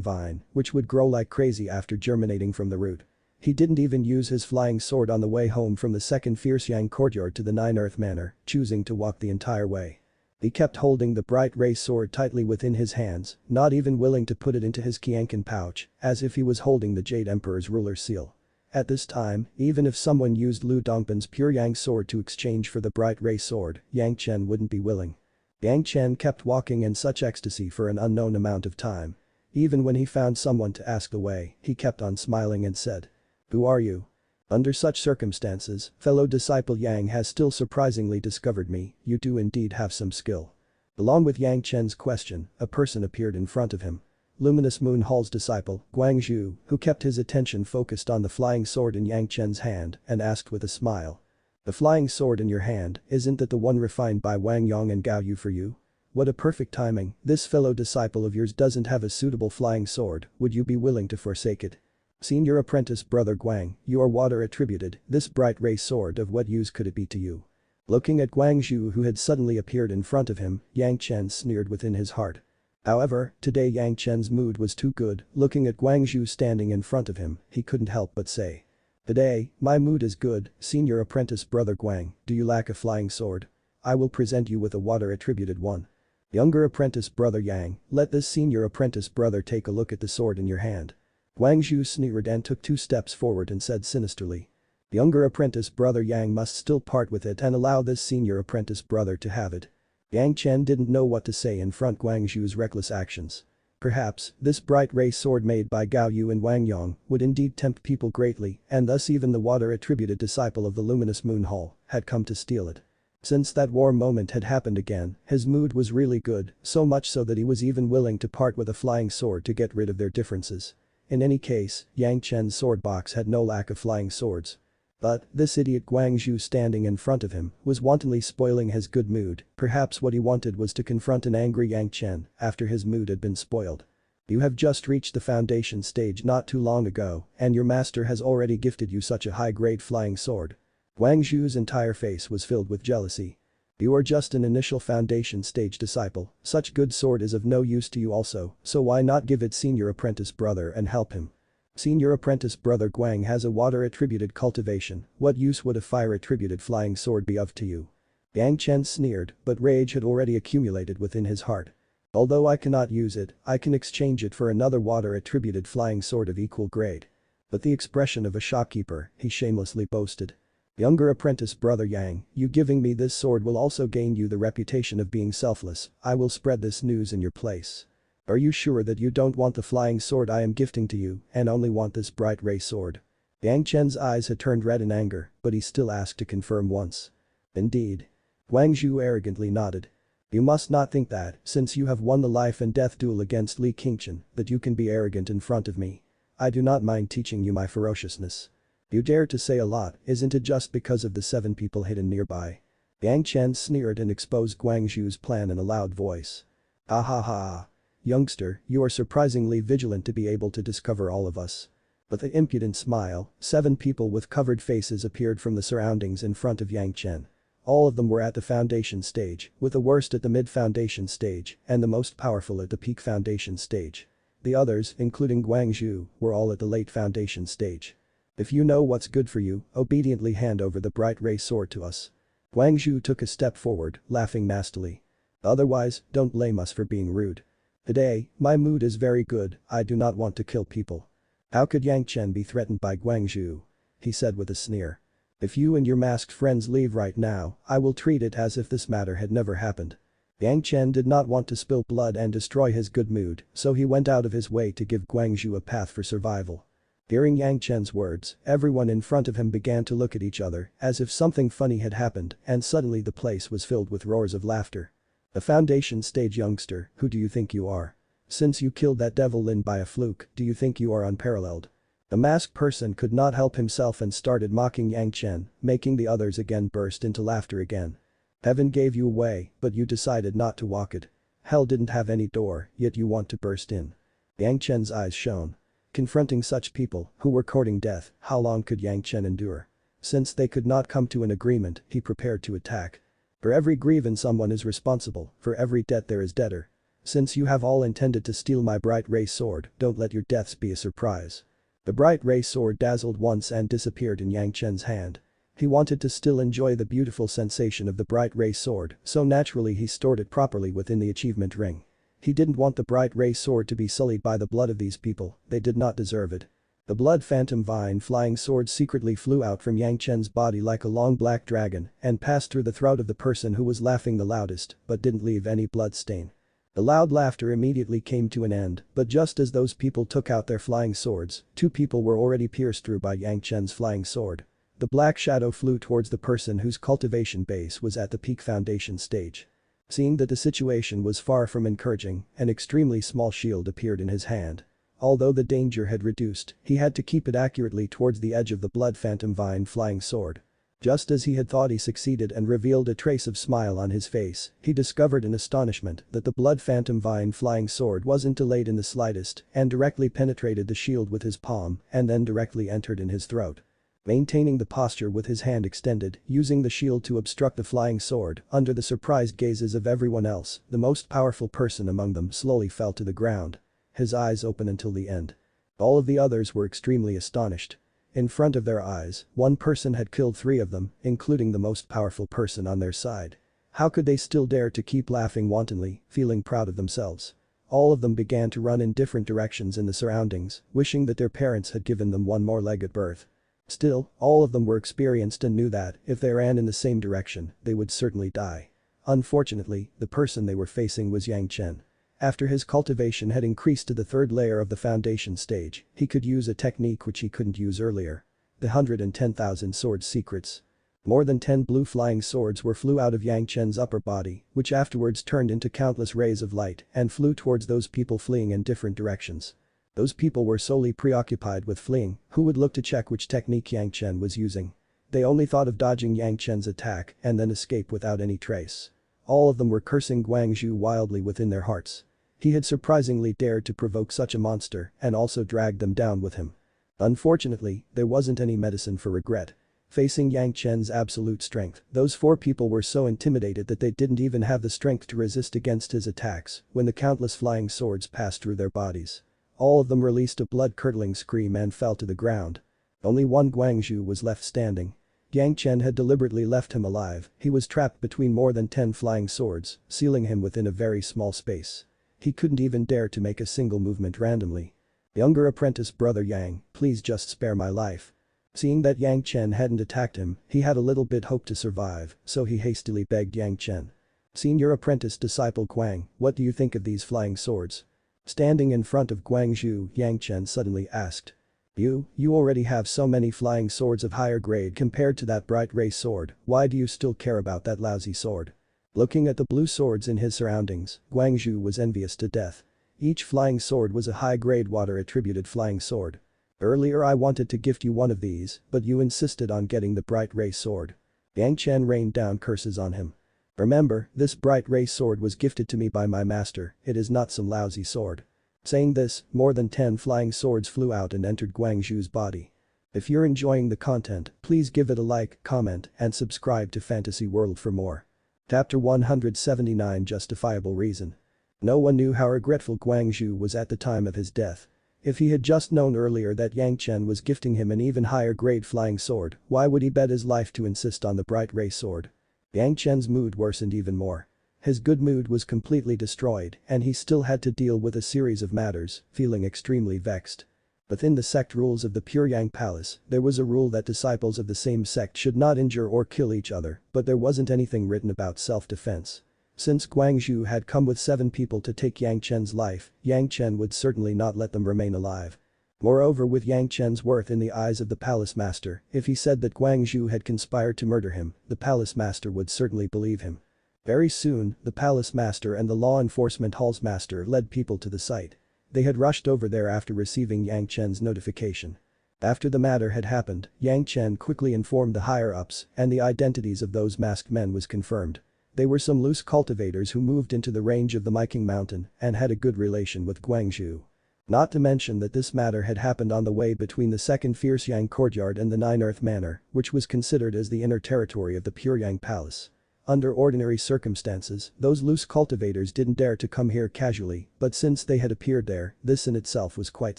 vine, which would grow like crazy after germinating from the root. He didn't even use his flying sword on the way home from the second Fierce Yang courtyard to the Nine Earth Manor, choosing to walk the entire way. He kept holding the bright ray sword tightly within his hands, not even willing to put it into his Qianqin pouch, as if he was holding the Jade Emperor's ruler seal. At this time, even if someone used Lu Dongban's pure Yang sword to exchange for the bright ray sword, Yang Chen wouldn't be willing. Yang Chen kept walking in such ecstasy for an unknown amount of time. Even when he found someone to ask the way, he kept on smiling and said, "Who are you?" Under such circumstances, fellow disciple Yang has still surprisingly discovered me, you do indeed have some skill. Along with Yang Chen's question, a person appeared in front of him. Luminous Moon Hall's disciple, Guangzhu, who kept his attention focused on the flying sword in Yang Chen's hand and asked with a smile. The flying sword in your hand, isn't that the one refined by Wang Yong and Gao Yu for you? What a perfect timing, this fellow disciple of yours doesn't have a suitable flying sword, would you be willing to forsake it? Senior apprentice brother Guang, you are water attributed, this bright ray sword of what use could it be to you? Looking at Guangzhu who had suddenly appeared in front of him, Yang Chen sneered within his heart. However, today Yang Chen's mood was too good, looking at Guangzhu standing in front of him, he couldn't help but say. Today, my mood is good, senior apprentice brother Guang, do you lack a flying sword? I will present you with a water attributed one. Younger apprentice brother Yang, let this senior apprentice brother take a look at the sword in your hand. Guangzhu sneered and took 2 steps forward and said sinisterly. The younger apprentice brother Yang must still part with it and allow this senior apprentice brother to have it. Yang Chen didn't know what to say in front Guangzhu's reckless actions. Perhaps, this bright ray sword made by Gao Yu and Wang Yong would indeed tempt people greatly and thus even the water-attributed disciple of the Luminous Moon Hall had come to steal it. Since that war moment had happened again, his mood was really good, so much so that he was even willing to part with a flying sword to get rid of their differences. In any case, Yang Chen's sword box had no lack of flying swords. But, this idiot Guangzhu standing in front of him was wantonly spoiling his good mood, perhaps what he wanted was to confront an angry Yang Chen after his mood had been spoiled. You have just reached the foundation stage not too long ago, and your master has already gifted you such a high-grade flying sword. Guangzhu's entire face was filled with jealousy. You are just an initial foundation stage disciple, such good sword is of no use to you also, so why not give it senior apprentice brother and help him? Senior apprentice brother Guang has a water-attributed cultivation, what use would a fire-attributed flying sword be of to you? Yang Chen sneered, but rage had already accumulated within his heart. Although I cannot use it, I can exchange it for another water-attributed flying sword of equal grade. But the expression of a shopkeeper, he shamelessly boasted. Younger apprentice brother Yang, you giving me this sword will also gain you the reputation of being selfless, I will spread this news in your place. Are you sure that you don't want the flying sword I am gifting to you and only want this bright ray sword? Yang Chen's eyes had turned red in anger, but he still asked to confirm once. Indeed. Guangzhu arrogantly nodded. You must not think that, since you have won the life and death duel against Li Qingchen, that you can be arrogant in front of me. I do not mind teaching you my ferociousness. You dare to say a lot, isn't it just because of the 7 people hidden nearby? Yang Chen sneered and exposed Guangzhu's plan in a loud voice. Ha ha ha. Youngster, you are surprisingly vigilant to be able to discover all of us. With an impudent smile, 7 people with covered faces appeared from the surroundings in front of Yang Chen. All of them were at the foundation stage, with the worst at the mid-foundation stage and the most powerful at the peak foundation stage. The others, including Guangzhu, were all at the late foundation stage. If you know what's good for you, obediently hand over the bright ray sword to us. Guangzhu took a step forward, laughing nastily. Otherwise, don't blame us for being rude. Today, my mood is very good, I do not want to kill people. How could Yang Chen be threatened by Guangzhou? He said with a sneer. If you and your masked friends leave right now, I will treat it as if this matter had never happened. Yang Chen did not want to spill blood and destroy his good mood, so he went out of his way to give Guangzhou a path for survival. Hearing Yang Chen's words, everyone in front of him began to look at each other as if something funny had happened, and suddenly the place was filled with roars of laughter. The foundation stage youngster, who do you think you are? Since you killed that devil Lin by a fluke, do you think you are unparalleled? The masked person could not help himself and started mocking Yang Chen, making the others again burst into laughter again. Heaven gave you a way, but you decided not to walk it. Hell didn't have any door, yet you want to burst in. Yang Chen's eyes shone. Confronting such people, who were courting death, how long could Yang Chen endure? Since they could not come to an agreement, he prepared to attack. For every grievance someone is responsible, for every debt there is debtor. Since you have all intended to steal my bright ray sword, don't let your deaths be a surprise. The bright ray sword dazzled once and disappeared in Yang Chen's hand. He wanted to still enjoy the beautiful sensation of the bright ray sword, so naturally he stored it properly within the achievement ring. He didn't want the bright ray sword to be sullied by the blood of these people, they did not deserve it. The blood phantom vine flying sword secretly flew out from Yang Chen's body like a long black dragon and passed through the throat of the person who was laughing the loudest but didn't leave any blood stain. The loud laughter immediately came to an end, but just as those people took out their flying swords, two people were already pierced through by Yang Chen's flying sword. The black shadow flew towards the person whose cultivation base was at the peak foundation stage. Seeing that the situation was far from encouraging, an extremely small shield appeared in his hand. Although the danger had reduced, he had to keep it accurately towards the edge of the blood phantom vine flying sword. Just as he had thought he succeeded and revealed a trace of smile on his face, he discovered in astonishment that the blood phantom vine flying sword wasn't delayed in the slightest and directly penetrated the shield with his palm and then directly entered in his throat. Maintaining the posture with his hand extended, using the shield to obstruct the flying sword, under the surprised gazes of everyone else, the most powerful person among them slowly fell to the ground. His eyes open until the end. All of the others were extremely astonished. In front of their eyes, one person had killed three of them, including the most powerful person on their side. How could they still dare to keep laughing wantonly, feeling proud of themselves? All of them began to run in different directions in the surroundings, wishing that their parents had given them one more leg at birth. Still, all of them were experienced and knew that, if they ran in the same direction, they would certainly die. Unfortunately, the person they were facing was Yang Chen. After his cultivation had increased to the third layer of the foundation stage, he could use a technique which he couldn't use earlier. The 110,000 swords secrets. More than 10 blue flying swords flew out of Yang Chen's upper body, which afterwards turned into countless rays of light and flew towards those people fleeing in different directions. Those people were solely preoccupied with fleeing, who would look to check which technique Yang Chen was using. They only thought of dodging Yang Chen's attack and then escape without any trace. All of them were cursing Guangzhou wildly within their hearts. He had surprisingly dared to provoke such a monster and also dragged them down with him. Unfortunately, there wasn't any medicine for regret. Facing Yang Chen's absolute strength, those four people were so intimidated that they didn't even have the strength to resist against his attacks when the countless flying swords passed through their bodies. All of them released a blood-curdling scream and fell to the ground. Only one Guangzhou was left standing. Yang Chen had deliberately left him alive, he was trapped between more than 10 flying swords, sealing him within a very small space. He couldn't even dare to make a single movement randomly. Younger apprentice brother Yang, please just spare my life. Seeing that Yang Chen hadn't attacked him, he had a little bit hope to survive, so he hastily begged Yang Chen. Senior apprentice disciple Guang, what do you think of these flying swords? Standing in front of Guangzhou, Yang Chen suddenly asked. You already have so many flying swords of higher grade compared to that bright ray sword, why do you still care about that lousy sword? Looking at the blue swords in his surroundings, Guangzhou was envious to death. Each flying sword was a high-grade water-attributed flying sword. Earlier I wanted to gift you one of these, but you insisted on getting the bright ray sword. Yang Chen rained down curses on him. Remember, this bright ray sword was gifted to me by my master, it is not some lousy sword. Saying this, more than 10 flying swords flew out and entered Guangzhou's body. If you're enjoying the content, please give it a like, comment, and subscribe to Fantasy World for more. Chapter 179 Justifiable Reason. No one knew how regretful Guangzhou was at the time of his death. If he had just known earlier that Yang Chen was gifting him an even higher grade flying sword, why would he bet his life to insist on the bright ray sword? Yang Chen's mood worsened even more. His good mood was completely destroyed and he still had to deal with a series of matters, feeling extremely vexed. Within the sect rules of the Pure Yang Palace, there was a rule that disciples of the same sect should not injure or kill each other, but there wasn't anything written about self-defense. Since Guangzhou had come with 7 people to take Yang Chen's life, Yang Chen would certainly not let them remain alive. Moreover, with Yang Chen's worth in the eyes of the palace master, if he said that Guangzhou had conspired to murder him, the palace master would certainly believe him. Very soon, the palace master and the law enforcement hall's master led people to the site. They had rushed over there after receiving Yang Chen's notification. After the matter had happened, Yang Chen quickly informed the higher-ups, and the identities of those masked men was confirmed. They were some loose cultivators who moved into the range of the Myking Mountain and had a good relation with Guangzhou. Not to mention that this matter had happened on the way between the second Fierce Yang Courtyard and the Nine Earth Manor, which was considered as the inner territory of the Pure Yang Palace. Under ordinary circumstances, those loose cultivators didn't dare to come here casually, but since they had appeared there, this in itself was quite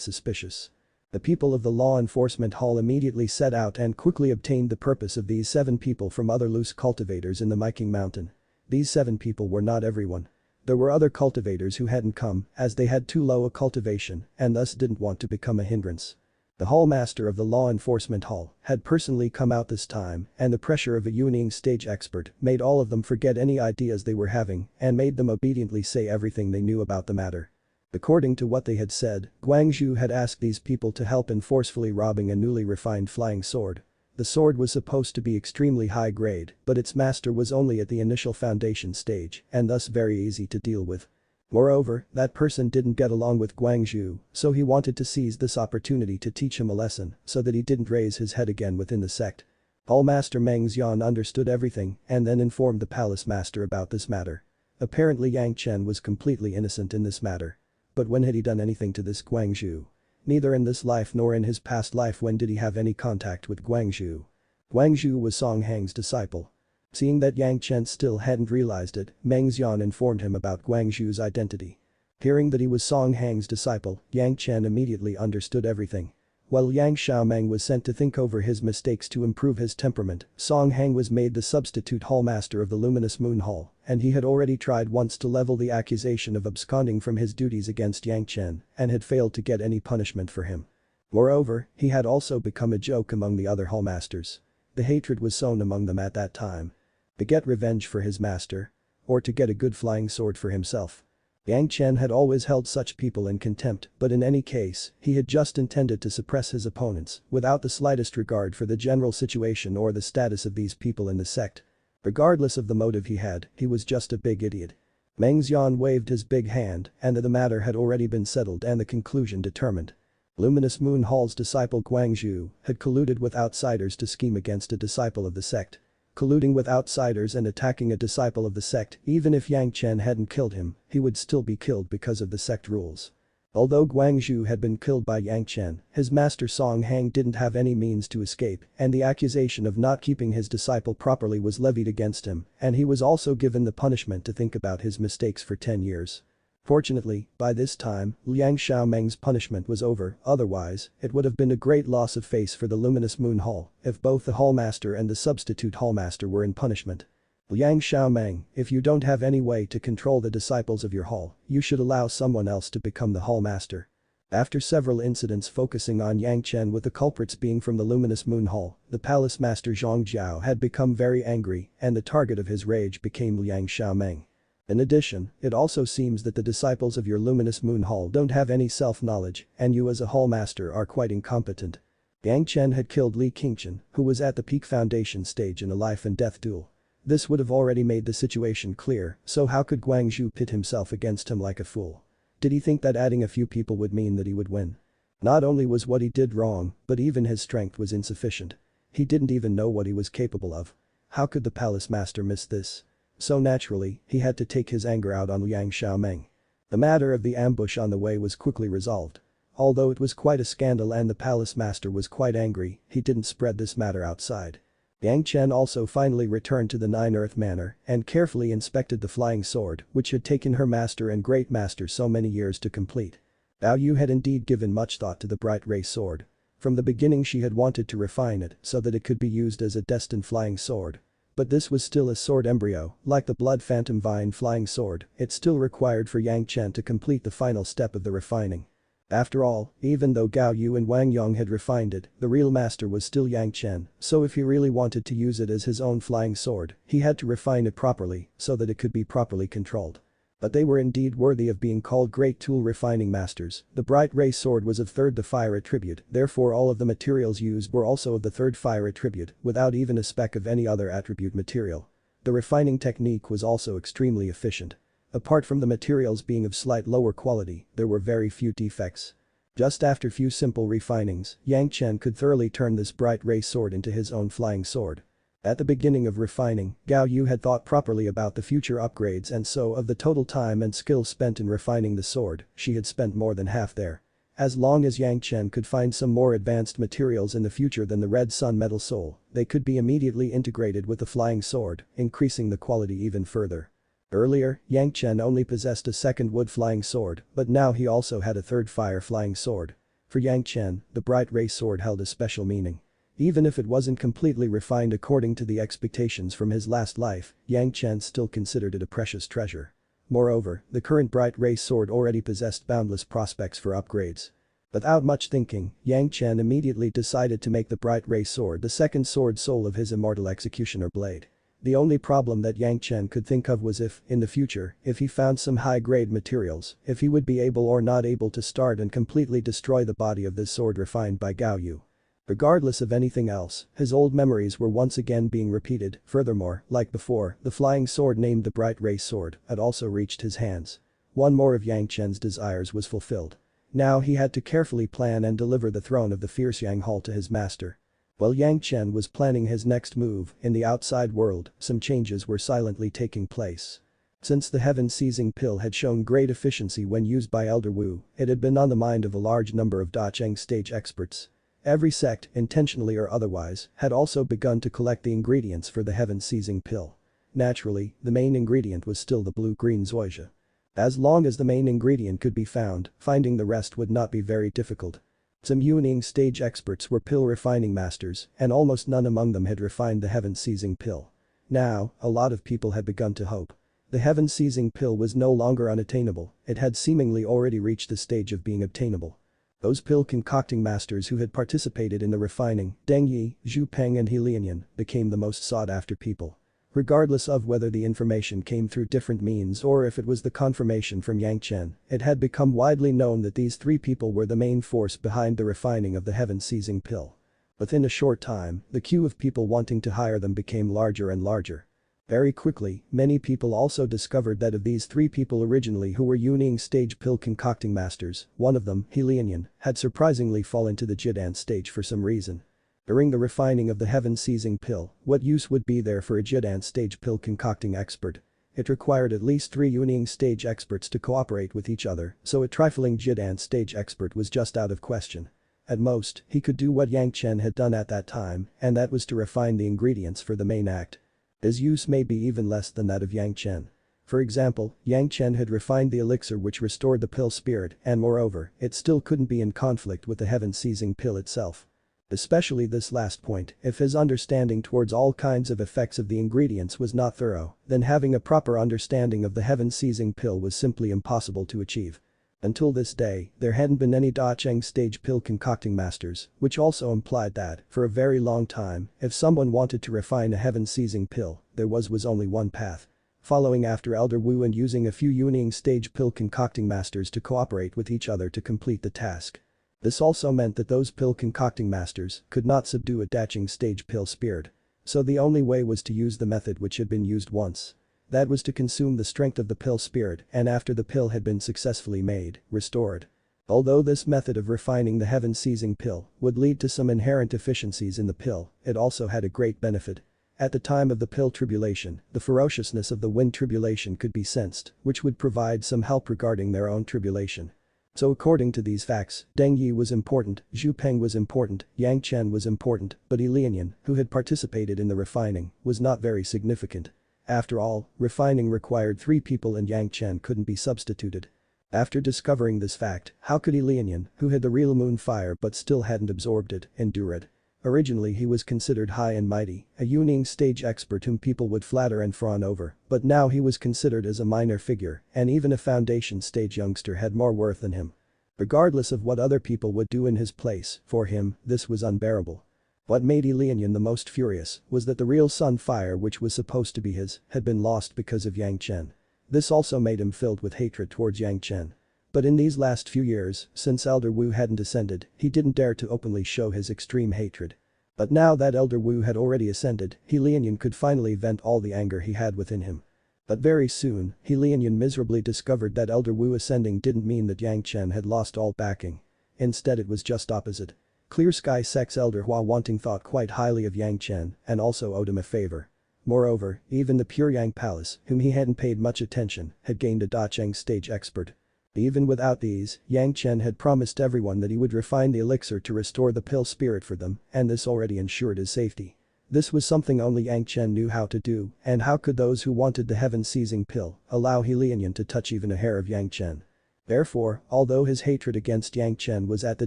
suspicious. The people of the law enforcement hall immediately set out and quickly obtained the purpose of these 7 people from other loose cultivators in the Myking Mountain. These 7 people were not everyone. There were other cultivators who hadn't come, as they had too low a cultivation and thus didn't want to become a hindrance. The hallmaster of the law enforcement hall had personally come out this time, and the pressure of a Yuning stage expert made all of them forget any ideas they were having and made them obediently say everything they knew about the matter. According to what they had said, Guangzhou had asked these people to help in forcefully robbing a newly refined flying sword. The sword was supposed to be extremely high grade, but its master was only at the initial foundation stage and thus very easy to deal with. Moreover, that person didn't get along with Guangzhou, so he wanted to seize this opportunity to teach him a lesson so that he didn't raise his head again within the sect. Hallmaster Meng Xian understood everything and then informed the palace master about this matter. Apparently Yang Chen was completely innocent in this matter. But when had he done anything to this Guangzhou? Neither in this life nor in his past life when did he have any contact with Guangzhou. Guangzhou was Song Hang's disciple. Seeing that Yang Chen still hadn't realized it, Meng Xian informed him about Guangzhou's identity. Hearing that he was Song Hang's disciple, Yang Chen immediately understood everything. While Yang Xiaomeng was sent to think over his mistakes to improve his temperament, Song Hang was made the substitute hallmaster of the Luminous Moon Hall, and he had already tried once to level the accusation of absconding from his duties against Yang Chen and had failed to get any punishment for him. Moreover, he had also become a joke among the other hallmasters. The hatred was sown among them at that time. To get revenge for his master? Or to get a good flying sword for himself? Yang Chen had always held such people in contempt, but in any case, he had just intended to suppress his opponents, without the slightest regard for the general situation or the status of these people in the sect. Regardless of the motive he had, he was just a big idiot. Meng Xian waved his big hand, and the matter had already been settled and the conclusion determined. Luminous Moon Hall's disciple Guangzhou had colluded with outsiders to scheme against a disciple of the sect. Colluding with outsiders and attacking a disciple of the sect, even if Yang Chen hadn't killed him, he would still be killed because of the sect rules. Although Guangzhou had been killed by Yang Chen, his master Song Hang didn't have any means to escape, and the accusation of not keeping his disciple properly was levied against him, and he was also given the punishment to think about his mistakes for 10 years. Fortunately, by this time, Liang Xiaomeng's punishment was over, otherwise, it would have been a great loss of face for the Luminous Moon Hall if both the hallmaster and the substitute hallmaster were in punishment. Liang Xiaomeng, if you don't have any way to control the disciples of your hall, you should allow someone else to become the hallmaster. After several incidents focusing on Yang Chen with the culprits being from the Luminous Moon Hall, the palace master Zhang Jiao had become very angry and the target of his rage became Liang Xiaomeng. In addition, it also seems that the disciples of your Luminous Moon Hall don't have any self-knowledge and you as a hallmaster are quite incompetent. Yang Chen had killed Li Qingchen, who was at the peak foundation stage in a life and death duel. This would have already made the situation clear, so how could Guangzhou pit himself against him like a fool? Did he think that adding a few people would mean that he would win? Not only was what he did wrong, but even his strength was insufficient. He didn't even know what he was capable of. How could the palace master miss this? So naturally, he had to take his anger out on Liang Xiaomeng. The matter of the ambush on the way was quickly resolved. Although it was quite a scandal and the palace master was quite angry, he didn't spread this matter outside. Yang Chen also finally returned to the Nine Earth Manor and carefully inspected the flying sword which had taken her master and great master so many years to complete. Bao Yu had indeed given much thought to the bright ray sword. From the beginning she had wanted to refine it so that it could be used as a destined flying sword. But this was still a sword embryo, like the Blood Phantom Vine flying sword, it still required for Yang Chen to complete the final step of the refining. After all, even though Gao Yu and Wang Yong had refined it, the real master was still Yang Chen, so if he really wanted to use it as his own flying sword, he had to refine it properly so that it could be properly controlled. But they were indeed worthy of being called great tool refining masters. The bright ray sword was of third the fire attribute, therefore all of the materials used were also of the third fire attribute, without even a speck of any other attribute material. The refining technique was also extremely efficient. Apart from the materials being of slight lower quality, there were very few defects. Just after few simple refinings, Yang Chen could thoroughly turn this bright ray sword into his own flying sword. At the beginning of refining, Gao Yu had thought properly about the future upgrades and so of the total time and skill spent in refining the sword, she had spent more than half there. As long as Yang Chen could find some more advanced materials in the future than the red sun metal soul, they could be immediately integrated with the flying sword, increasing the quality even further. Earlier, Yang Chen only possessed a second wood flying sword, but now he also had a third fire flying sword. For Yang Chen, the bright ray sword held a special meaning. Even if it wasn't completely refined according to the expectations from his last life, Yang Chen still considered it a precious treasure. Moreover, the current bright ray sword already possessed boundless prospects for upgrades. Without much thinking, Yang Chen immediately decided to make the bright ray sword the second sword soul of his Immortal Executioner blade. The only problem that Yang Chen could think of was if, in the future, if he found some high-grade materials, if he would be able or not able to start and completely destroy the body of this sword refined by Gao Yu. Regardless of anything else, his old memories were once again being repeated. Furthermore, like before, the flying sword named the Bright Ray Sword had also reached his hands. One more of Yang Chen's desires was fulfilled. Now he had to carefully plan and deliver the throne of the fierce Yang Hall to his master. While Yang Chen was planning his next move, in the outside world, some changes were silently taking place. Since the heaven-seizing pill had shown great efficiency when used by Elder Wu, it had been on the mind of a large number of defying stage experts. Every sect, intentionally or otherwise, had also begun to collect the ingredients for the heaven-seizing pill. Naturally, the main ingredient was still the blue-green zoysia. As long as the main ingredient could be found, finding the rest would not be very difficult. Some Yuning stage experts were pill refining masters, and almost none among them had refined the heaven-seizing pill. Now, a lot of people had begun to hope. The heaven-seizing pill was no longer unattainable, it had seemingly already reached the stage of being obtainable. Those pill concocting masters who had participated in the refining, Deng Yi, Zhu Peng and He Lianyan, became the most sought-after people. Regardless of whether the information came through different means or if it was the confirmation from Yang Chen, it had become widely known that these three people were the main force behind the refining of the heaven-seizing pill. Within a short time, the queue of people wanting to hire them became larger and larger. Very quickly, many people also discovered that of these three people originally who were Yuning stage pill concocting masters, one of them, He Lianyan, had surprisingly fallen to the Jidan stage for some reason. During the refining of the heaven-seizing pill, what use would be there for a Jidan stage pill concocting expert? It required at least 3 Yuning stage experts to cooperate with each other, so a trifling Jidan stage expert was just out of question. At most, he could do what Yang Chen had done at that time, and that was to refine the ingredients for the main act. His use may be even less than that of Yang Chen. For example, Yang Chen had refined the elixir which restored the pill spirit and moreover, it still couldn't be in conflict with the heaven-seizing pill itself. Especially this last point, if his understanding towards all kinds of effects of the ingredients was not thorough, then having a proper understanding of the heaven-seizing pill was simply impossible to achieve. Until this day, there hadn't been any defying stage pill concocting masters, which also implied that, for a very long time, if someone wanted to refine a heaven-seizing pill, there was only one path. Following after Elder Wu and using a few Yuning stage pill concocting masters to cooperate with each other to complete the task. This also meant that those pill concocting masters could not subdue a defying stage pill spirit. So the only way was to use the method which had been used once. That was to consume the strength of the pill spirit and after the pill had been successfully made, restored. Although this method of refining the heaven-seizing pill would lead to some inherent deficiencies in the pill, it also had a great benefit. At the time of the pill tribulation, the ferociousness of the wind tribulation could be sensed, which would provide some help regarding their own tribulation. So according to these facts, Deng Yi was important, Zhu Peng was important, Yang Chen was important, but He Lianyan, who had participated in the refining, was not very significant. After all, refining required 3 people and Yang Chen couldn't be substituted. After discovering this fact, how could He Lianyan, who had the real moon fire but still hadn't absorbed it, endure it? Originally he was considered high and mighty, a Yuning stage expert whom people would flatter and fawn over, but now he was considered as a minor figure and even a foundation stage youngster had more worth than him. Regardless of what other people would do in his place, for him, this was unbearable. What made Lianyan the most furious was that the real sun fire which was supposed to be his had been lost because of Yang Chen. This also made him filled with hatred towards Yang Chen. But in these last few years, since Elder Wu hadn't ascended, he didn't dare to openly show his extreme hatred. But now that Elder Wu had already ascended, Lianyan could finally vent all the anger he had within him. But very soon, Lianyan miserably discovered that Elder Wu ascending didn't mean that Yang Chen had lost all backing. Instead it was just opposite. Clear Sky Sect's Elder Hua Wanting thought quite highly of Yang Chen and also owed him a favor. Moreover, even the Pure Yang Palace, whom he hadn't paid much attention, had gained a Dacheng stage expert. Even without these, Yang Chen had promised everyone that he would refine the elixir to restore the pill spirit for them, and this already ensured his safety. This was something only Yang Chen knew how to do, and how could those who wanted the heaven-seizing pill allow Lianyan to touch even a hair of Yang Chen? Therefore, although his hatred against Yang Chen was at the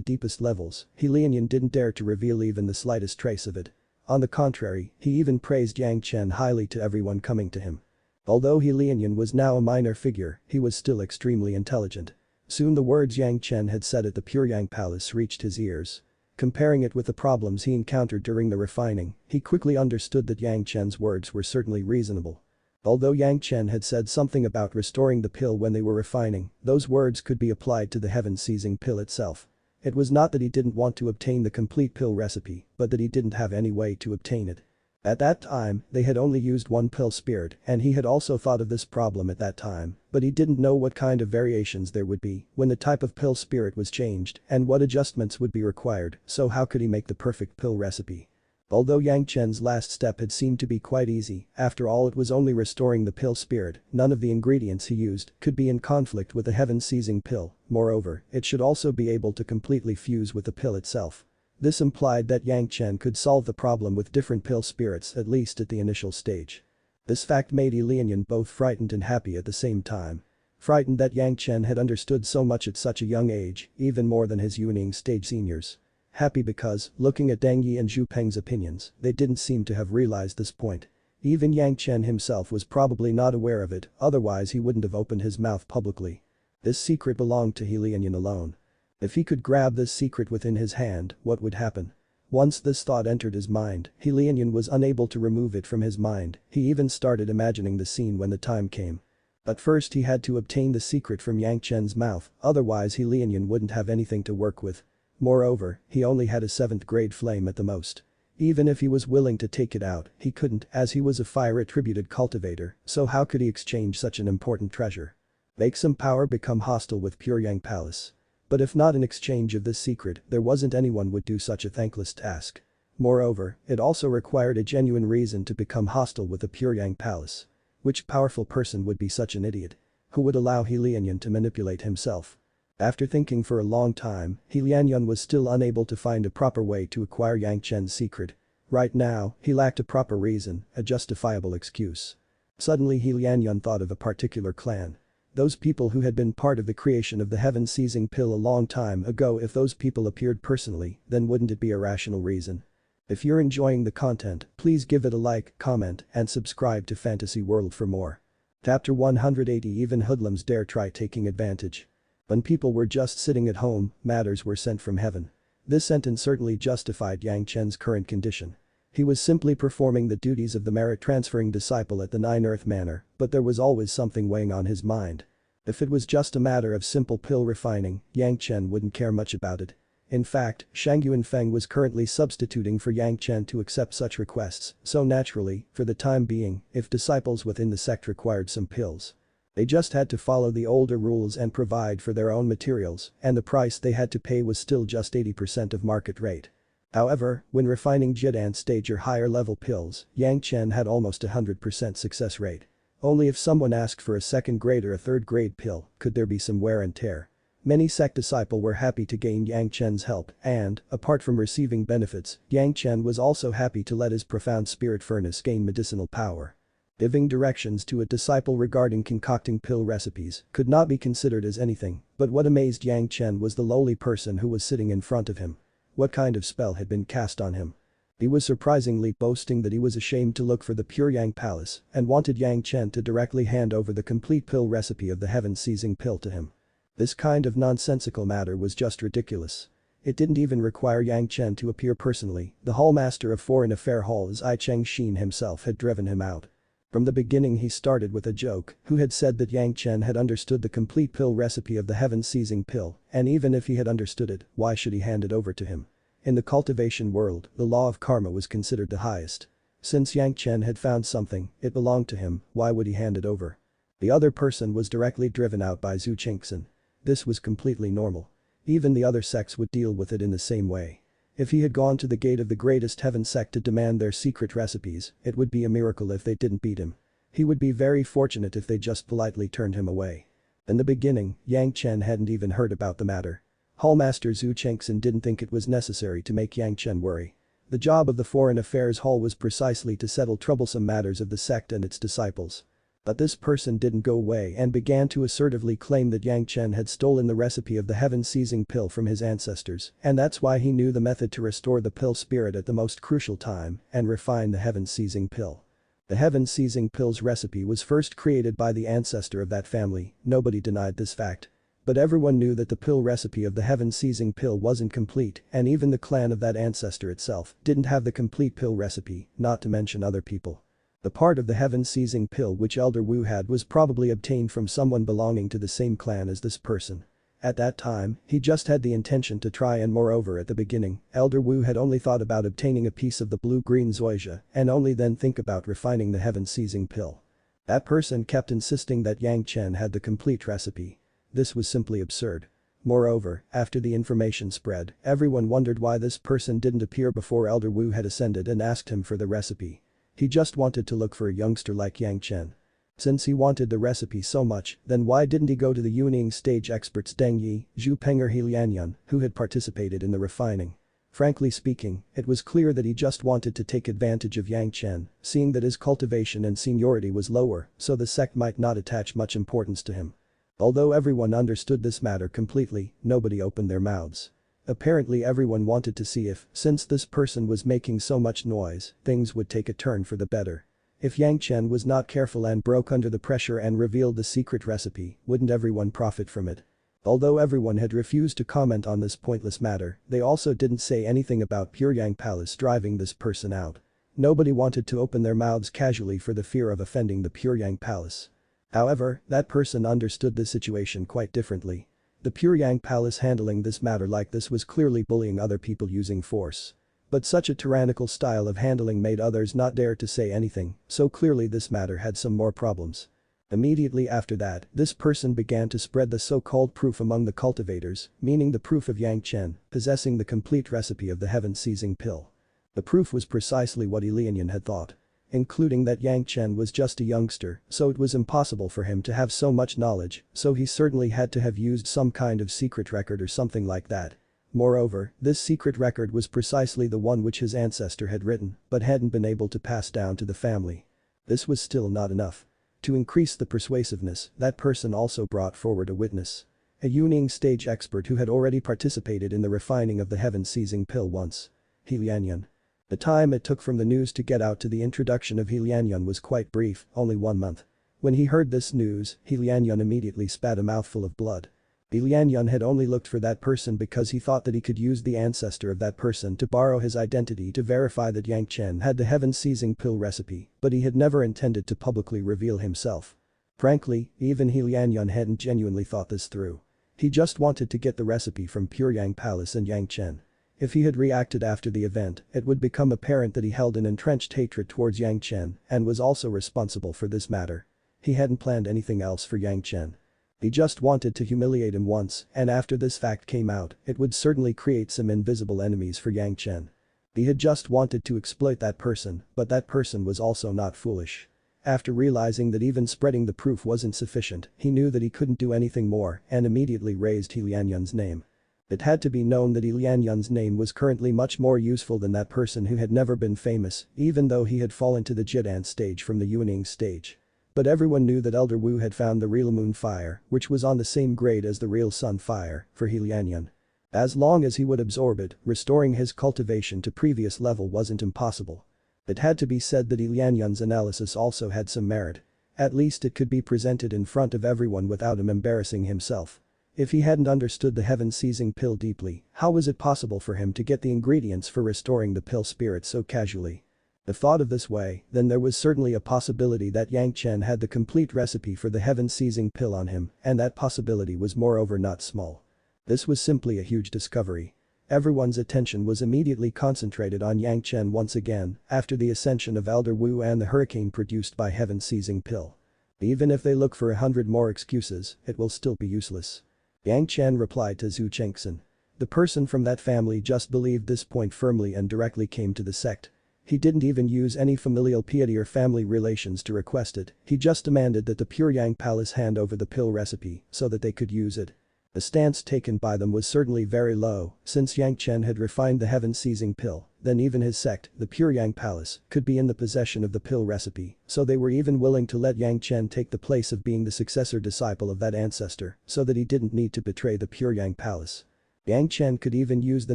deepest levels, Lianyan didn't dare to reveal even the slightest trace of it. On the contrary, he even praised Yang Chen highly to everyone coming to him. Although Lianyan was now a minor figure, he was still extremely intelligent. Soon the words Yang Chen had said at the Pure Yang Palace reached his ears. Comparing it with the problems he encountered during the refining, he quickly understood that Yang Chen's words were certainly reasonable. Although Yang Chen had said something about restoring the pill when they were refining, those words could be applied to the heaven-seizing pill itself. It was not that he didn't want to obtain the complete pill recipe, but that he didn't have any way to obtain it. At that time, they had only used one pill spirit and he had also thought of this problem at that time, but he didn't know what kind of variations there would be when the type of pill spirit was changed and what adjustments would be required, so how could he make the perfect pill recipe? Although Yang Chen's last step had seemed to be quite easy, after all it was only restoring the pill spirit, none of the ingredients he used could be in conflict with the heaven-seizing pill, moreover, it should also be able to completely fuse with the pill itself. This implied that Yang Chen could solve the problem with different pill spirits at least at the initial stage. This fact made Lianyan both frightened and happy at the same time. Frightened that Yang Chen had understood so much at such a young age, even more than his Yuning stage seniors. Happy because, looking at Deng Yi and Zhu Peng's opinions, they didn't seem to have realized this point. Even Yang Chen himself was probably not aware of it, otherwise he wouldn't have opened his mouth publicly. This secret belonged to Lianyan alone. If he could grab this secret within his hand, what would happen? Once this thought entered his mind, Lianyan was unable to remove it from his mind, he even started imagining the scene when the time came. But first he had to obtain the secret from Yang Chen's mouth, otherwise Lianyan wouldn't have anything to work with. Moreover, he only had a 7th grade flame at the most. Even if he was willing to take it out, he couldn't as he was a fire-attributed cultivator, so how could he exchange such an important treasure? Make some power become hostile with Pure Yang Palace. But if not in exchange of this secret, there wasn't anyone would do such a thankless task. Moreover, it also required a genuine reason to become hostile with the Pure Yang Palace. Which powerful person would be such an idiot? Who would allow Lianyan to manipulate himself? After thinking for a long time, Lianyan was still unable to find a proper way to acquire Yang Chen's secret. Right now, he lacked a proper reason, a justifiable excuse. Suddenly Lianyan thought of a particular clan. Those people who had been part of the creation of the heaven-seizing pill a long time ago. If those people appeared personally, then wouldn't it be a rational reason? If you're enjoying the content, please give it a like, comment, and subscribe to Fantasy World for more. Chapter 180 Even hoodlums dare try taking advantage. When people were just sitting at home, matters were sent from heaven. This sentence certainly justified Yang Chen's current condition. He was simply performing the duties of the merit-transferring disciple at the Nine Earth Manor, but there was always something weighing on his mind. If it was just a matter of simple pill refining, Yang Chen wouldn't care much about it. In fact, Shangyuan Feng was currently substituting for Yang Chen to accept such requests, so naturally, for the time being, if disciples within the sect required some pills, they just had to follow the older rules and provide for their own materials, and the price they had to pay was still just 80% of market rate. However, when refining Jidan stage or higher level pills, Yang Chen had almost 100% success rate. Only if someone asked for a 2nd grade or a 3rd grade pill could there be some wear and tear. Many sect disciples were happy to gain Yang Chen's help and, apart from receiving benefits, Yang Chen was also happy to let his profound spirit furnace gain medicinal power. Giving directions to a disciple regarding concocting pill recipes could not be considered as anything, but what amazed Yang Chen was the lowly person who was sitting in front of him. What kind of spell had been cast on him? He was surprisingly boasting that he was ashamed to look for the Pure Yang Palace and wanted Yang Chen to directly hand over the complete pill recipe of the heaven-seizing pill to him. This kind of nonsensical matter was just ridiculous. It didn't even require Yang Chen to appear personally, the hallmaster of foreign affair halls Zhanxian himself had driven him out. From the beginning he started with a joke, who had said that Yang Chen had understood the complete pill recipe of the heaven-seizing pill, and even if he had understood it, why should he hand it over to him? In the cultivation world, the law of karma was considered the highest. Since Yang Chen had found something, it belonged to him, why would he hand it over? The other person was directly driven out by Zhanxian. This was completely normal. Even the other sects would deal with it in the same way. If he had gone to the gate of the greatest heaven sect to demand their secret recipes, it would be a miracle if they didn't beat him. He would be very fortunate if they just politely turned him away. In the beginning, Yang Chen hadn't even heard about the matter. Hallmaster Zhanxian didn't think it was necessary to make Yang Chen worry. The job of the Foreign Affairs Hall was precisely to settle troublesome matters of the sect and its disciples. But this person didn't go away and began to assertively claim that Yang Chen had stolen the recipe of the heaven-seizing pill from his ancestors, and that's why he knew the method to restore the pill spirit at the most crucial time and refine the heaven-seizing pill. The heaven-seizing pill's recipe was first created by the ancestor of that family, nobody denied this fact. But everyone knew that the pill recipe of the heaven-seizing pill wasn't complete, and even the clan of that ancestor itself didn't have the complete pill recipe, not to mention other people. The part of the heaven-seizing pill which Elder Wu had was probably obtained from someone belonging to the same clan as this person. At that time, he just had the intention to try, and moreover at the beginning, Elder Wu had only thought about obtaining a piece of the blue-green zoysia and only then think about refining the heaven-seizing pill. That person kept insisting that Yang Chen had the complete recipe. This was simply absurd. Moreover, after the information spread, everyone wondered why this person didn't appear before Elder Wu had ascended and asked him for the recipe. He just wanted to look for a youngster like Yang Chen. Since he wanted the recipe so much, then why didn't he go to the wielding stage experts Deng Yi, Zhu Peng or Lianyan, who had participated in the refining? Frankly speaking, it was clear that he just wanted to take advantage of Yang Chen, seeing that his cultivation and seniority was lower, so the sect might not attach much importance to him. Although everyone understood this matter completely, nobody opened their mouths. Apparently everyone wanted to see if, since this person was making so much noise, things would take a turn for the better. If Yang Chen was not careful and broke under the pressure and revealed the secret recipe, wouldn't everyone profit from it? Although everyone had refused to comment on this pointless matter, they also didn't say anything about Puryang Palace driving this person out. Nobody wanted to open their mouths casually for the fear of offending the Puryang Palace. However, that person understood the situation quite differently. The Puryang Palace handling this matter like this was clearly bullying other people using force. But such a tyrannical style of handling made others not dare to say anything, so clearly this matter had some more problems. Immediately after that, this person began to spread the so-called proof among the cultivators, meaning the proof of Yang Chen possessing the complete recipe of the heaven-seizing pill. The proof was precisely what Lianyan had thought. Including that Yang Chen was just a youngster, so it was impossible for him to have so much knowledge, so he certainly had to have used some kind of secret record or something like that. Moreover, this secret record was precisely the one which his ancestor had written, but hadn't been able to pass down to the family. This was still not enough. To increase the persuasiveness, that person also brought forward a witness. A wielding stage expert who had already participated in the refining of the heaven-seizing pill once. Lianyan. The time it took from the news to get out to the introduction of Lianyan was quite brief, only 1 month. When he heard this news, Lianyan immediately spat a mouthful of blood. Lianyan had only looked for that person because he thought that he could use the ancestor of that person to borrow his identity to verify that Yang Chen had the heaven-seizing pill recipe, but he had never intended to publicly reveal himself. Frankly, even Lianyan hadn't genuinely thought this through. He just wanted to get the recipe from Puryang Palace and Yang Chen. If he had reacted after the event, it would become apparent that he held an entrenched hatred towards Yang Chen and was also responsible for this matter. He hadn't planned anything else for Yang Chen. He just wanted to humiliate him once, and after this fact came out, it would certainly create some invisible enemies for Yang Chen. He had just wanted to exploit that person, but that person was also not foolish. After realizing that even spreading the proof wasn't sufficient, he knew that he couldn't do anything more and immediately raised Lianyan's name. It had to be known that Lianyan's name was currently much more useful than that person who had never been famous, even though he had fallen to the Jidan stage from the wielding stage. But everyone knew that Elder Wu had found the real moon fire, which was on the same grade as the real sun fire, for Lianyan. As long as he would absorb it, restoring his cultivation to previous level wasn't impossible. It had to be said that Lianyan's analysis also had some merit. At least it could be presented in front of everyone without him embarrassing himself. If he hadn't understood the heaven-seizing pill deeply, how was it possible for him to get the ingredients for restoring the pill spirit so casually? If thought of this way, then there was certainly a possibility that Yang Chen had the complete recipe for the heaven-seizing pill on him, and that possibility was moreover not small. This was simply a huge discovery. Everyone's attention was immediately concentrated on Yang Chen once again after the ascension of Elder Wu and the hurricane produced by heaven-seizing pill. Even if they look for 100 more excuses, it will still be useless. Yang Chen replied to Zhanxian. The person from that family just believed this point firmly and directly came to the sect. He didn't even use any familial piety or family relations to request it, he just demanded that the Pure Yang Palace hand over the pill recipe so that they could use it. The stance taken by them was certainly very low, since Yang Chen had refined the heaven-seizing pill, then even his sect, the Pure Yang Palace, could be in the possession of the pill recipe, so they were even willing to let Yang Chen take the place of being the successor disciple of that ancestor, so that he didn't need to betray the Pure Yang Palace. Yang Chen could even use the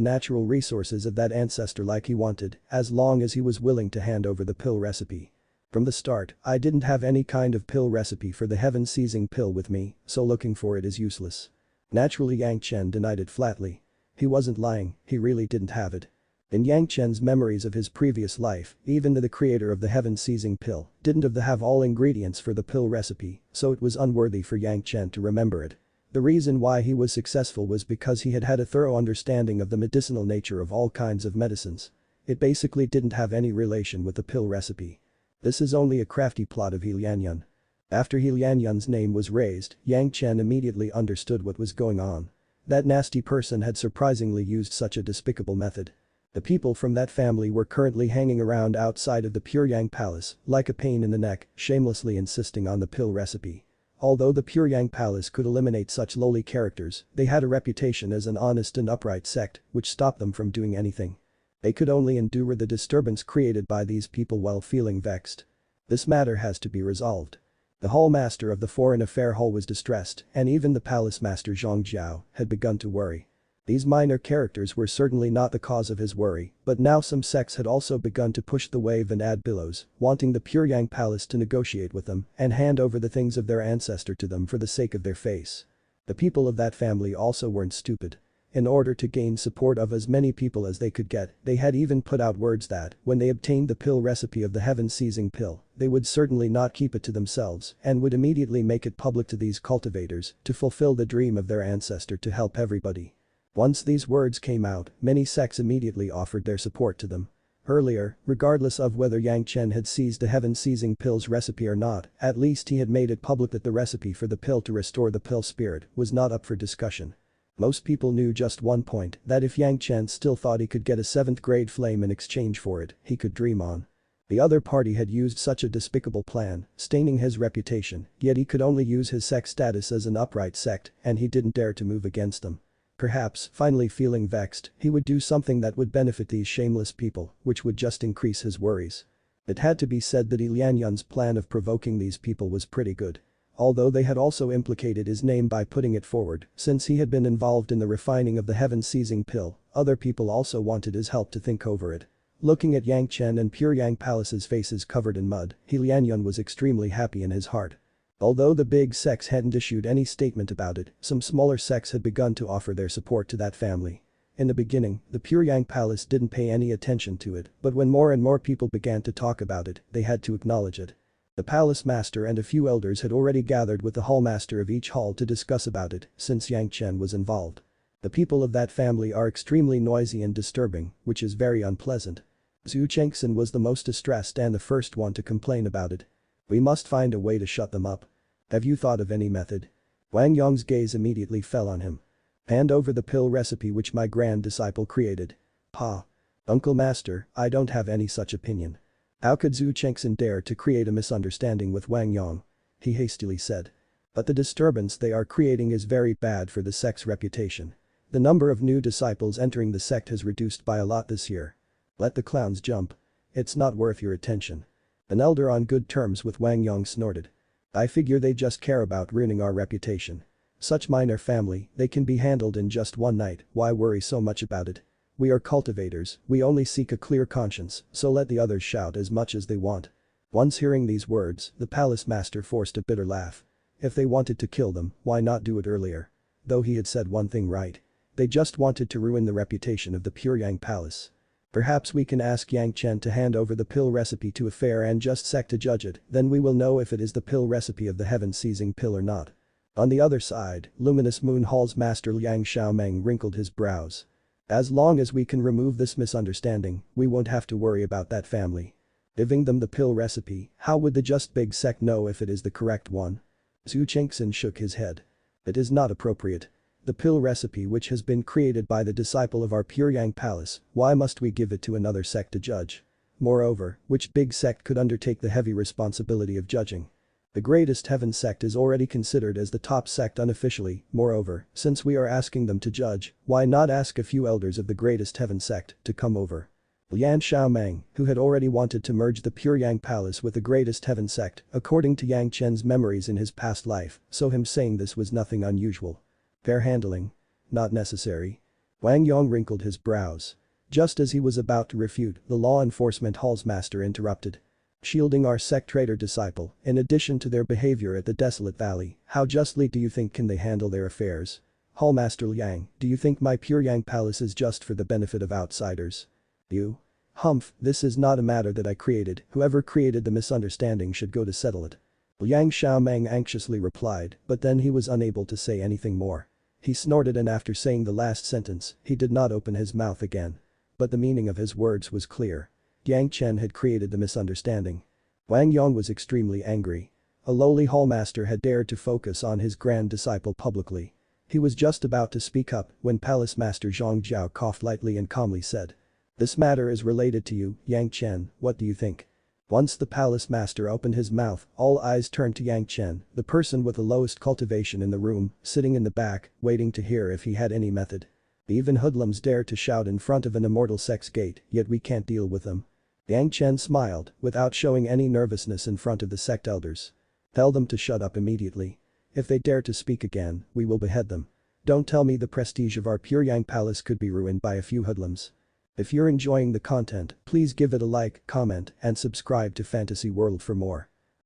natural resources of that ancestor like he wanted, as long as he was willing to hand over the pill recipe. From the start, I didn't have any kind of pill recipe for the heaven-seizing pill with me, so looking for it is useless. Naturally, Yang Chen denied it flatly. He wasn't lying, he really didn't have it. In Yang Chen's memories of his previous life, even the creator of the heaven-seizing pill didn't have all ingredients for the pill recipe, so it was unworthy for Yang Chen to remember it. The reason why he was successful was because he had had a thorough understanding of the medicinal nature of all kinds of medicines. It basically didn't have any relation with the pill recipe. This is only a crafty plot of Lianyan. After Lianyan's name was raised, Yang Chen immediately understood what was going on. That nasty person had surprisingly used such a despicable method. The people from that family were currently hanging around outside of the Pure Yang Palace, like a pain in the neck, shamelessly insisting on the pill recipe. Although the Pure Yang Palace could eliminate such lowly characters, they had a reputation as an honest and upright sect, which stopped them from doing anything. They could only endure the disturbance created by these people while feeling vexed. This matter has to be resolved. The hall master of the foreign affair hall was distressed, and even the palace master Zhang Jiao had begun to worry. These minor characters were certainly not the cause of his worry, but now some sects had also begun to push the wave and add billows, wanting the Pure Yang Palace to negotiate with them and hand over the things of their ancestor to them for the sake of their face. The people of that family also weren't stupid. In order to gain support of as many people as they could get, they had even put out words that, when they obtained the pill recipe of the heaven-seizing pill, they would certainly not keep it to themselves and would immediately make it public to these cultivators to fulfill the dream of their ancestor to help everybody. Once these words came out, many sects immediately offered their support to them. Earlier, regardless of whether Yang Chen had seized the heaven-seizing pill's recipe or not, at least he had made it public that the recipe for the pill to restore the pill spirit was not up for discussion. Most people knew just one point, that if Yang Chen still thought he could get a 7th grade flame in exchange for it, he could dream on. The other party had used such a despicable plan, staining his reputation, yet he could only use his sect status as an upright sect, and he didn't dare to move against them. Perhaps, finally feeling vexed, he would do something that would benefit these shameless people, which would just increase his worries. It had to be said that Lianyan's plan of provoking these people was pretty good. Although they had also implicated his name by putting it forward, since he had been involved in the refining of the heaven-seizing pill, other people also wanted his help to think over it. Looking at Yang Chen and Pure Yang Palace's faces covered in mud, Lianyan was extremely happy in his heart. Although the big sects hadn't issued any statement about it, some smaller sects had begun to offer their support to that family. In the beginning, the Pure Yang Palace didn't pay any attention to it, but when more and more people began to talk about it, they had to acknowledge it. The palace master and a few elders had already gathered with the hall master of each hall to discuss about it, since Yang Chen was involved. The people of that family are extremely noisy and disturbing, which is very unpleasant. Zhanxian was the most distressed and the first one to complain about it. We must find a way to shut them up. Have you thought of any method? Wang Yong's gaze immediately fell on him. Hand over the pill recipe which my grand disciple created. Ha! Uncle Master, I don't have any such opinion. How could Zhanxian dare to create a misunderstanding with Wang Yong? He hastily said. But the disturbance they are creating is very bad for the sect's reputation. The number of new disciples entering the sect has reduced by a lot this year. Let the clowns jump. It's not worth your attention. An elder on good terms with Wang Yong snorted. I figure they just care about ruining our reputation. Such minor family, they can be handled in just one night, why worry so much about it? We are cultivators, we only seek a clear conscience, so let the others shout as much as they want. Once hearing these words, the palace master forced a bitter laugh. If they wanted to kill them, why not do it earlier? though he had said one thing right. They just wanted to ruin the reputation of the Pure Yang Palace. Perhaps we can ask Yang Chen to hand over the pill recipe to a fair and just sect to judge it, then we will know if it is the pill recipe of the heaven-seizing pill or not. On the other side, Luminous Moon Hall's master Liang Xiaomeng wrinkled his brows. As long as we can remove this misunderstanding, we won't have to worry about that family. Giving them the pill recipe, how would the just big sect know if it is the correct one? Zhanxian shook his head. It is not appropriate. The pill recipe which has been created by the disciple of our Pure Yang Palace, why must we give it to another sect to judge? Moreover, which big sect could undertake the heavy responsibility of judging? The greatest heaven sect is already considered as the top sect unofficially, moreover, since we are asking them to judge, why not ask a few elders of the greatest heaven sect to come over? Liang Xiaomeng, who had already wanted to merge the Pure Yang Palace with the greatest heaven sect, according to Yang Chen's memories in his past life, so him saying this was nothing unusual. Fair handling? Not necessary. Wang Yong wrinkled his brows. Just as he was about to refute, the law enforcement hall's master interrupted. Shielding our sect traitor disciple, in addition to their behavior at the desolate valley, how justly do you think can they handle their affairs? Hallmaster Liang, do you think my Pure Yang Palace is just for the benefit of outsiders? You? Humph, this is not a matter that I created, whoever created the misunderstanding should go to settle it. Liang Xiaomeng anxiously replied, but then he was unable to say anything more. He snorted and after saying the last sentence, he did not open his mouth again. But the meaning of his words was clear. Yang Chen had created the misunderstanding. Wang Yong was extremely angry. A lowly hallmaster had dared to focus on his grand disciple publicly. He was just about to speak up when Palace Master Zhang Jiao coughed lightly and calmly said. This matter is related to you, Yang Chen, what do you think? Once the Palace Master opened his mouth, all eyes turned to Yang Chen, the person with the lowest cultivation in the room, sitting in the back, waiting to hear if he had any method. Even hoodlums dare to shout in front of an immortal sex gate, yet we can't deal with them. Yang Chen smiled, without showing any nervousness in front of the sect elders. Tell them to shut up immediately. If they dare to speak again, we will behead them. Don't tell me the prestige of our Pure Yang Palace could be ruined by a few hoodlums. If you're enjoying the content, please give it a like, comment, and subscribe to Fantasy World for more.